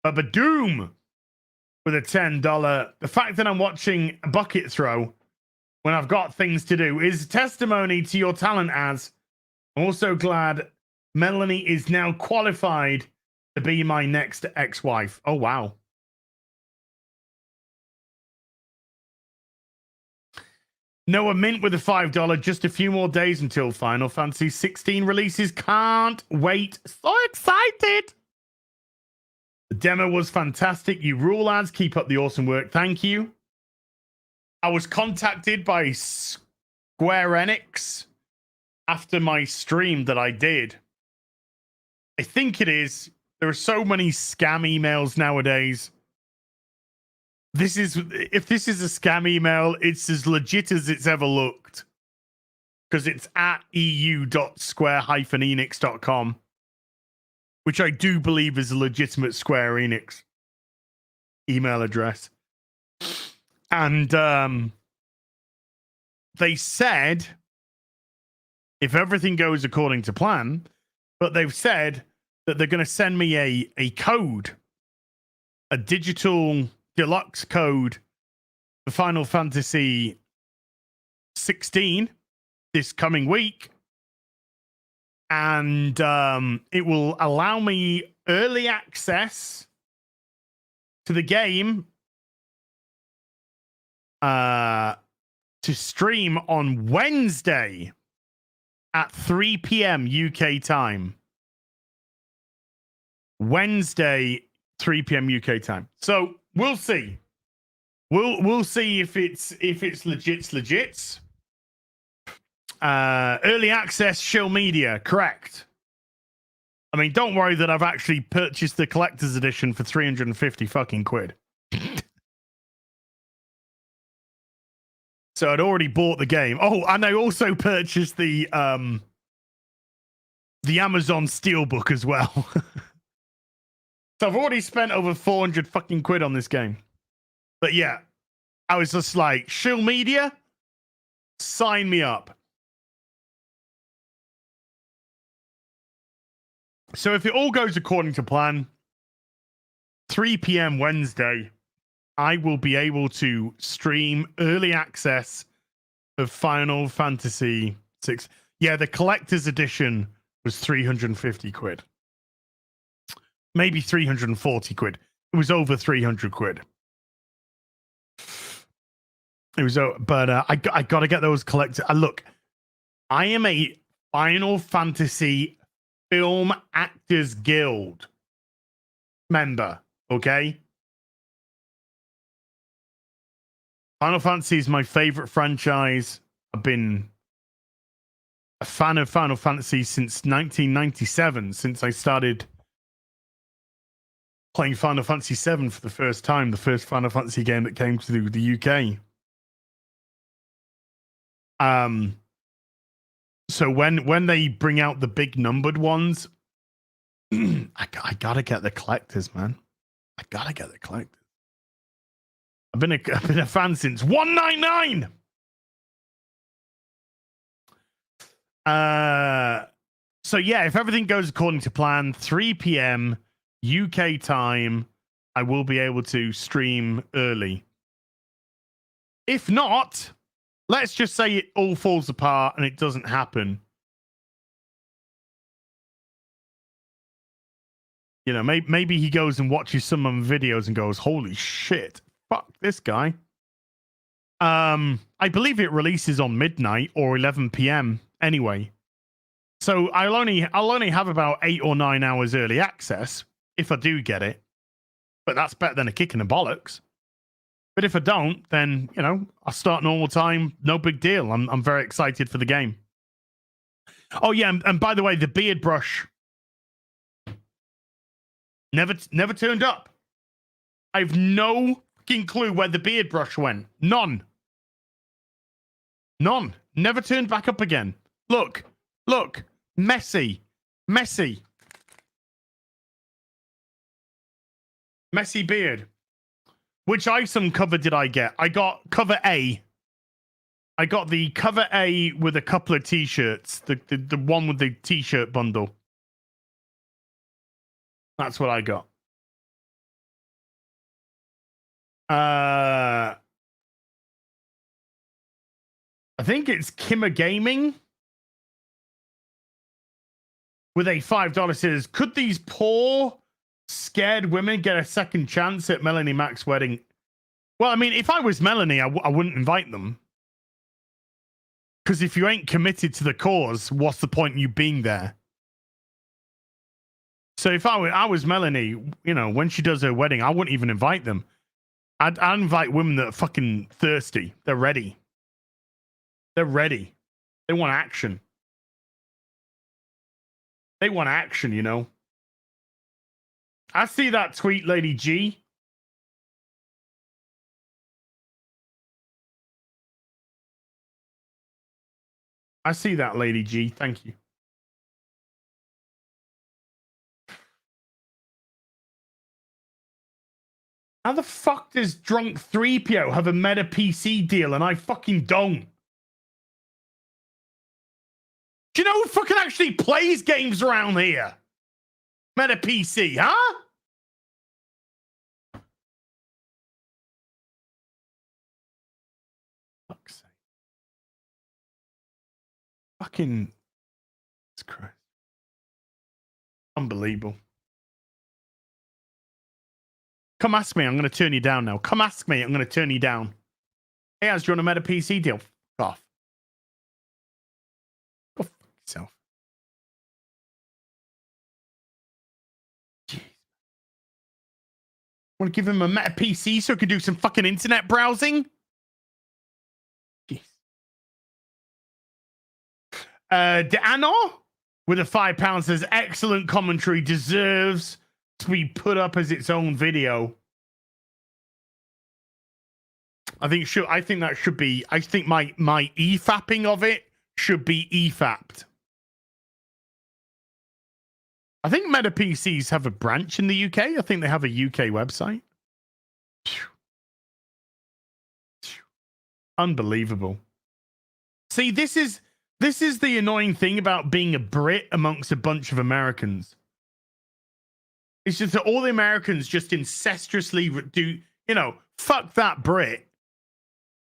Bubba Doom with a $10. The fact that I'm watching a bucket throw when I've got things to do is testimony to your talent. As I'm also glad Melanie is now qualified to be my next ex-wife. Oh, wow. Noah Mint with a $5. Just a few more days until Final Fantasy 16 releases. Can't wait. So excited. The demo was fantastic. You rule, lads. Keep up the awesome work. Thank you. I was contacted by Square Enix after my stream that I did. I think it is. There are so many scam emails nowadays. If this is a scam email, it's as legit as it's ever looked. Because it's at eu.square-enix.com. Which I do believe is a legitimate Square Enix email address. And they said, if everything goes according to plan, but they've said that they're going to send me a code, a digital deluxe code for Final Fantasy 16 this coming week. And it will allow me early access to the game to stream on Wednesday at 3 p.m. UK time. Wednesday, 3 p.m. UK time. So we'll see. We'll see if it's legit. Early access, show media, correct. I mean, don't worry that I've actually purchased the collector's edition for 350 fucking quid. So I'd already bought the game. Oh, and I also purchased the Amazon Steelbook as well. So I've already spent over 400 fucking quid on this game. But yeah, I was just like, shill media, sign me up. So if it all goes according to plan, 3 p.m. Wednesday, I will be able to stream early access of Final Fantasy 6. Yeah, the collector's edition was 350 quid. Maybe 340 quid. It was over 300 quid. It was, but I got to get those collected. Look, I am a Final Fantasy Film Actors Guild member, okay? Final Fantasy is my favorite franchise. I've been a fan of Final Fantasy since 1997, since I started playing Final Fantasy VII for the first time, the first Final Fantasy game that came to the UK. So when they bring out the big numbered ones, I gotta get the collectors, man. I gotta get the collectors. I've been a fan since 199. So yeah, if everything goes according to plan, 3 p.m. UK time, I will be able to stream early. If not, let's just say it all falls apart and it doesn't happen. You know, maybe he goes and watches some of my videos and goes, holy shit, fuck this guy. I believe it releases on midnight or 11 p.m. anyway. So I'll only have about 8 or 9 hours early access if I do get it. But that's better than a kick in the bollocks. But if I don't, then, you know, I'll start normal time. No big deal. I'm very excited for the game. Oh, yeah. And by the way, the beard brush never turned up. I've no fucking clue where the beard brush went. None. Never turned back up again. Look. Messy beard. Which ISOM cover did I get? I got cover A. I got the cover A with a couple of t-shirts. The one with the t-shirt bundle. That's what I got. I think it's Kimmer Gaming with a $5 says, could these poor scared women get a second chance at Melanie Mac's wedding? Well, I mean, if I was Melanie, I wouldn't invite them. Because if you ain't committed to the cause, what's the point in you being there? So if I was Melanie, you know, when she does her wedding, I wouldn't even invite them. I'd invite women that are fucking thirsty. They're ready. They want action. They want action, you know. I see that tweet, Lady G. I see that, Lady G. Thank you. How the fuck does Drunk 3PO have a Meta PC deal and I fucking don't? Do you know who fucking actually plays games around here? Meta PC, huh? Fuck's sake. Fucking Christ. Unbelievable. Come ask me, I'm going to turn you down now. Come ask me, I'm going to turn you down. Hey, Az, do you want a Meta PC deal? Fuck off. Go fuck yourself. Jeez. Want to give him a Meta PC so he can do some fucking internet browsing? Jeez. Deano with a £5 says excellent commentary, deserves to be put up as its own video. I think that should be. I think my EFAPing of it should be EFAPed. I think Meta PCs have a branch in the UK. I think they have a UK website. Unbelievable. See, this is the annoying thing about being a Brit amongst a bunch of Americans. It's just that all the Americans just incestuously do, fuck that Brit.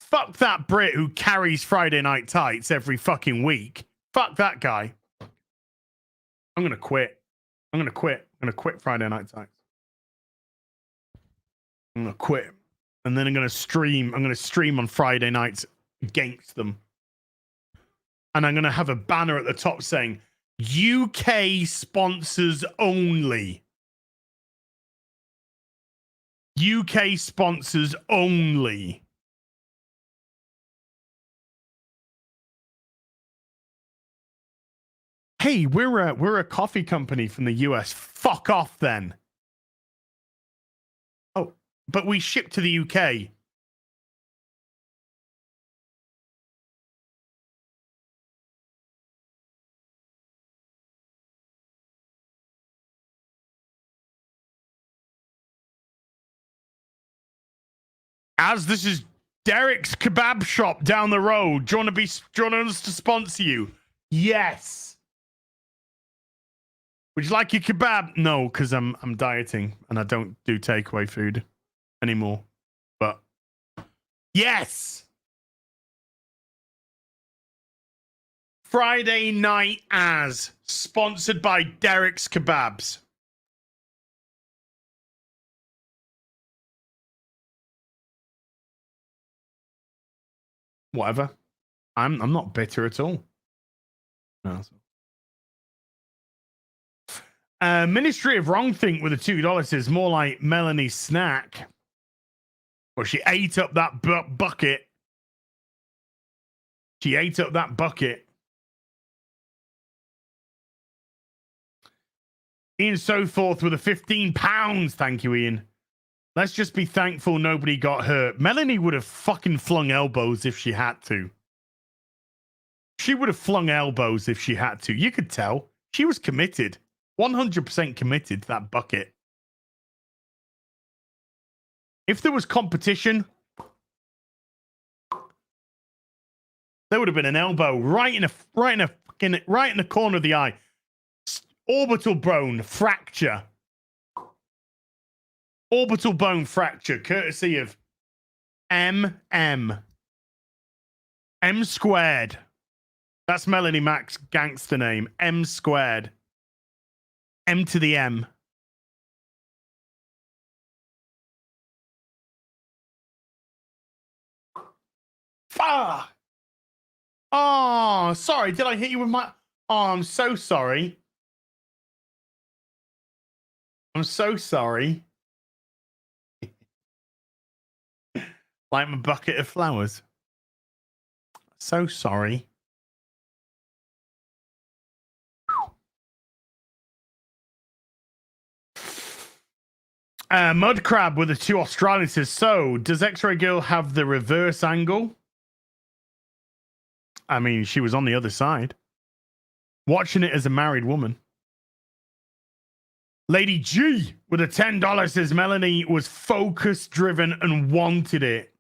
Fuck that Brit who carries Friday Night Tights every fucking week. Fuck that guy. I'm going to quit. I'm going to quit Friday Night Tights. I'm going to quit. And then I'm going to stream. I'm going to stream on Friday nights against them. And I'm going to have a banner at the top saying, UK sponsors only. UK sponsors only. Hey, we're a coffee company from the US. Fuck off then. Oh, but we ship to the UK. As this is Derek's kebab shop down the road. Do you want us to sponsor you? Yes. Would you like your kebab? No, because I'm dieting and I don't do takeaway food anymore. But yes. Friday Night As, sponsored by Derek's Kebabs. Whatever. I'm not bitter at all. No. Ministry of Wrongthink with a $2 is more like Melanie's snack. Well, she ate up that bucket. She ate up that bucket. Ian Soforth with a £15. Thank you, Ian. Let's just be thankful nobody got hurt. Melanie would have fucking flung elbows if she had to. She would have flung elbows if she had to. You could tell. She was committed. 100% committed to that bucket. If there was competition, there would have been an elbow right in the corner of the eye. Orbital bone fracture. Orbital bone fracture, courtesy of M squared. That's Melanie Mac's gangster name. M squared. M to the M. Ah! Oh, sorry. Did I hit you with my... Oh, I'm so sorry. I'm so sorry. Like my bucket of flowers. So sorry. Mud Crab with the 2 Australians says, so, does X-Ray Girl have the reverse angle? I mean, she was on the other side. Watching it as a married woman. Lady G with a $10 says, Melanie was focus driven and wanted it.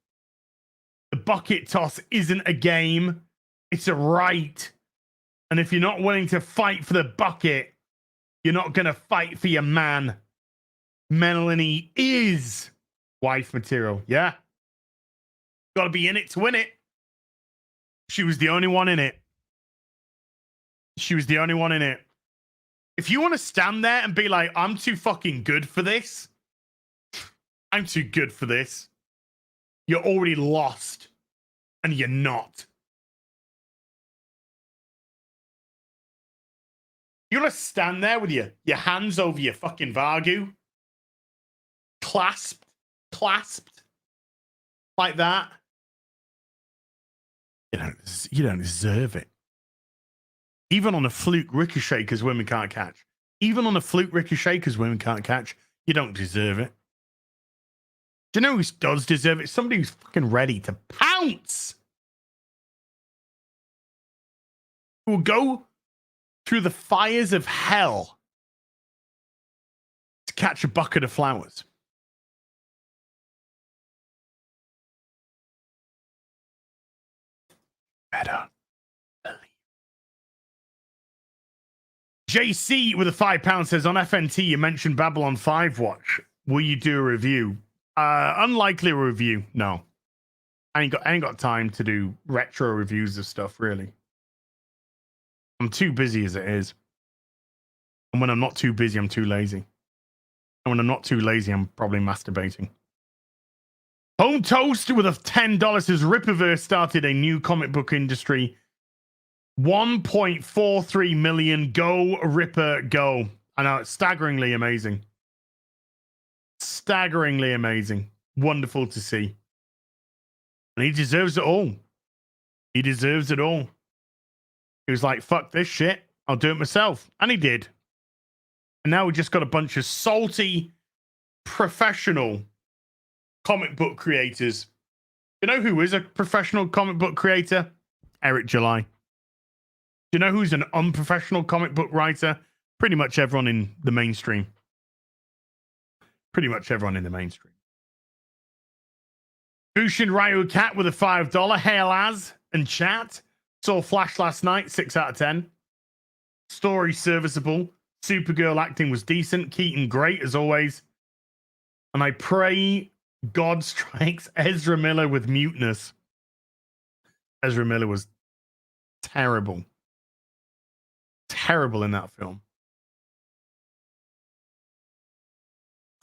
The bucket toss isn't a game. It's a right. And if you're not willing to fight for the bucket, you're not going to fight for your man. Melanie is wife material. Yeah. Got to be in it to win it. She was the only one in it. She was the only one in it. If you want to stand there and be like, I'm too fucking good for this. I'm too good for this. You're already lost. And you're not. You want to stand there with your hands over your fucking Vargu? Clasped like that. You don't deserve it. Even on a fluke ricochet, because women can't catch. Even on a fluke ricochet, because women can't catch, you don't deserve it. Do you know who does deserve it? Somebody who's fucking ready to pounce. Who will go through the fires of hell to catch a bucket of flowers. Better believe. JC with a £5 says, on FNT, you mentioned Babylon 5 watch. Will you do a review? Unlikely a review. No. I ain't got time to do retro reviews of stuff, really. I'm too busy as it is. And when I'm not too busy, I'm too lazy. And when I'm not too lazy, I'm probably masturbating. Home Toast with a $10 says Rippaverse started a new comic book industry. 1.43 million. Go, Ripper, go. I know, it's staggeringly amazing. Staggeringly amazing. Wonderful to see. And he deserves it all. He deserves it all. He was like, fuck this shit. I'll do it myself. And he did. And now we just got a bunch of salty, professional comic book creators. You know who is a professional comic book creator? Eric July. Do you know who's an unprofessional comic book writer? Pretty much everyone in the mainstream. Pretty much everyone in the mainstream. Bushin Ryu Cat with a $5. Hail as and chat. Saw Flash last night, 6 out of 10. Story serviceable. Supergirl acting was decent. Keaton great as always. And I pray God strikes Ezra Miller with muteness. Ezra Miller was terrible. Terrible in that film.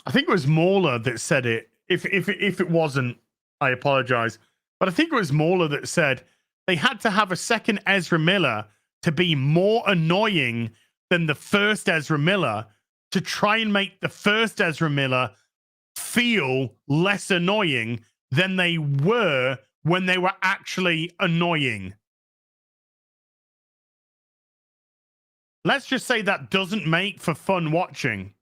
I think it was Mauler that said it. If it wasn't, I apologize. But I think it was Mauler that said they had to have a second Ezra Miller to be more annoying than the first Ezra Miller to try and make the first Ezra Miller feel less annoying than they were when they were actually annoying. Let's just say that doesn't make for fun watching.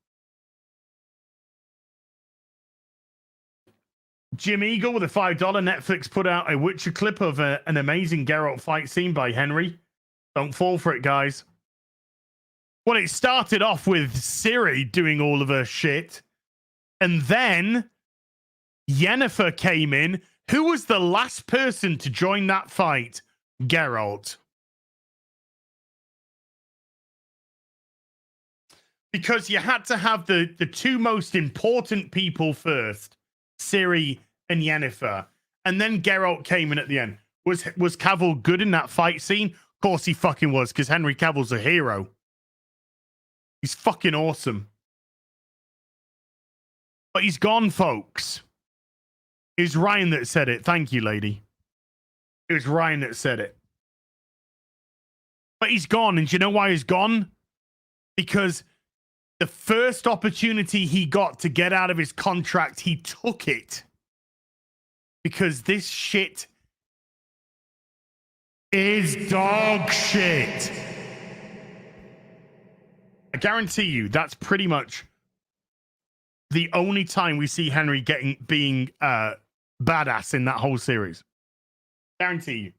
Jim Eagle with a $5. Netflix put out a Witcher clip of an amazing Geralt fight scene by Henry. Don't fall for it, guys. Well, it started off with Ciri doing all of her shit. And then Yennefer came in. Who was the last person to join that fight? Geralt. Because you had to have the two most important people first. Ciri and Yennefer. And then Geralt came in at the end. Was Cavill good in that fight scene? Of course he fucking was, because Henry Cavill's a hero. He's fucking awesome. But he's gone, folks. It was Ryan that said it. Thank you, lady. It was Ryan that said it. But he's gone. And do you know why he's gone? Because the first opportunity he got to get out of his contract, he took it. Because this shit is dog shit. I guarantee you that's pretty much the only time we see Henry being badass in that whole series. Guarantee you.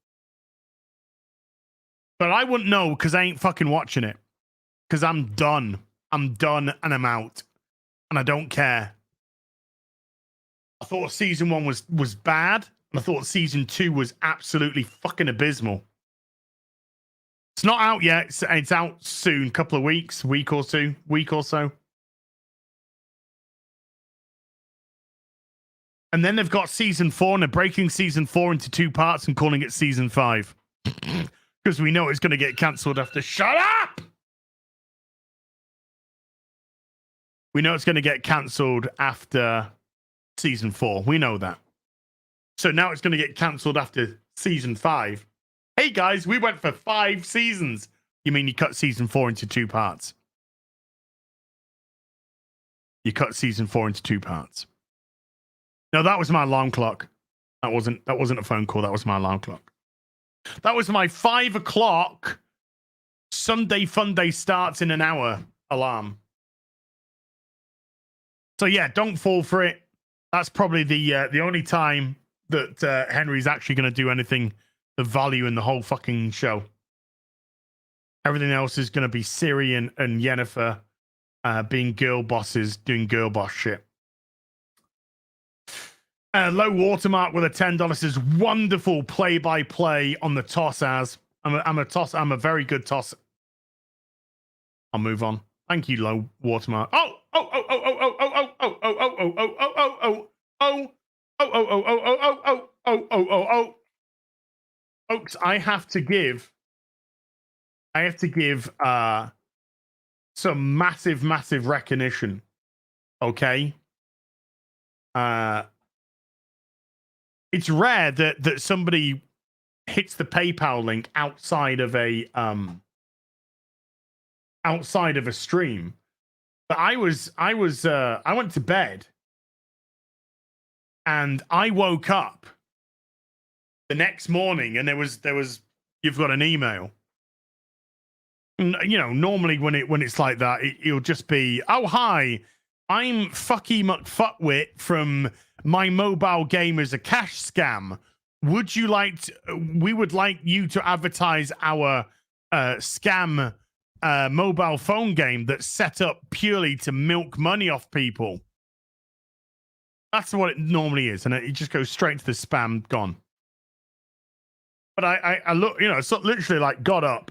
But I wouldn't know because I ain't fucking watching it. Because I'm done. I'm done and I'm out. And I don't care. I thought season 1 was bad. And I thought season 2 was absolutely fucking abysmal. It's not out yet. It's out soon, couple of weeks, week or so. And then they've got season 4, and they're breaking season 4 into 2 parts and calling it season 5. Because we know it's going to get cancelled after. Shut up! We know it's going to get cancelled after season 4. We know that. So now it's going to get cancelled after season 5. Hey guys, we went for 5 seasons. You mean you cut season 4 into 2 parts? You cut season 4 into 2 parts. No, that was my alarm clock. That wasn't a phone call. That was my alarm clock. That was my 5 o'clock Sunday Fun Day starts in an hour alarm. So yeah, don't fall for it. That's probably the only time that Henry's actually going to do anything of value in the whole fucking show. Everything else is going to be Siri and Yennefer being girl bosses, doing girl boss shit. Low Watermark with a $10 says wonderful play-by-play on the toss as. I'm a very good toss. I'll move on. Thank you, Low Watermark. Folks, I have to give some massive recognition. Okay. It's rare that somebody hits the PayPal link outside of a stream. But I went to bed and I woke up the next morning and there was you've got an email. You know, normally when it's like that, it'll just be, oh hi, I'm Fucky McFuckwit from My Mobile Game is a Cash Scam. Would you like to, we would like you to advertise our scam mobile phone game that's set up purely to milk money off people. That's what it normally is, and it just goes straight to the spam, gone. But I look, you know, so literally like got up,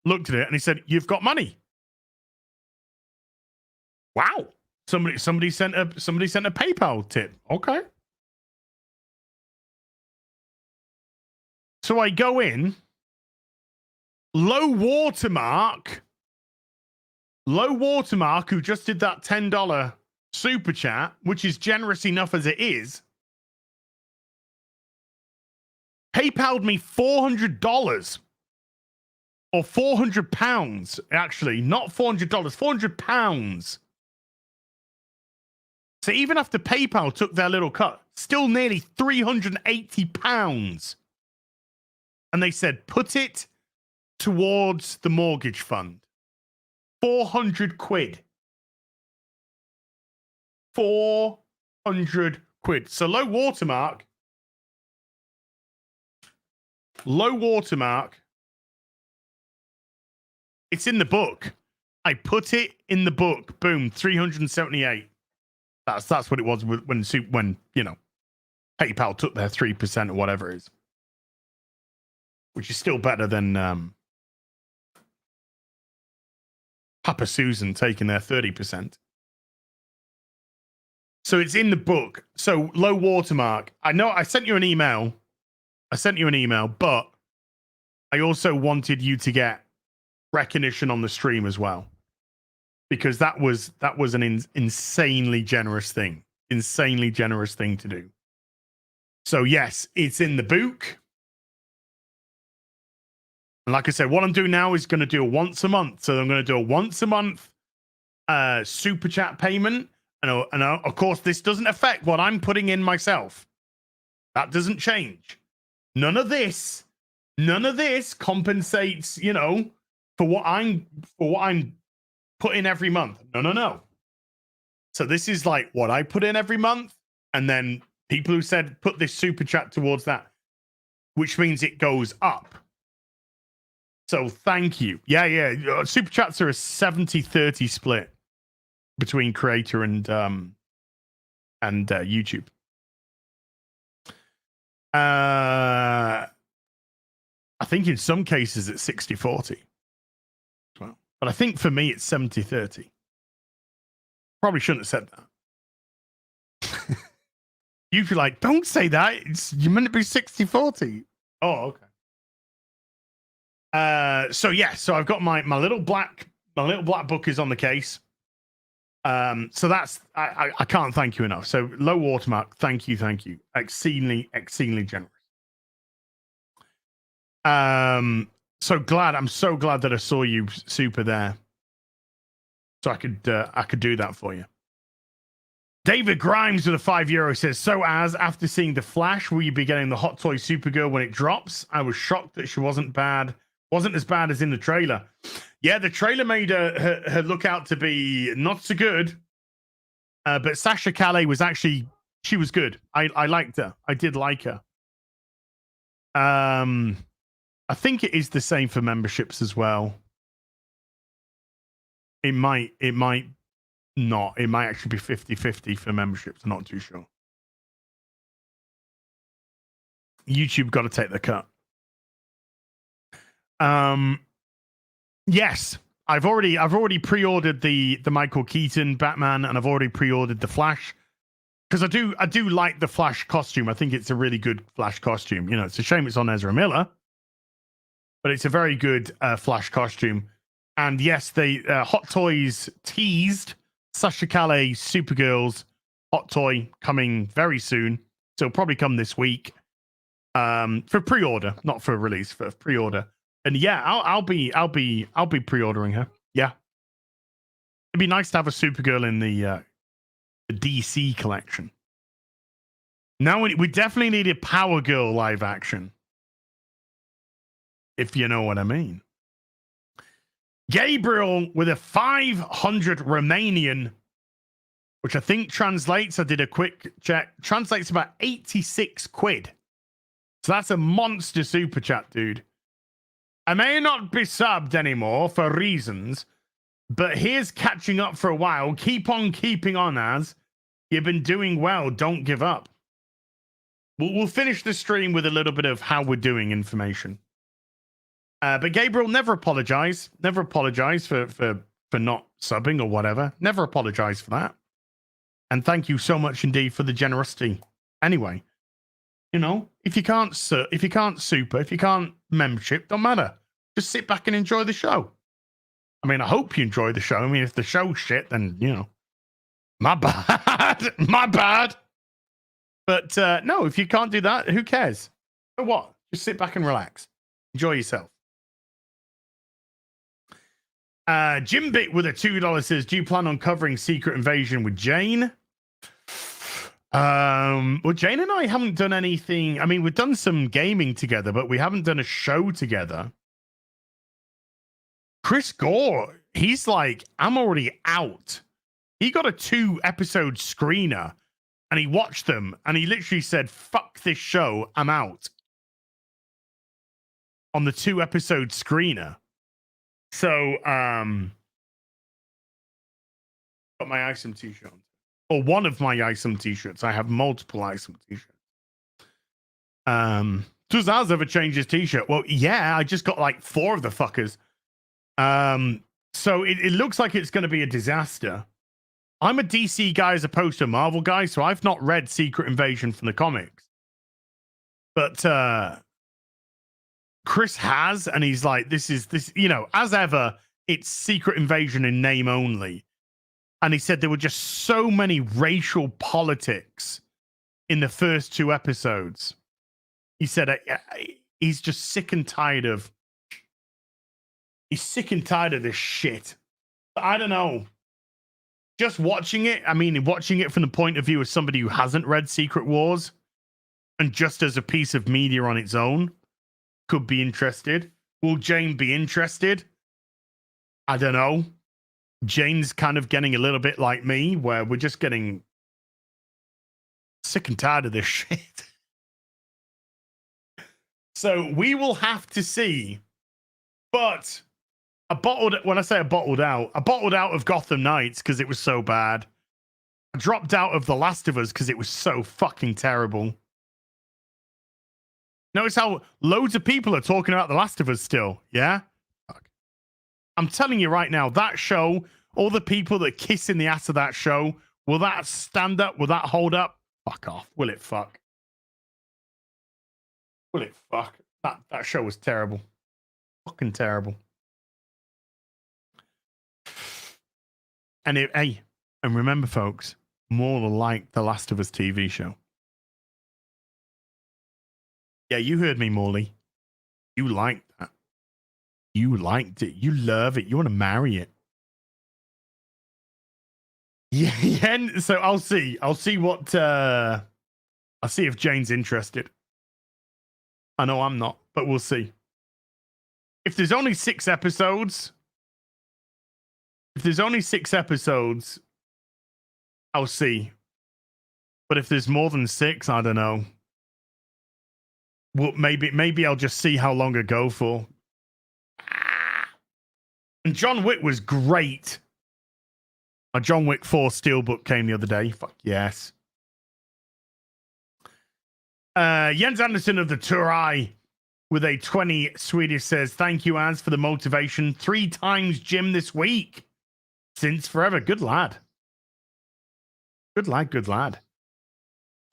looked at it, and he said, "You've got money." Wow. Somebody sent a PayPal tip. Okay. So I go in. Low Watermark, who just did that $10 super chat, which is generous enough as it is, PayPal'd me $400 or £400, actually, not $400, £400. So even after PayPal took their little cut, still nearly £380. And they said, put it towards the mortgage fund. 400 quid. 400 quid. So Low Watermark. It's in the book. I put it in the book. Boom, 378. That's what it was when you know, PayPal took their 3% or whatever it is. Which is still better than Papa Susan taking their 30%. So it's in the book. So Low Watermark. I know I sent you an email. But I also wanted you to get recognition on the stream as well. Because that was an insanely generous thing. Insanely generous thing to do. So yes, it's in the book. And like I said, what I'm doing now is going to do a once a month. So I'm going to do a once a month super chat payment. And of course, this doesn't affect what I'm putting in myself. That doesn't change. None of this compensates, you know, for what I'm putting every month. No. So this is like what I put in every month. And then people who said, put this super chat towards that, which means it goes up. So thank you. Yeah. Super chats are a 70-30 split between creator and YouTube. I think in some cases it's 60-40. Well, but I think for me it's 70-30. Probably shouldn't have said that. You'd be like, don't say that. You meant to be 60-40. Oh, okay. So yeah, so I've got my little black book is on the case. So that's I can't thank you enough. So low watermark, thank you. Exceedingly generous. I'm so glad that I saw you super there. So I could do that for you. David Grimes with a €5 says, so as after seeing The Flash, will you be getting the Hot Toy Supergirl when it drops? I was shocked that she wasn't as bad as in the trailer. Yeah, the trailer made her look out to be not so good. But Sasha Calais she was good. I liked her. I did like her. I think it is the same for memberships as well. It might not. It might actually be 50-50 for memberships. I'm not too sure. YouTube got to take the cut. Yes, I've already pre-ordered the Michael Keaton Batman, and I've already pre-ordered the Flash because I do like the Flash costume. I think it's a really good Flash costume. You know, it's a shame it's on Ezra Miller, but it's a very good Flash costume. And yes, they Hot Toys teased Sasha Calais Supergirl's Hot Toy coming very soon. So it'll probably come this week for pre-order, not for release, for pre-order. And yeah, I'll be pre-ordering her. Yeah, it'd be nice to have a Supergirl in the DC collection. Now we definitely need a Power Girl live action, if you know what I mean. Gabriel with a 500 Romanian, which I think translates, I did a quick check, translates about 86 quid. So that's a monster super chat, dude. I may not be subbed anymore for reasons, but here's catching up for a while. Keep on keeping on, as you've been doing well. Don't give up. We'll finish the stream with a little bit of how we're doing information. But Gabriel, never apologize. Never apologize for not subbing or whatever. Never apologize for that. And thank you so much indeed for the generosity. Anyway, you know, if you can't super, if you can't membership, don't matter. Just sit back and enjoy the show. I mean, I hope you enjoy the show. I mean, if the show's shit, then, you know, my bad. My bad. But no, if you can't do that, who cares? So what? Just sit back and relax. Enjoy yourself. Jim Bit with a $2 says, do you plan on covering Secret Invasion with Jane? Well, Jane and I haven't done anything. I mean, we've done some gaming together, but we haven't done a show together. Chris Gore, he's like, I'm already out. He got a 2-episode screener and he watched them and he literally said, fuck this show, I'm out. On the 2-episode screener. So, got my Isom t-shirt, or one of my Isom t-shirts. I have multiple Isom t-shirts. Does ours ever change his t-shirt? Well, yeah, I just got like 4 of the fuckers. So it looks like it's going to be a disaster. I'm a DC guy as opposed to a Marvel guy, so I've not read Secret Invasion from the comics. But Chris has, and he's like, this, you know, as ever, it's Secret Invasion in name only. And he said there were just so many racial politics in the first 2 episodes. He said he's just sick and tired of this shit. But I don't know. Just watching it, I mean, watching it from the point of view of somebody who hasn't read Secret Wars and just as a piece of media on its own, could be interested. Will Jane be interested? I don't know. Jane's kind of getting a little bit like me, where we're just getting sick and tired of this shit. So we will have to see. But when I say I bottled out of Gotham Knights because it was so bad. I dropped out of The Last of Us because it was so fucking terrible. Notice how loads of people are talking about The Last of Us still. Yeah? Fuck. I'm telling you right now, that show, all the people that kiss in the ass of that show, will that stand up? Will that hold up? Fuck off. Will it fuck? Will it fuck? That show was terrible. Fucking terrible. And hey, and remember, folks, more like The Last of Us TV show. Yeah, you heard me, Morley. You liked that. You liked it. You love it. You want to marry it. Yeah. So I'll see. I'll see what. I'll see if Jane's interested. I know I'm not, but we'll see. If there's only 6 episodes, I'll see. But if there's more than 6, I don't know. Well, maybe I'll just see how long I go for. And John Wick was great. A John Wick 4 Steelbook came the other day. Fuck yes. Jens Anderson of the Turai with a 20 Swedish says, thank you, Az, for the motivation. 3 times gym this week. Since forever. Good lad. Good lad, good lad.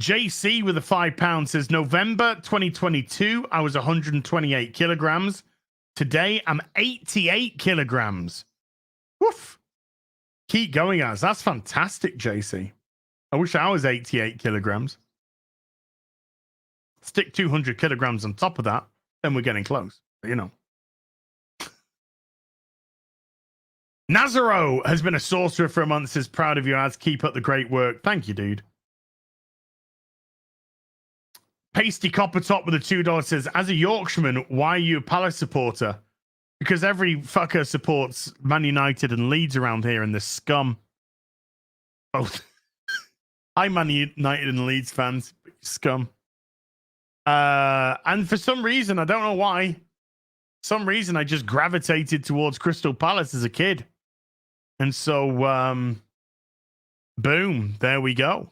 JC with a £5 says, November 2022, I was 128 kilograms. Today, I'm 88 kilograms. Woof. Keep going, Az. That's fantastic, JC. I wish I was 88 kilograms. Stick 200 kilograms on top of that, then we're getting close. You know. Nazaro has been a sorcerer for a month. Says, proud of you, Az. Keep up the great work. Thank you, dude. Pasty Copper Top with a $2 says, as a Yorkshireman, why are you a Palace supporter? Because every fucker supports Man United and Leeds around here and the scum. Both. I'm Man United and Leeds fans, but scum. And for some reason, I don't know why, some reason I just gravitated towards Crystal Palace as a kid. And so, boom, there we go.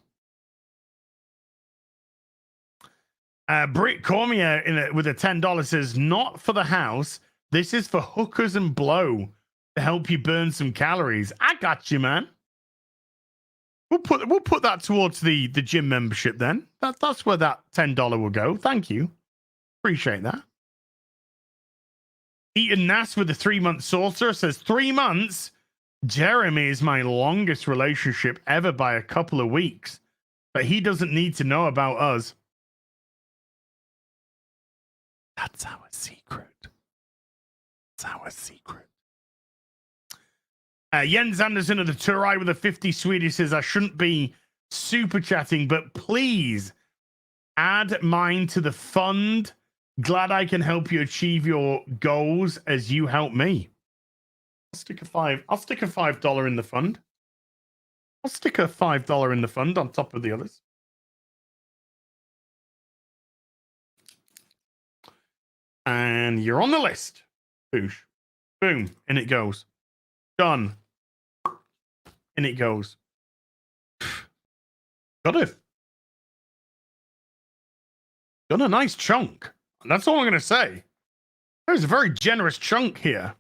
Britt Cormier with a $10 says, not for the house. This is for hookers and blow to help you burn some calories. I got you, man. We'll put that towards the gym membership then. That's where that $10 will go. Thank you. Appreciate that. Eaton Nass with a 3-month sorcerer says, 3 months? Jeremy is my longest relationship ever by a couple of weeks. But he doesn't need to know about us. That's our secret. That's our secret. Jens Anderson of the Turai with a 50 Swedish says, I shouldn't be super chatting, but please add mine to the fund. Glad I can help you achieve your goals as you help me. I'll stick a $5 in the fund. I'll stick a $5 in the fund on top of the others. And you're on the list. Boosh. Boom. In it goes. Done. In it goes. Got it. Done a nice chunk. That's all I'm going to say. There's a very generous chunk here.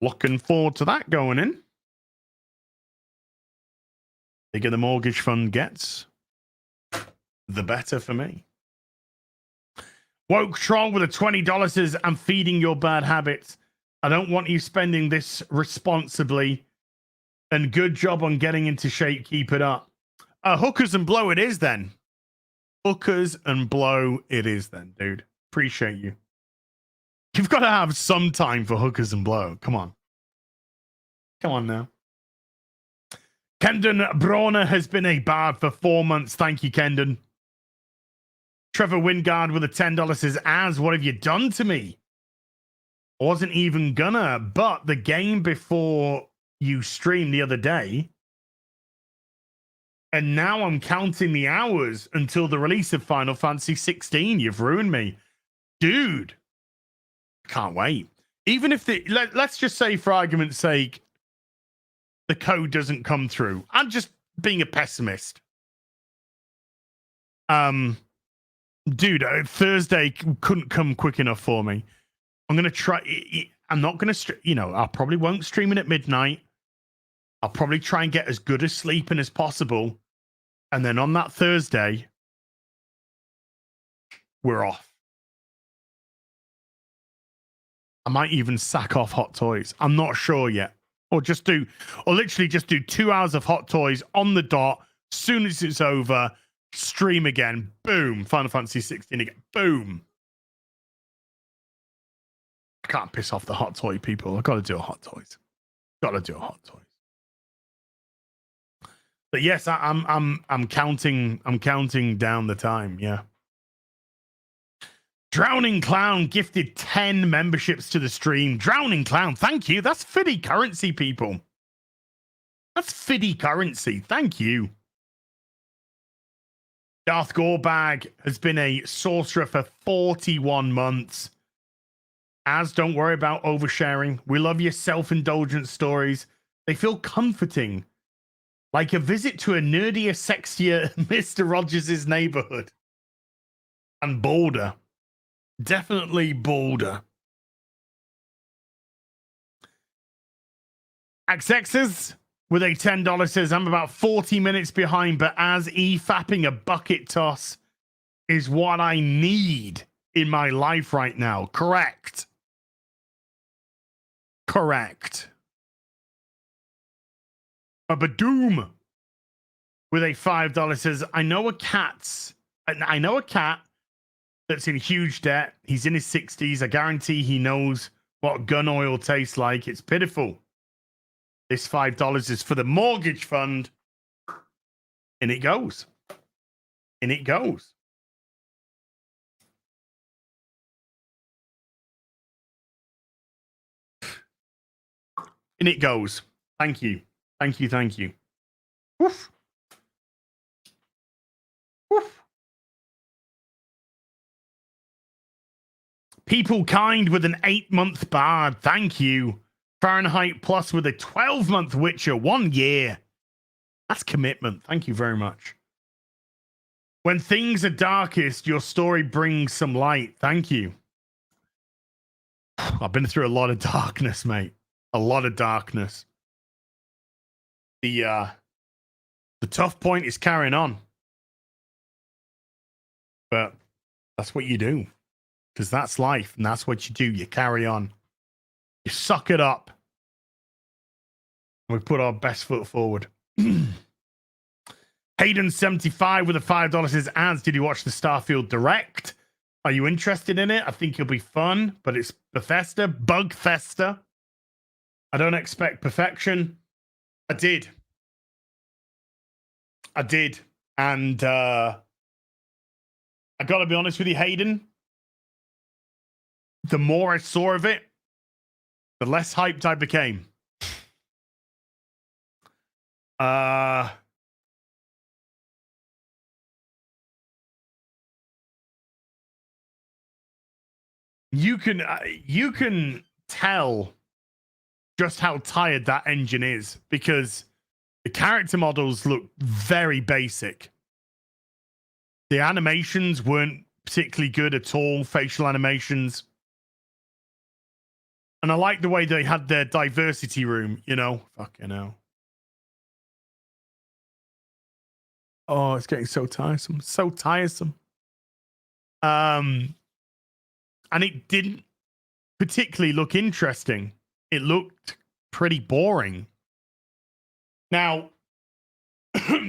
Looking forward to that going in. The bigger the mortgage fund gets, the better for me. Woke Troll with a $20 says, I'm feeding your bad habits. I don't want you spending this responsibly. And good job on getting into shape. Keep it up. Hookers and blow it is then. Hookers and blow it is then, dude. Appreciate you. You've got to have some time for hookers and blow. Come on. Come on now. Kendon Brawner has been a bard for 4 months. Thank you, Kendon. Trevor Wingard with a $10 says, Az, what have you done to me? I wasn't even gonna, but the game before you streamed the other day, and now I'm counting the hours until the release of Final Fantasy 16. You've ruined me. Dude, can't wait. Even if let's just say, for argument's sake, the code doesn't come through. I'm just being a pessimist. Dude, Thursday couldn't come quick enough for me. I'm going to try. I'm not going to, I probably won't stream it at midnight. I'll probably try and get as good a sleeping as possible. And then on that Thursday, we're off. I might even sack off Hot Toys. I'm not sure yet. Or literally just do 2 hours of Hot Toys on the dot. Soon as it's over, stream again. Boom. Final Fantasy 16 again. Boom. I can't piss off the Hot Toy people. I've got to do a Hot Toys. Got to do a Hot Toys. But yes, I'm counting. I'm counting down the time. Yeah. Drowning Clown gifted 10 memberships to the stream. Drowning Clown, thank you. That's Fiddy currency, people. That's Fiddy currency. Thank you. Darth Gorebag has been a sorcerer for 41 months. As don't worry about oversharing. We love your self-indulgent stories. They feel comforting. Like a visit to a nerdier, sexier Mr. Rogers' neighborhood. And bolder. Definitely bolder. XX's with a $10 says, I'm about 40 minutes behind, but as fapping a bucket toss is what I need in my life right now. Correct. Correct. A Badoom with a $5 says, I know a cat that's in huge debt. He's in his 60s. I guarantee he knows what gun oil tastes like. It's pitiful. This $5 is for the mortgage fund. And it goes. And it goes. And it goes. Thank you. Thank you. Thank you. Woof. Woof. People Kind with an 8-month bard. Thank you. Fahrenheit Plus with a 12-month Witcher. 1 year. That's commitment. Thank you very much. When things are darkest, your story brings some light. Thank you. I've been through a lot of darkness, mate. A lot of darkness. The tough point is carrying on. But that's what you do. Because that's life, and that's what you do. You carry on. You suck it up. We put our best foot forward. Hayden75 with a $5 says, Ads, did you watch the Starfield Direct? Are you interested in it? I think it'll be fun, but it's Bethesda, Bugfesta. I don't expect perfection. I did. And I got to be honest with you, Hayden. The more I saw of it, the less hyped I became. You can tell just how tired that engine is because the character models look very basic. The animations weren't particularly good at all, facial animations. And I like the way they had their diversity room, you know. Fucking hell. Oh, it's getting so tiresome. So tiresome. And it didn't particularly look interesting. It looked pretty boring. Now,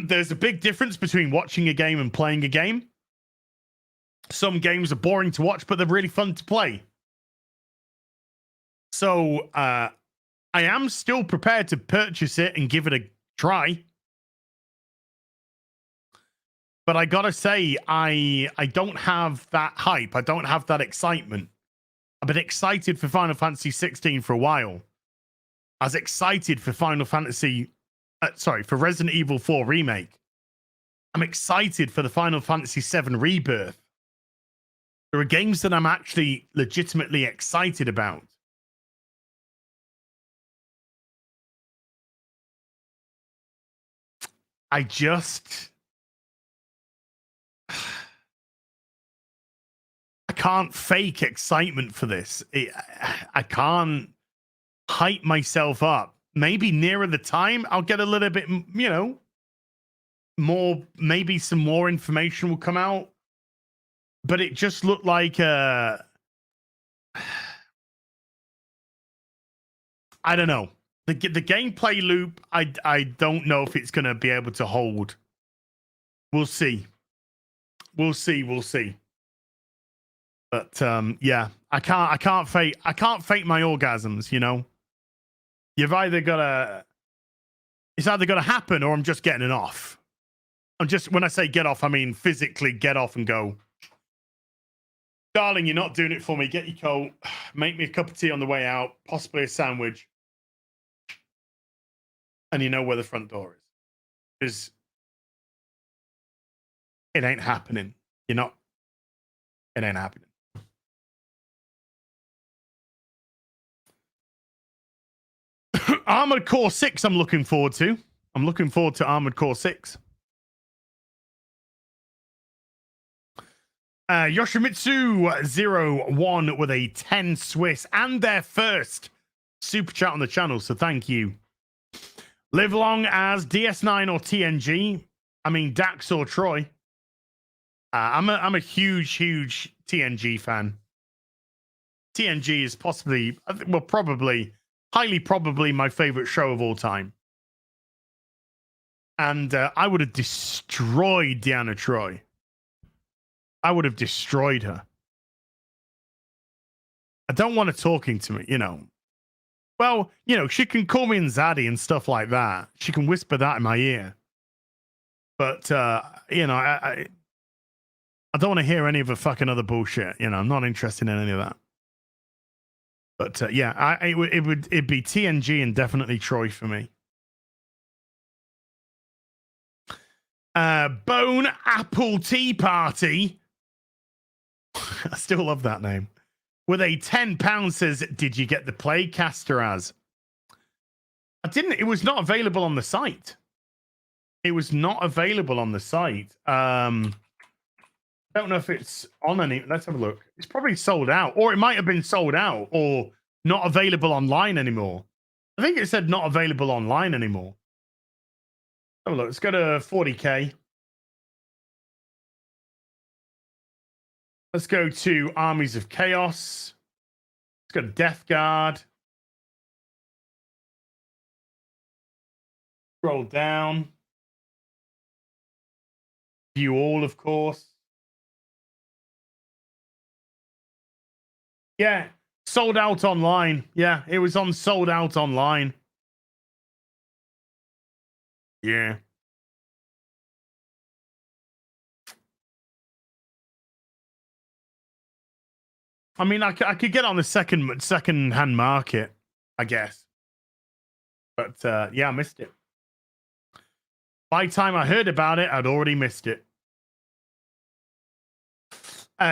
there's a big difference between watching a game and playing a game. Some games are boring to watch, but they're really fun to play. So I am still prepared to purchase it and give it a try. But I gotta say, I don't have that hype. I don't have that excitement. I've been excited for Final Fantasy 16 for a while. I was excited for for Resident Evil 4 Remake. I'm excited for the Final Fantasy 7 Rebirth. There are games that I'm actually legitimately excited about. can't fake excitement for this. I can't hype myself up. Maybe nearer the time, I'll get a little bit, you know, more, maybe some more information will come out. But it just looked like, I don't know. The gameplay loop, I don't know if it's going to be able to hold. We'll see. We'll see. But yeah, I can't fake my orgasms, you know. It's either gotta happen or I'm just getting it off. When I say get off, I mean physically get off and go. Darling, you're not doing it for me. Get your coat. Make me a cup of tea on the way out, possibly a sandwich. And you know where the front door is. Because it ain't happening. It ain't happening. Armored Core 6 I'm looking forward to. I'm looking forward to Armored Core 6. Yoshimitsu01 with a 10 Swiss and their first super chat on the channel, so thank you. Live long as DS9 or TNG. I mean Dax or Troy. I'm a huge TNG fan. TNG is possibly, well, highly probably my favorite show of all time. And I would have destroyed Deanna Troy. I would have destroyed her. I don't want her talking to me, you know. Well, you know, she can call me Zaddy and stuff like that. She can whisper that in my ear. But, you know, I don't want to hear any of her fucking other bullshit. You know, I'm not interested in any of that. But, yeah, it'd be TNG and definitely Troy for me. Bone Apple Tea Party. I still love that name. With a £10 says, did you get the Playcaster as? I didn't. It was not available on the site. It was not available on the site. I don't know if it's on any. Let's have a look. It's probably sold out, or it might have been sold out, or not available online anymore. I think it said not available online anymore. Have a look. Let's go to 40K. Let's go to Armies of Chaos. Let's go to Death Guard. Scroll down. View all, of course. Yeah, sold out online. Yeah, it was on sold out online. Yeah. I mean, I could get on the second-hand market, I guess. But, yeah, I missed it. By the time I heard about it, I'd already missed it.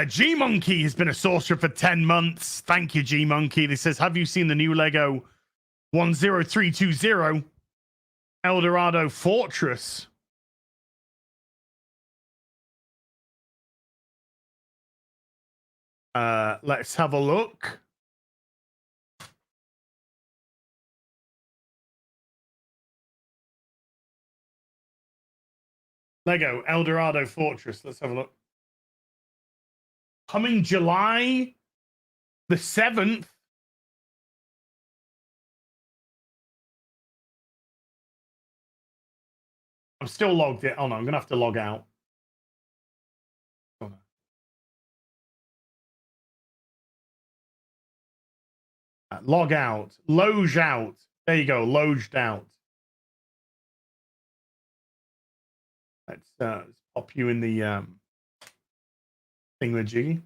G-Monkey has been a sorcerer for 10 months. Thank you, G-Monkey. This says, have you seen the new Lego 10320 Eldorado Fortress? Let's have a look. Lego Eldorado Fortress. Let's have a look. Coming July the 7th. I'm still logged in. Oh no, I'm gonna have to log out. Log out. Loge out. There you go. Loged out. Let's pop you in the thingamajiggy.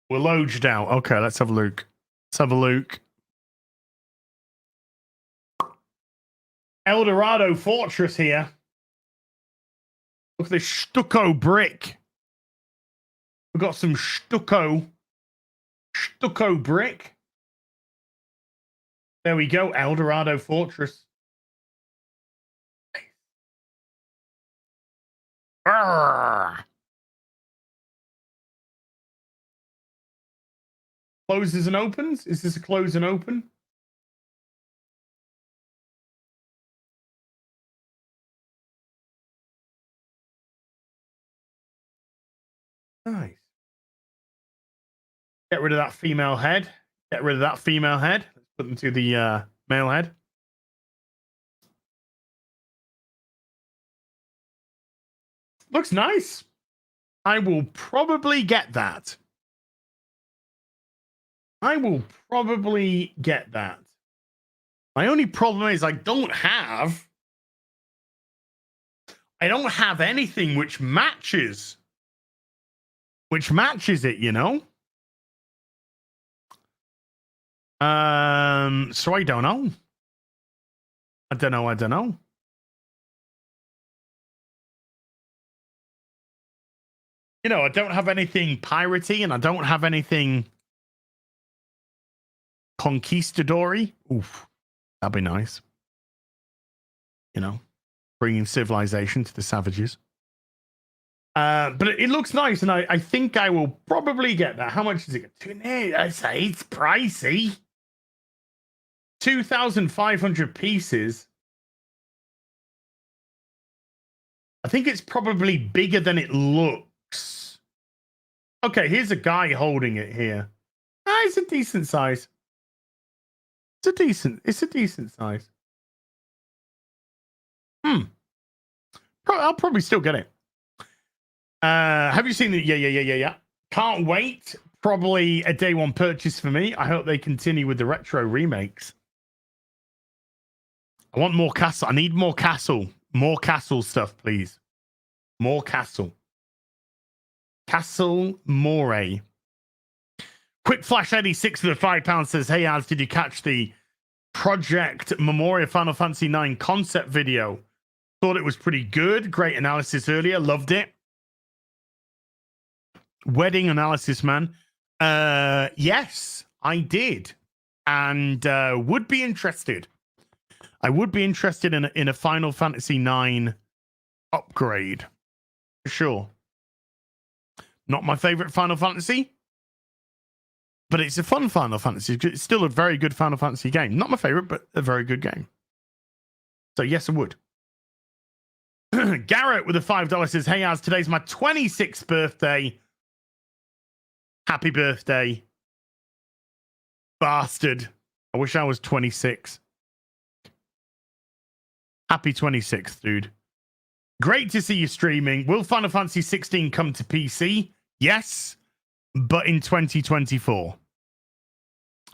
We're loged out. Okay, let's have a look. Let's have a look. Eldorado Fortress here. Look at this stucco brick. We've got some stucco brick. There we go, Eldorado Fortress. Arrgh. closes and opens? Is this a close and open? Nice. Get rid of that female head. Get rid of that female head. Let's put them to the male head. Looks nice. I will probably get that. I will probably get that. My only problem is I don't have anything which matches it, you know? So I don't know. I don't know. You know, I don't have anything piratey and I don't have anything conquistador-y. Oof, that'd be nice. You know, bringing civilization to the savages. But it looks nice, and I think I will probably get that. How much is it? I say it's pricey. 2,500 pieces. I think it's probably bigger than it looks. Okay, here's a guy holding it here. It's a decent size. It's a decent size. I'll probably still get it. Have you seen it? Yeah. Can't wait. Probably a day one purchase for me. I hope they continue with the retro remakes. I want more castle. I need more castle. More castle stuff, please. More castle. Castle Moray. Quick Flash 86 for the £5 says, hey, Az, did you catch the Project Memoria Final Fantasy 9 concept video? Thought it was pretty good. Great analysis earlier. Loved it. Wedding analysis, man. Yes, I did. And would be interested. I would be interested in a Final Fantasy 9 upgrade. For sure. Not my favorite Final Fantasy, but it's a fun Final Fantasy. It's still a very good Final Fantasy game. Not my favorite, but a very good game. So yes, I would. Garrett with a $5 says, hey, Az, today's my 26th birthday. Happy birthday. Bastard. I wish I was 26. Happy 26th, dude. Great to see you streaming. Will Final Fantasy 16 come to PC? Yes, but in 2024.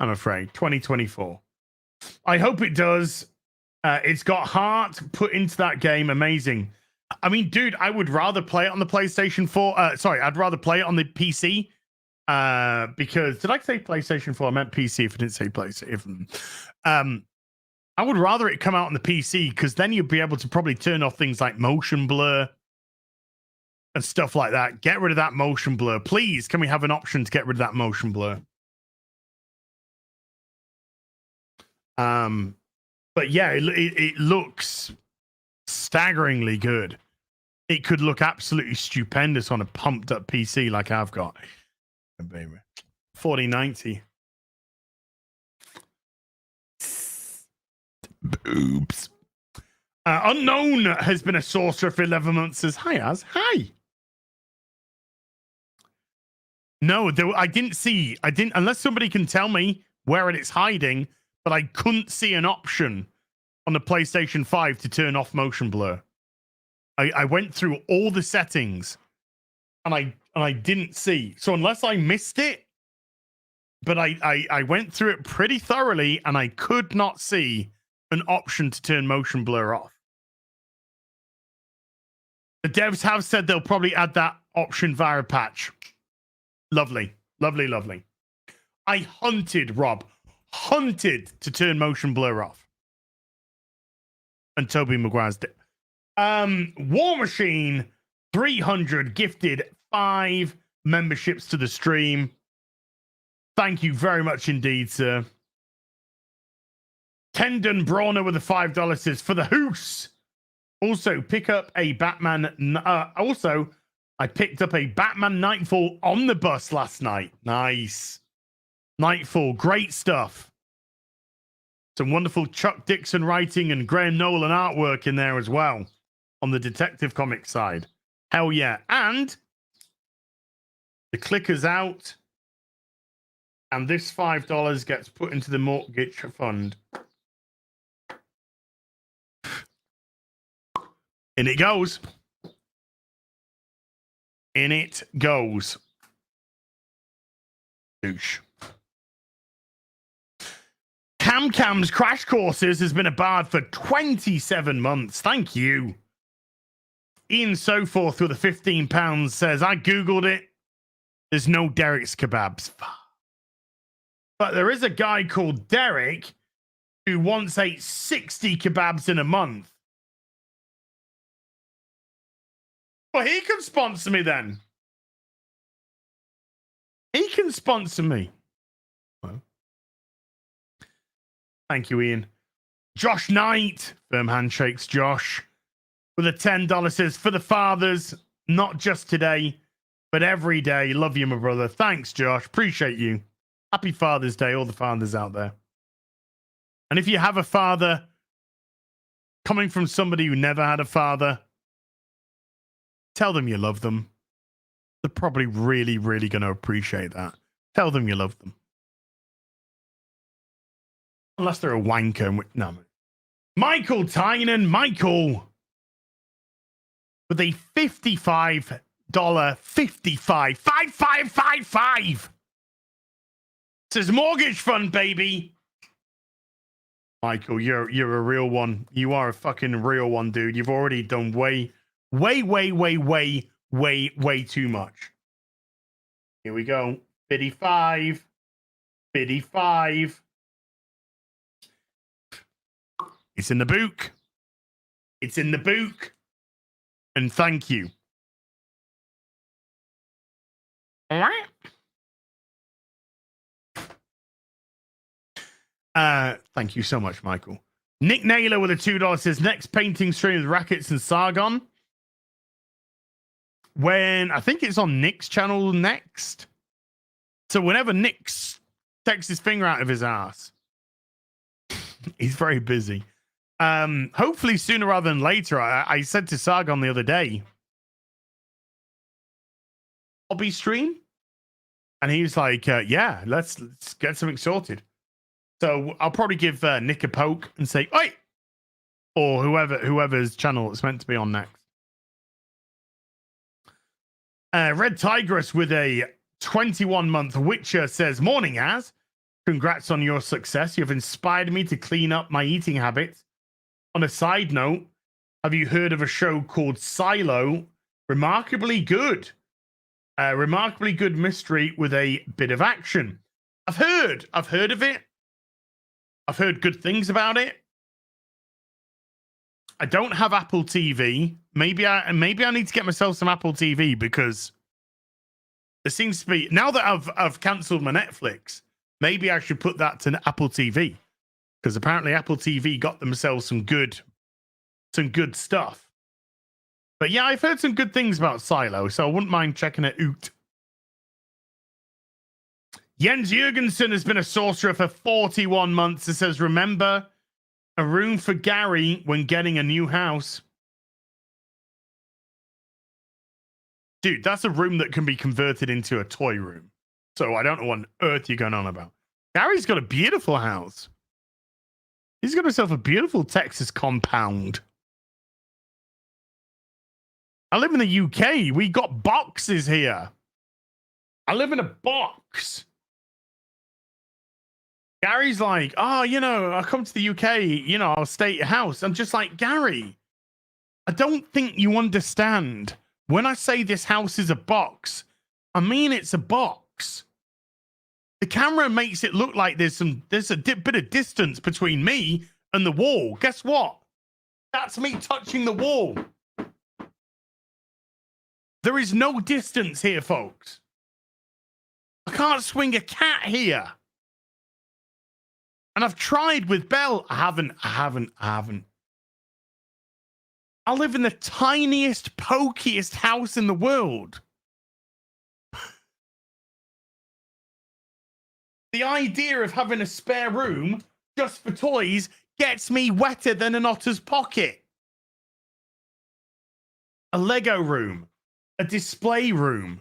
I'm afraid. 2024. I hope it does. It's got heart put into that game. Amazing. I mean, dude, I would rather play it on the PlayStation 4. I'd rather play it on the PC. Because did I say PlayStation 4? I meant PC if I didn't say PlayStation. I would rather it come out on the PC because then you'd be able to probably turn off things like motion blur and stuff like that. Get rid of that motion blur. Please, can we have an option to get rid of that motion blur? But yeah, it looks staggeringly good. It could look absolutely stupendous on a pumped up PC like I've got. Baby. 4090. Boobs. Unknown has been a sorcerer for 11 months. Says, hi, Az. Hi. No, I didn't, unless somebody can tell me where it's hiding, but I couldn't see an option on the PlayStation 5 to turn off motion blur. I went through all the settings and I didn't see. So unless I missed it, but I went through it pretty thoroughly and I could not see an option to turn motion blur off. The devs have said they'll probably add that option via a patch. Lovely. I hunted, Rob. Hunted to turn motion blur off. And Toby Maguire's did. War Machine 300 gifted 5 memberships to the stream. Thank you very much indeed, sir. Tendon Brawner with a $5 says, for the hoose. Also, pick up a Batman. I picked up a Batman Nightfall on the bus last night. Nice. Nightfall, great stuff. Some wonderful Chuck Dixon writing and Graham Nolan artwork in there as well on the Detective Comics side. Hell yeah. And the clicker's out. And this $5 gets put into the mortgage fund. In it goes. In it goes. Douche. Cam's Crash Courses has been a bard for 27 months. Thank you. Ian Soforth with the £15 says, I Googled it. There's no Derek's Kebabs. But there is a guy called Derek who once ate 60 kebabs in a month. Well, he can sponsor me then. He can sponsor me. Well, thank you, Ian. Josh Knight, firm handshakes, Josh, with a $10 says, for the fathers, not just today, but every day. Love you, my brother. Thanks, Josh. Appreciate you. Happy Father's Day, all the fathers out there. And if you have a father, coming from somebody who never had a father, tell them you love them. They're probably really, really going to appreciate that. Tell them you love them. Unless they're a wanker. No. Michael Tynan, Michael, with a $55, 55. Says mortgage fund, baby. Michael, you're a real one. You are a fucking real one, dude. You've already done way too much. Here we go. 55. It's in the book. It's in the book. And thank you. All right. Thank you so much, Michael. Nick Naylor with a $2 says, next painting stream with Rackets and Sargon. When I think it's on Nick's channel next. So whenever Nick takes his finger out of his ass, he's very busy. Hopefully sooner rather than later. I said to Sargon the other day, hobby stream, and he was like, yeah, let's get something sorted. So I'll probably give Nick a poke and say, oi, or whoever's channel it's meant to be on next. Red Tigress with a 21-month Witcher says, morning, Az. Congrats on your success. You've inspired me to clean up my eating habits. On a side note, have you heard of a show called Silo? Remarkably good. Remarkably good mystery with a bit of action. I've heard of it. I've heard good things about it. I don't have Apple TV. Maybe I need to get myself some Apple TV because there seems to be, now that I've cancelled my Netflix, maybe I should put that to Apple TV because apparently Apple TV got themselves some good stuff. But yeah, I've heard some good things about Silo, so I wouldn't mind checking it out. Jens Jurgensen has been a sorcerer for 41 months. It says, remember a room for Gary when getting a new house. Dude, that's a room that can be converted into a toy room. So I don't know what on earth you're going on about. Gary's got a beautiful house. He's got himself a beautiful Texas compound. I live in the UK. We got boxes here. I live in a box. Gary's like, oh, I'll come to the UK, I'll stay at your house. I'm just like, Gary, I don't think you understand. When I say this house is a box, I mean it's a box. The camera makes it look like there's a bit of distance between me and the wall. Guess what? That's me touching the wall. There is no distance here, folks. I can't swing a cat here. And I've tried with Belle. I haven't. I live in the tiniest, pokiest house in the world. The idea of having a spare room just for toys gets me wetter than an otter's pocket. A Lego room, a display room.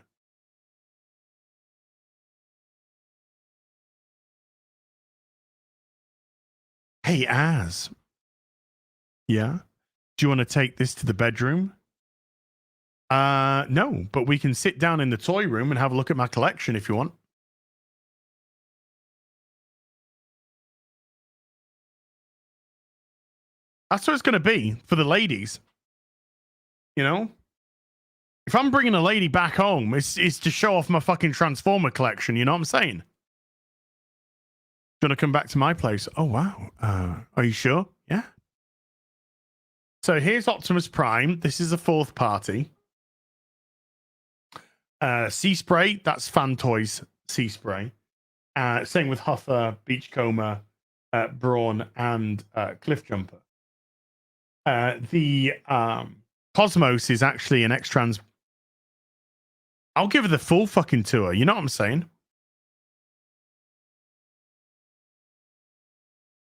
Hey, Az. Yeah? Do you want to take this to the bedroom? No, but we can sit down in the toy room and have a look at my collection if you want. That's what it's going to be for the ladies. You know? If I'm bringing a lady back home, it's to show off my fucking Transformer collection. You know what I'm saying? Gonna come back to my place. Oh, wow. Are you sure? Yeah. So here's Optimus Prime. This is a fourth party. Sea Spray. That's Fan Toys Sea Spray. Same with Huffer, Beachcomber, Brawn, and Cliff Jumper. The Cosmos is actually an X-Trans. I'll give her the full fucking tour. You know what I'm saying?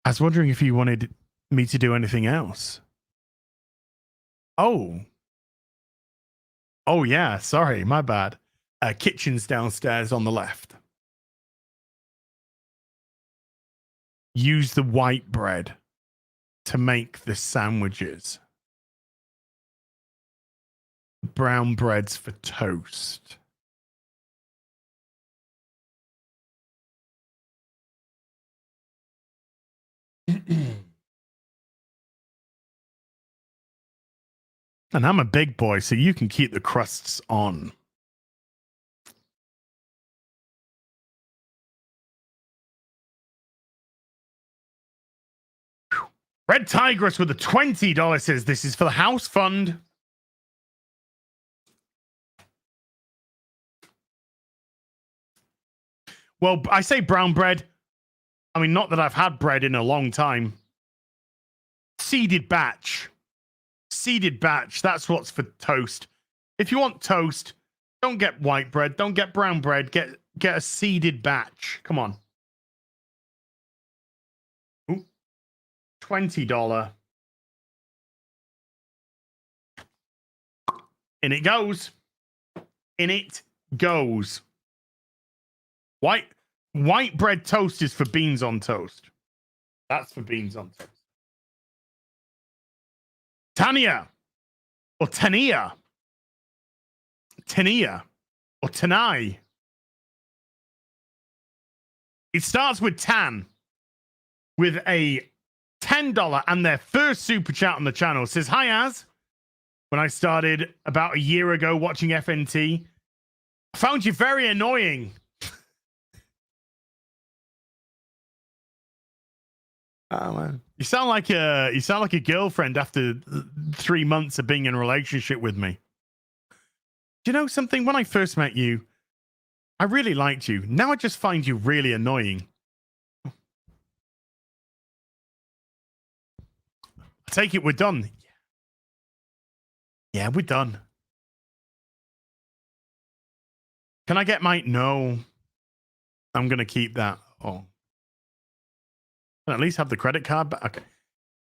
I was wondering if you wanted me to do anything else. Oh. Oh, yeah. Sorry. My bad. Kitchen's downstairs on the left. Use the white bread to make the sandwiches. Brown bread's for toast. And I'm a big boy, so you can keep the crusts on. Red Tigress with a $20 says this is for the house fund. Well, I say brown bread. I mean, not that I've had bread in a long time. Seeded batch. Seeded batch. That's what's for toast. If you want toast, don't get white bread. Don't get brown bread. Get a seeded batch. Come on. Ooh. $20. In it goes. In it goes. White bread toast is for beans on toast. That's for beans on toast. Tania or Tania. Tania or Tanai. It starts with Tan with a $10 and their first super chat on the channel. Says, hi, Az. When I started about a year ago watching FNT, I found you very annoying. Oh, man. You sound like a girlfriend after 3 months of being in a relationship with me. Do you know something? When I first met you, I really liked you. Now I just find you really annoying. I take it we're done. Yeah, we're done. Can I get my... No. I'm going to keep that. Oh. At least have the credit card back.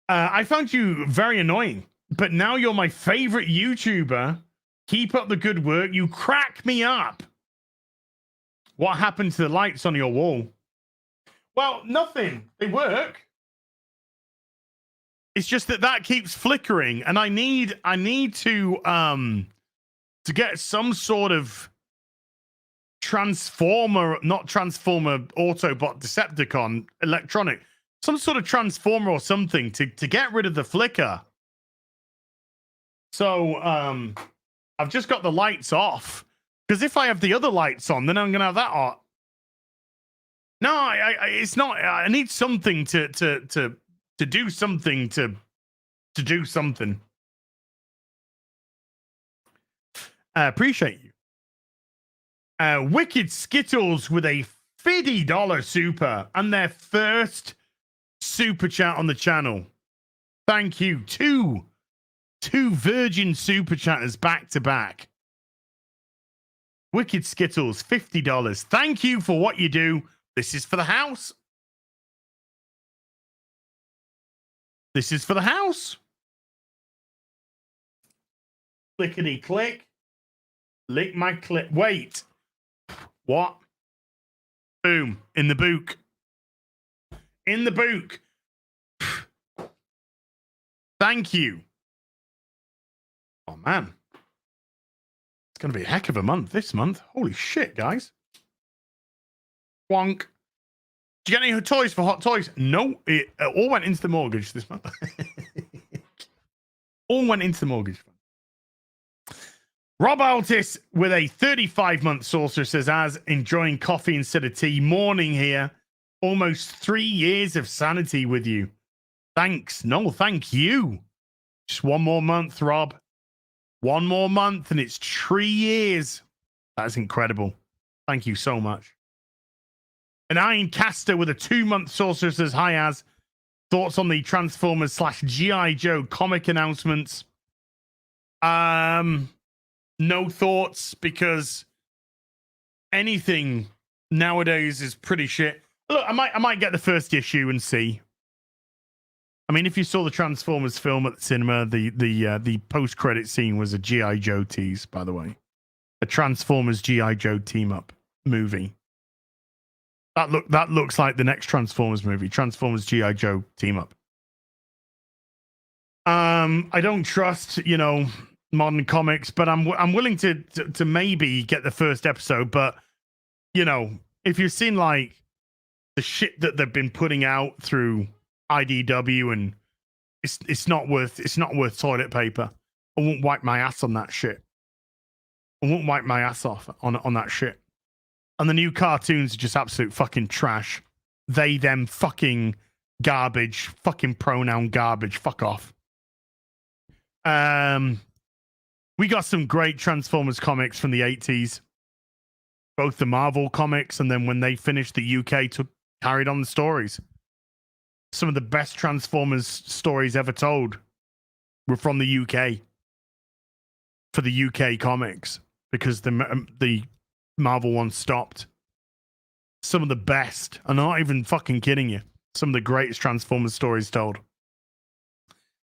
I found you very annoying, but now you're my favorite YouTuber. Keep up the good work. You crack me up. What happened to the lights on your wall? Well, nothing. They work. It's just that keeps flickering, and I need to get some sort of transformer, not transformer, Autobot, Decepticon, electronic. Some sort of transformer or something to get rid of the flicker. So I've just got the lights off. Because if I have the other lights on, then I'm going to have that on. No, it's not. I need something to do something to do something. Appreciate you. Wicked Skittles with a $50 super and their first super chat on the channel. Thank you. Two virgin super chatters back to back. Wicked Skittles, $50. Thank you for what you do. This is for the house. This is for the house. Clickety click. Lick my click. Wait. What? Boom. In the book. In the book. Thank you. Oh, man. It's going to be a heck of a month this month. Holy shit, guys. Wonk. Did you get any toys for Hot Toys? No. It all went into the mortgage this month. All went into the mortgage fund. Rob Altis with a 35-month saucer says, as enjoying coffee instead of tea. Morning here. Almost 3 years of sanity with you. Thanks. No, thank you. Just one more month, Rob. One more month and it's 3 years. That's incredible. Thank you so much. An Iron Caster with a 2-month saucer says, hi, Az. Thoughts on the Transformers / G.I. Joe comic announcements? No thoughts, because anything nowadays is pretty shit. Look, I might get the first issue and see. I mean, if you saw the Transformers film at the cinema, the post-credit scene was a G.I. Joe tease, by the way. A Transformers G.I. Joe team-up movie. That looks like the next Transformers movie, Transformers G.I. Joe team-up. I don't trust, modern comics, but I'm willing to maybe get the first episode. But if you've seen like the shit that they've been putting out through IDW, and it's not worth toilet paper. I won't wipe my ass on that shit. I won't wipe my ass off on that shit. And the new cartoons are just absolute fucking trash. They, them, fucking garbage, fucking pronoun garbage. Fuck off. We got some great Transformers comics from the 80s. Both the Marvel comics, and then when they finished, the UK carried on the stories. Some of the best Transformers stories ever told were from the UK. For the UK comics, because the Marvel one stopped. Some of the best. I'm not even fucking kidding you. Some of the greatest Transformers stories told.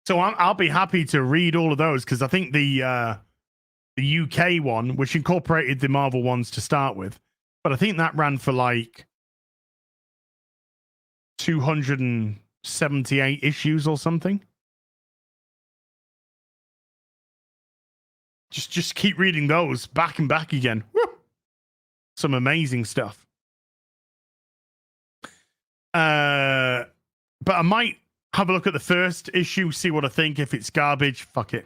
So I'll be happy to read all of those, because I think the UK one, which incorporated the Marvel ones to start with, but I think that ran for like 278 issues or something. Just keep reading those back and back again. Woo! Some amazing stuff. But I might have a look at the first issue, see what I think. If it's garbage, fuck it.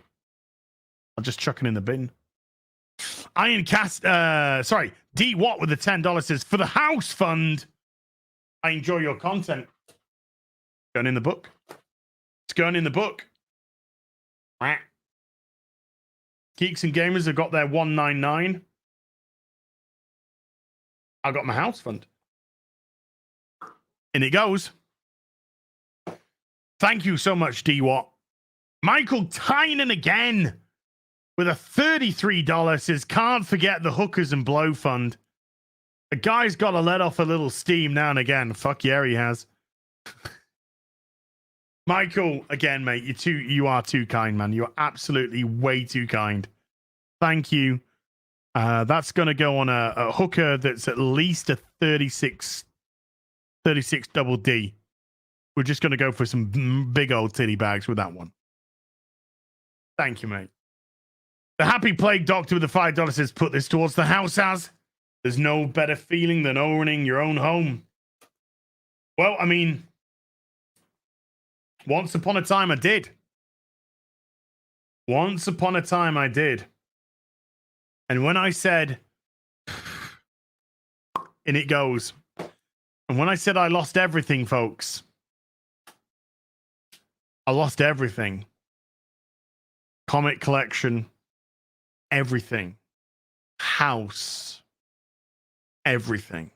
I'll just chuck it in the bin. D Watt with the $10 says, for the house fund, I enjoy your content. Going in the book. It's going in the book. Geeks and Gamers have got their 199. I got my house fund. In it goes. Thank you so much, D Watt. Michael Tynan again with a $33 says, can't forget the hookers and blow fund. A guy's got to let off a little steam now and again. Fuck yeah, he has. Michael, again, mate, you are too kind, man. You're absolutely way too kind. Thank you. That's going to go on a hooker that's at least a 36 double D. We're just going to go for some big old titty bags with that one. Thank you, mate. The Happy Plague Doctor with the $5 says, put this towards the house, as there's no better feeling than owning your own home. Well, I mean, once upon a time I did. Once upon a time I did. And when I said, and it goes, and when I said I lost everything, folks, I lost everything. Comic collection, everything. House, everything.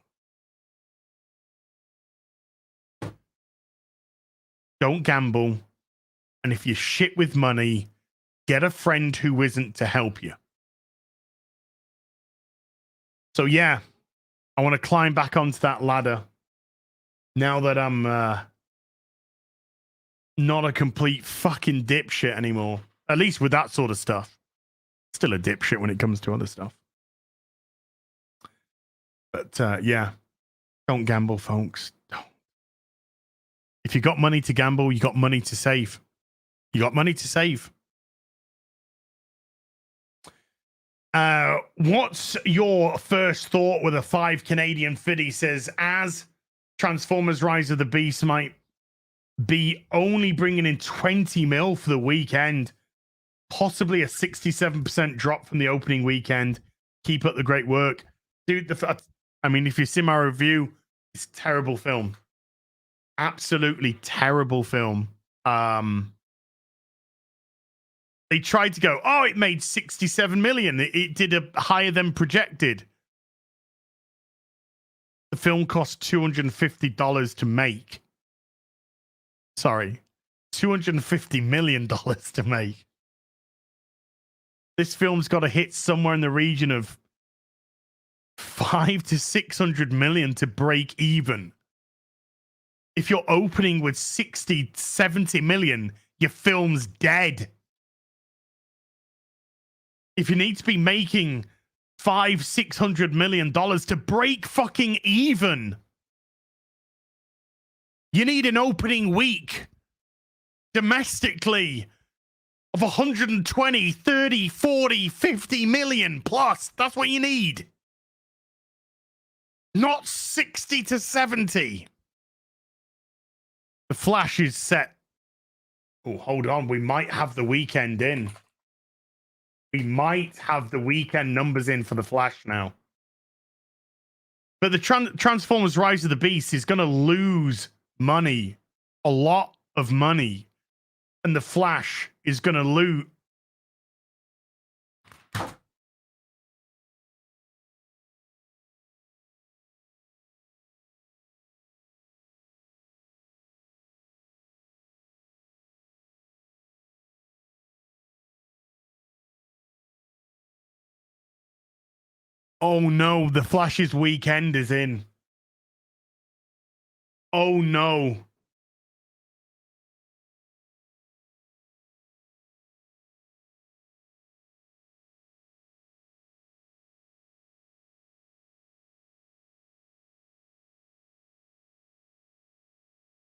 Don't gamble. And if you shit with money, get a friend who isn't to help you. So yeah, I want to climb back onto that ladder Now that I'm not a complete fucking dipshit anymore. At least with that sort of stuff. Still a dipshit when it comes to other stuff. But yeah, don't gamble, folks. Don't. If you got money to gamble, you got money to save. You got money to save. What's your first thought with a 5 Canadian fiddy? Says, as Transformers Rise of the Beast might be only bringing in 20 mil for the weekend, possibly a 67% drop from the opening weekend. Keep up the great work. Dude, I mean, if you see my review, it's a terrible film. Absolutely terrible film. They tried to go, oh, it made 67 million. It did a higher than projected. The film cost $250 to make. Sorry, $250 million to make. This film's got to hit somewhere in the region of 500 to 600 million to break even. If you're opening with 60, 70 million, your film's dead. If you need to be making $500-600 million to break fucking even, you need an opening week domestically of 120, 30, 40, 50 million plus. That's what you need. Not 60 to 70. The Flash is set. Oh, hold on. We might have the weekend in. We might have the weekend numbers in for the Flash now. But the Transformers Rise of the Beast is going to lose money. A lot of money. And the Flash is going to lose. Oh no, the Flash's weekend is in. Oh no.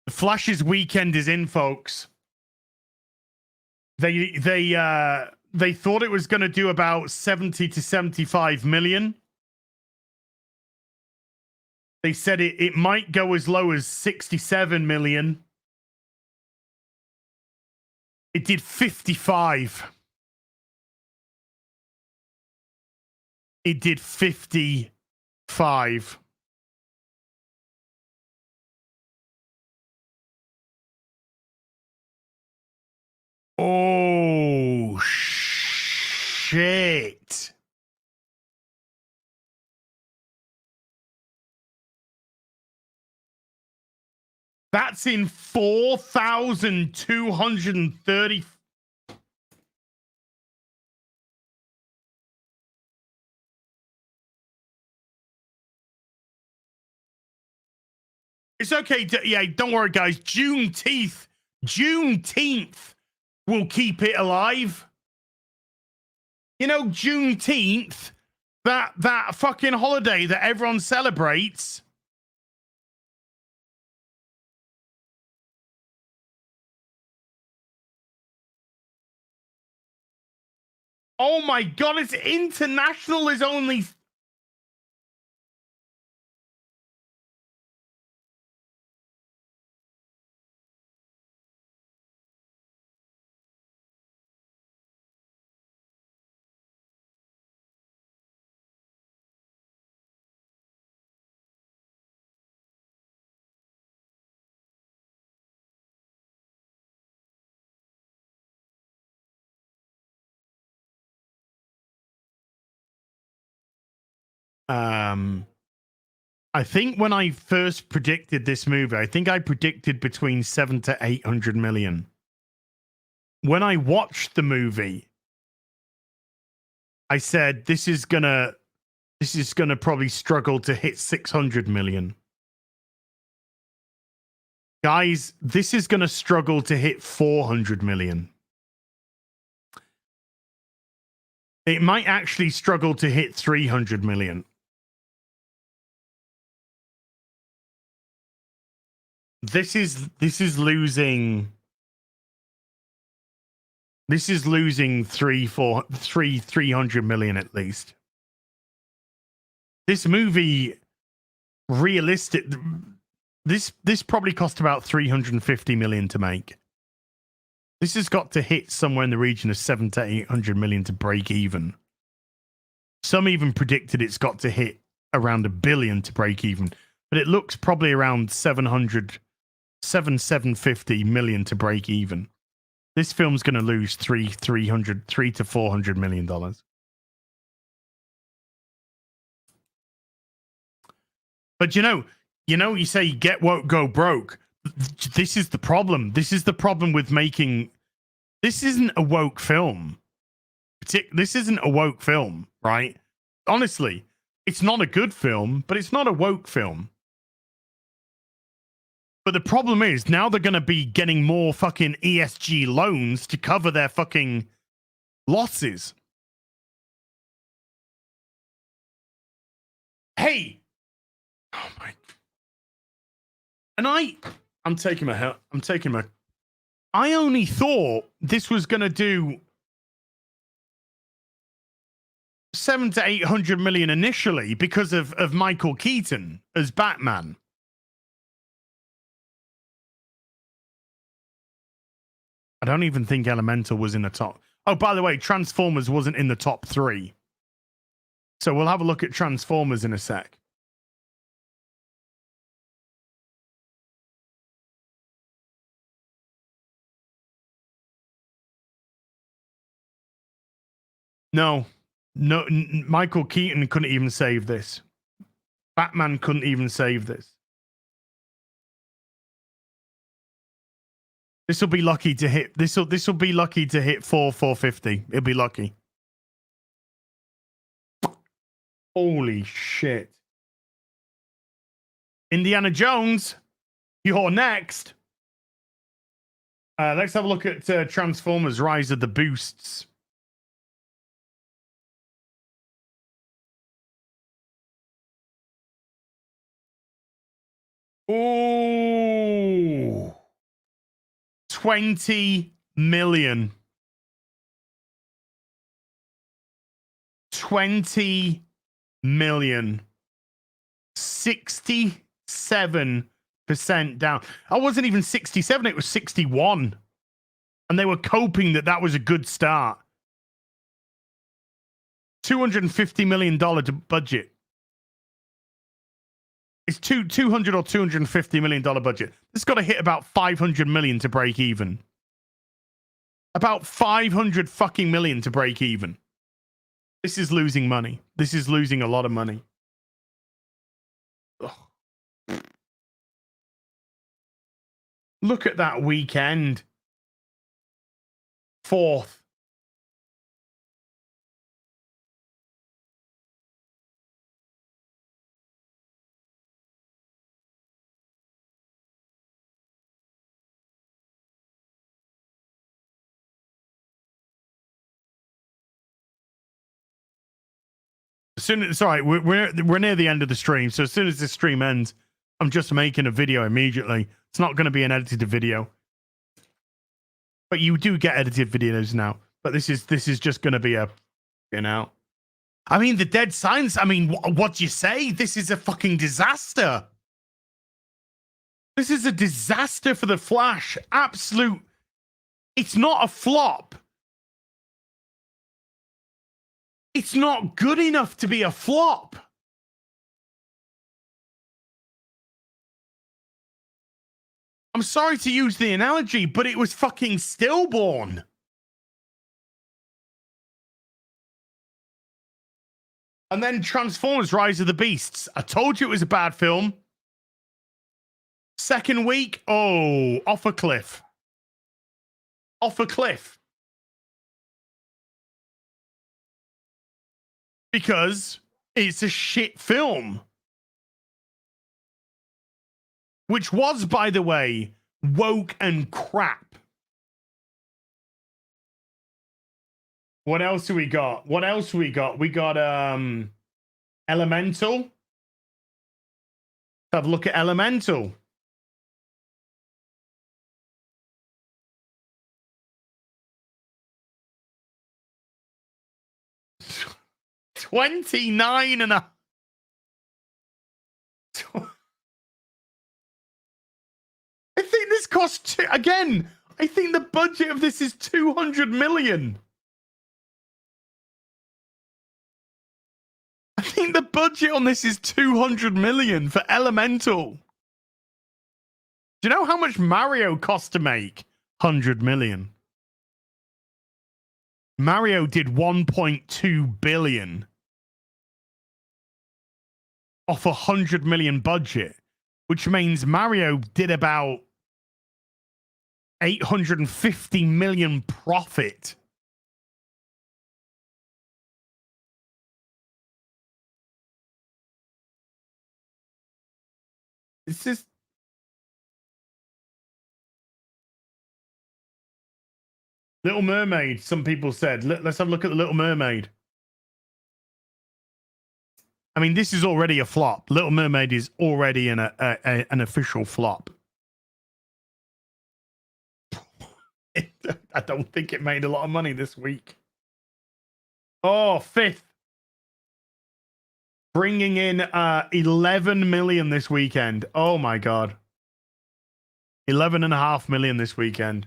The Flash's weekend is in, folks. They thought it was going to do about 70 to 75 million. They said it might go as low as 67 million. It did 55. It did 55. Oh, shit. That's in 4,230. It's okay. Yeah, don't worry, guys. Juneteenth will keep it alive. You know, Juneteenth, that fucking holiday that everyone celebrates. Oh my God, it's international is only... I think when I first predicted this movie, I think I predicted between 700 to 800 million. When I watched the movie, I said this is gonna probably struggle to hit 600 million. Guys, this is going to struggle to hit 400 million. It might actually struggle to hit 300 million. This is losing 300 million at least. This movie, realistic, this probably cost about 350 million to make. This has got to hit somewhere in the region of 700 to 800 million to break even. Some even predicted it's got to hit around $1 billion to break even, but it looks probably around 750 million to break even. This film's going to lose $3 to $400 million. But you say get woke, go broke. This is the problem. This is the problem with making. This isn't a woke film. This isn't a woke film, right? Honestly, it's not a good film, but it's not a woke film. But the problem is now they're going to be getting more fucking ESG loans to cover their fucking losses. Hey. Oh my. And I'm taking my. I only thought this was going to do 700 to 800 million initially because of Michael Keaton as Batman. I don't even think Elemental was in the top. Oh, by the way, Transformers wasn't in the top 3. So we'll have a look at Transformers in a sec. No, Michael Keaton couldn't even save this. Batman couldn't even save this. This will be lucky to hit. This will be lucky to hit 450. It'll be lucky. Holy shit! Indiana Jones, you're next. Let's have a look at Transformers: Rise of the Boosts. Ooh. 20 million. 20 million. 67% down. I wasn't even 67, it was 61. And they were coping that was a good start. $250 million budget. It's $200 or $250 million budget. It's got to hit about 500 million to break even. About 500 fucking million to break even. This is losing money. This is losing a lot of money. Ugh. Look at that weekend. 4th. Sorry, we're near the end of the stream, so as soon as this stream ends, I'm just making a video immediately. It's not going to be an edited video, but you do get edited videos now. But this is just going to be a, I mean, the Dead Science. I mean, what do you say? This is a fucking disaster. This is a disaster for the Flash. Absolute. It's not a flop. It's not good enough to be a flop. I'm sorry to use the analogy, but it was fucking stillborn. And then Transformers: Rise of the Beasts. I told you it was a bad film. Second week, off a cliff. Off a cliff. Because it's a shit film. which was, by the way, woke and crap. What else do we got? What else we got? We got Elemental. Have a look at Elemental. $29 and a. I think this costs again. I think the budget of this is 200 million. I think the budget on this is 200 million for Elemental. Do you know how much Mario cost to make? 100 million. Mario did 1.2 billion off a 100 million budget, which means Mario did about 850 million profit. This is Little Mermaid, some people said. Let's have a look at the Little Mermaid. I mean, this is already a flop. Little Mermaid is already an official flop. I don't think it made a lot of money this week. Oh, fifth. Bringing in 11 million this weekend. Oh, my God. 11.5 million this weekend.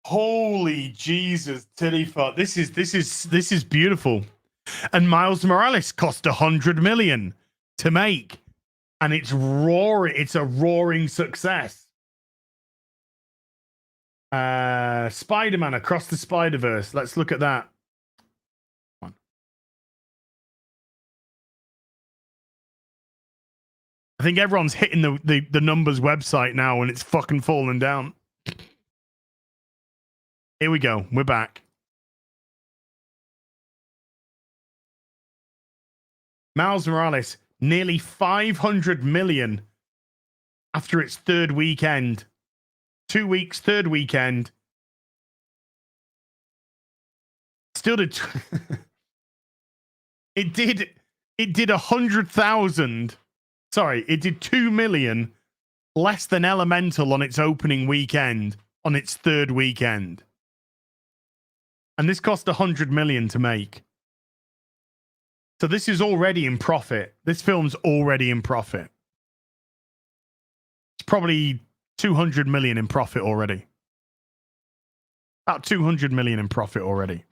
Holy Jesus, titty fuck. This is beautiful. And Miles Morales cost 100 million to make. And it's roaring. It's a roaring success. Spider-Man Across the Spider-Verse. Let's look at that. I think everyone's hitting the numbers website now and it's fucking falling down. Here we go. We're back. Miles Morales, nearly 500 million after its third weekend. 2 weeks, third weekend. Still did. It did 100,000. Sorry, it did 2 million less than Elemental on its opening weekend, on its third weekend. And this cost 100 million to make. So this is already in profit. This film's already in profit. It's probably 200 million in profit already. About 200 million in profit already.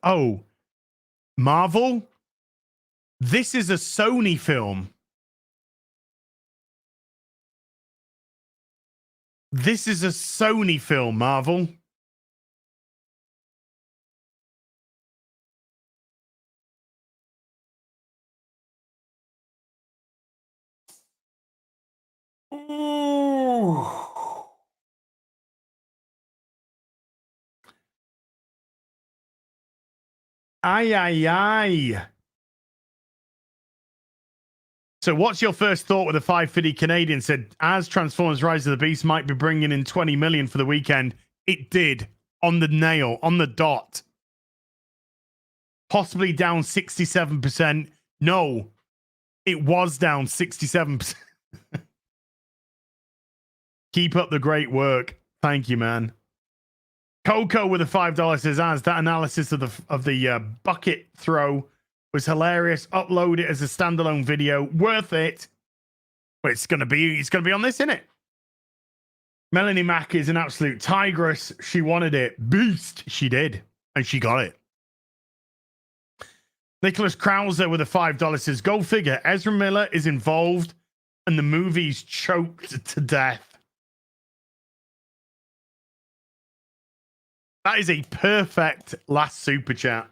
Oh, Marvel? This is a Sony film. This is a Sony film, Marvel. Ooh. Ay, ay, ay. So what's your first thought with the 550 Canadian said, as Transformers Rise of the Beast might be bringing in 20 million for the weekend? It did. On the nail. On the dot. Possibly down 67%. No. It was down 67%. Keep up the great work. Thank you, man. Coco with a $5 says, as that analysis of the bucket throw was hilarious. Upload it as a standalone video. Worth it. But it's gonna be on this, isn't it? Melanie Mack is an absolute tigress. She wanted it. Beast. She did. And she got it. Nicholas Krauser with a $5 says, go figure. Ezra Miller is involved and the movie's choked to death. That is a perfect last super chat.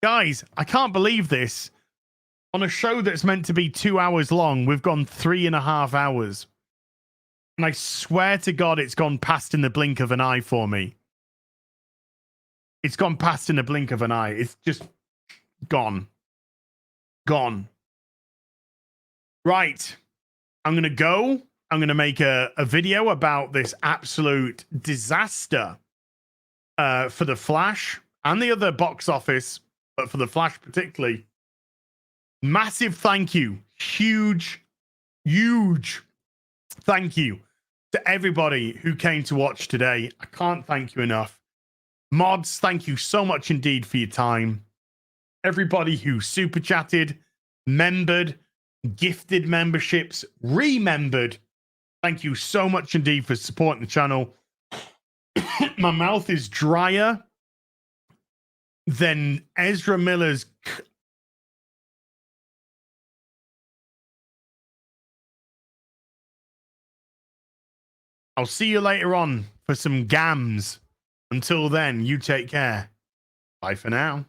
Guys, I can't believe this. On a show that's meant to be 2 hours long, we've gone 3.5 hours. And I swear to God, it's gone past in the blink of an eye for me. It's gone past in a blink of an eye. It's just gone. Gone. Right. I'm going to go. I'm going to make a video about this absolute disaster for The Flash and the other box office, but for The Flash particularly. Massive thank you. Huge thank you to everybody who came to watch today. I can't thank you enough. Mods, thank you so much indeed for your time. Everybody who super chatted, membered, gifted memberships, remembered, thank you so much indeed for supporting the channel. My mouth is drier than Ezra Miller's. I'll see you later on for some gams. Until then, you take care. Bye for now.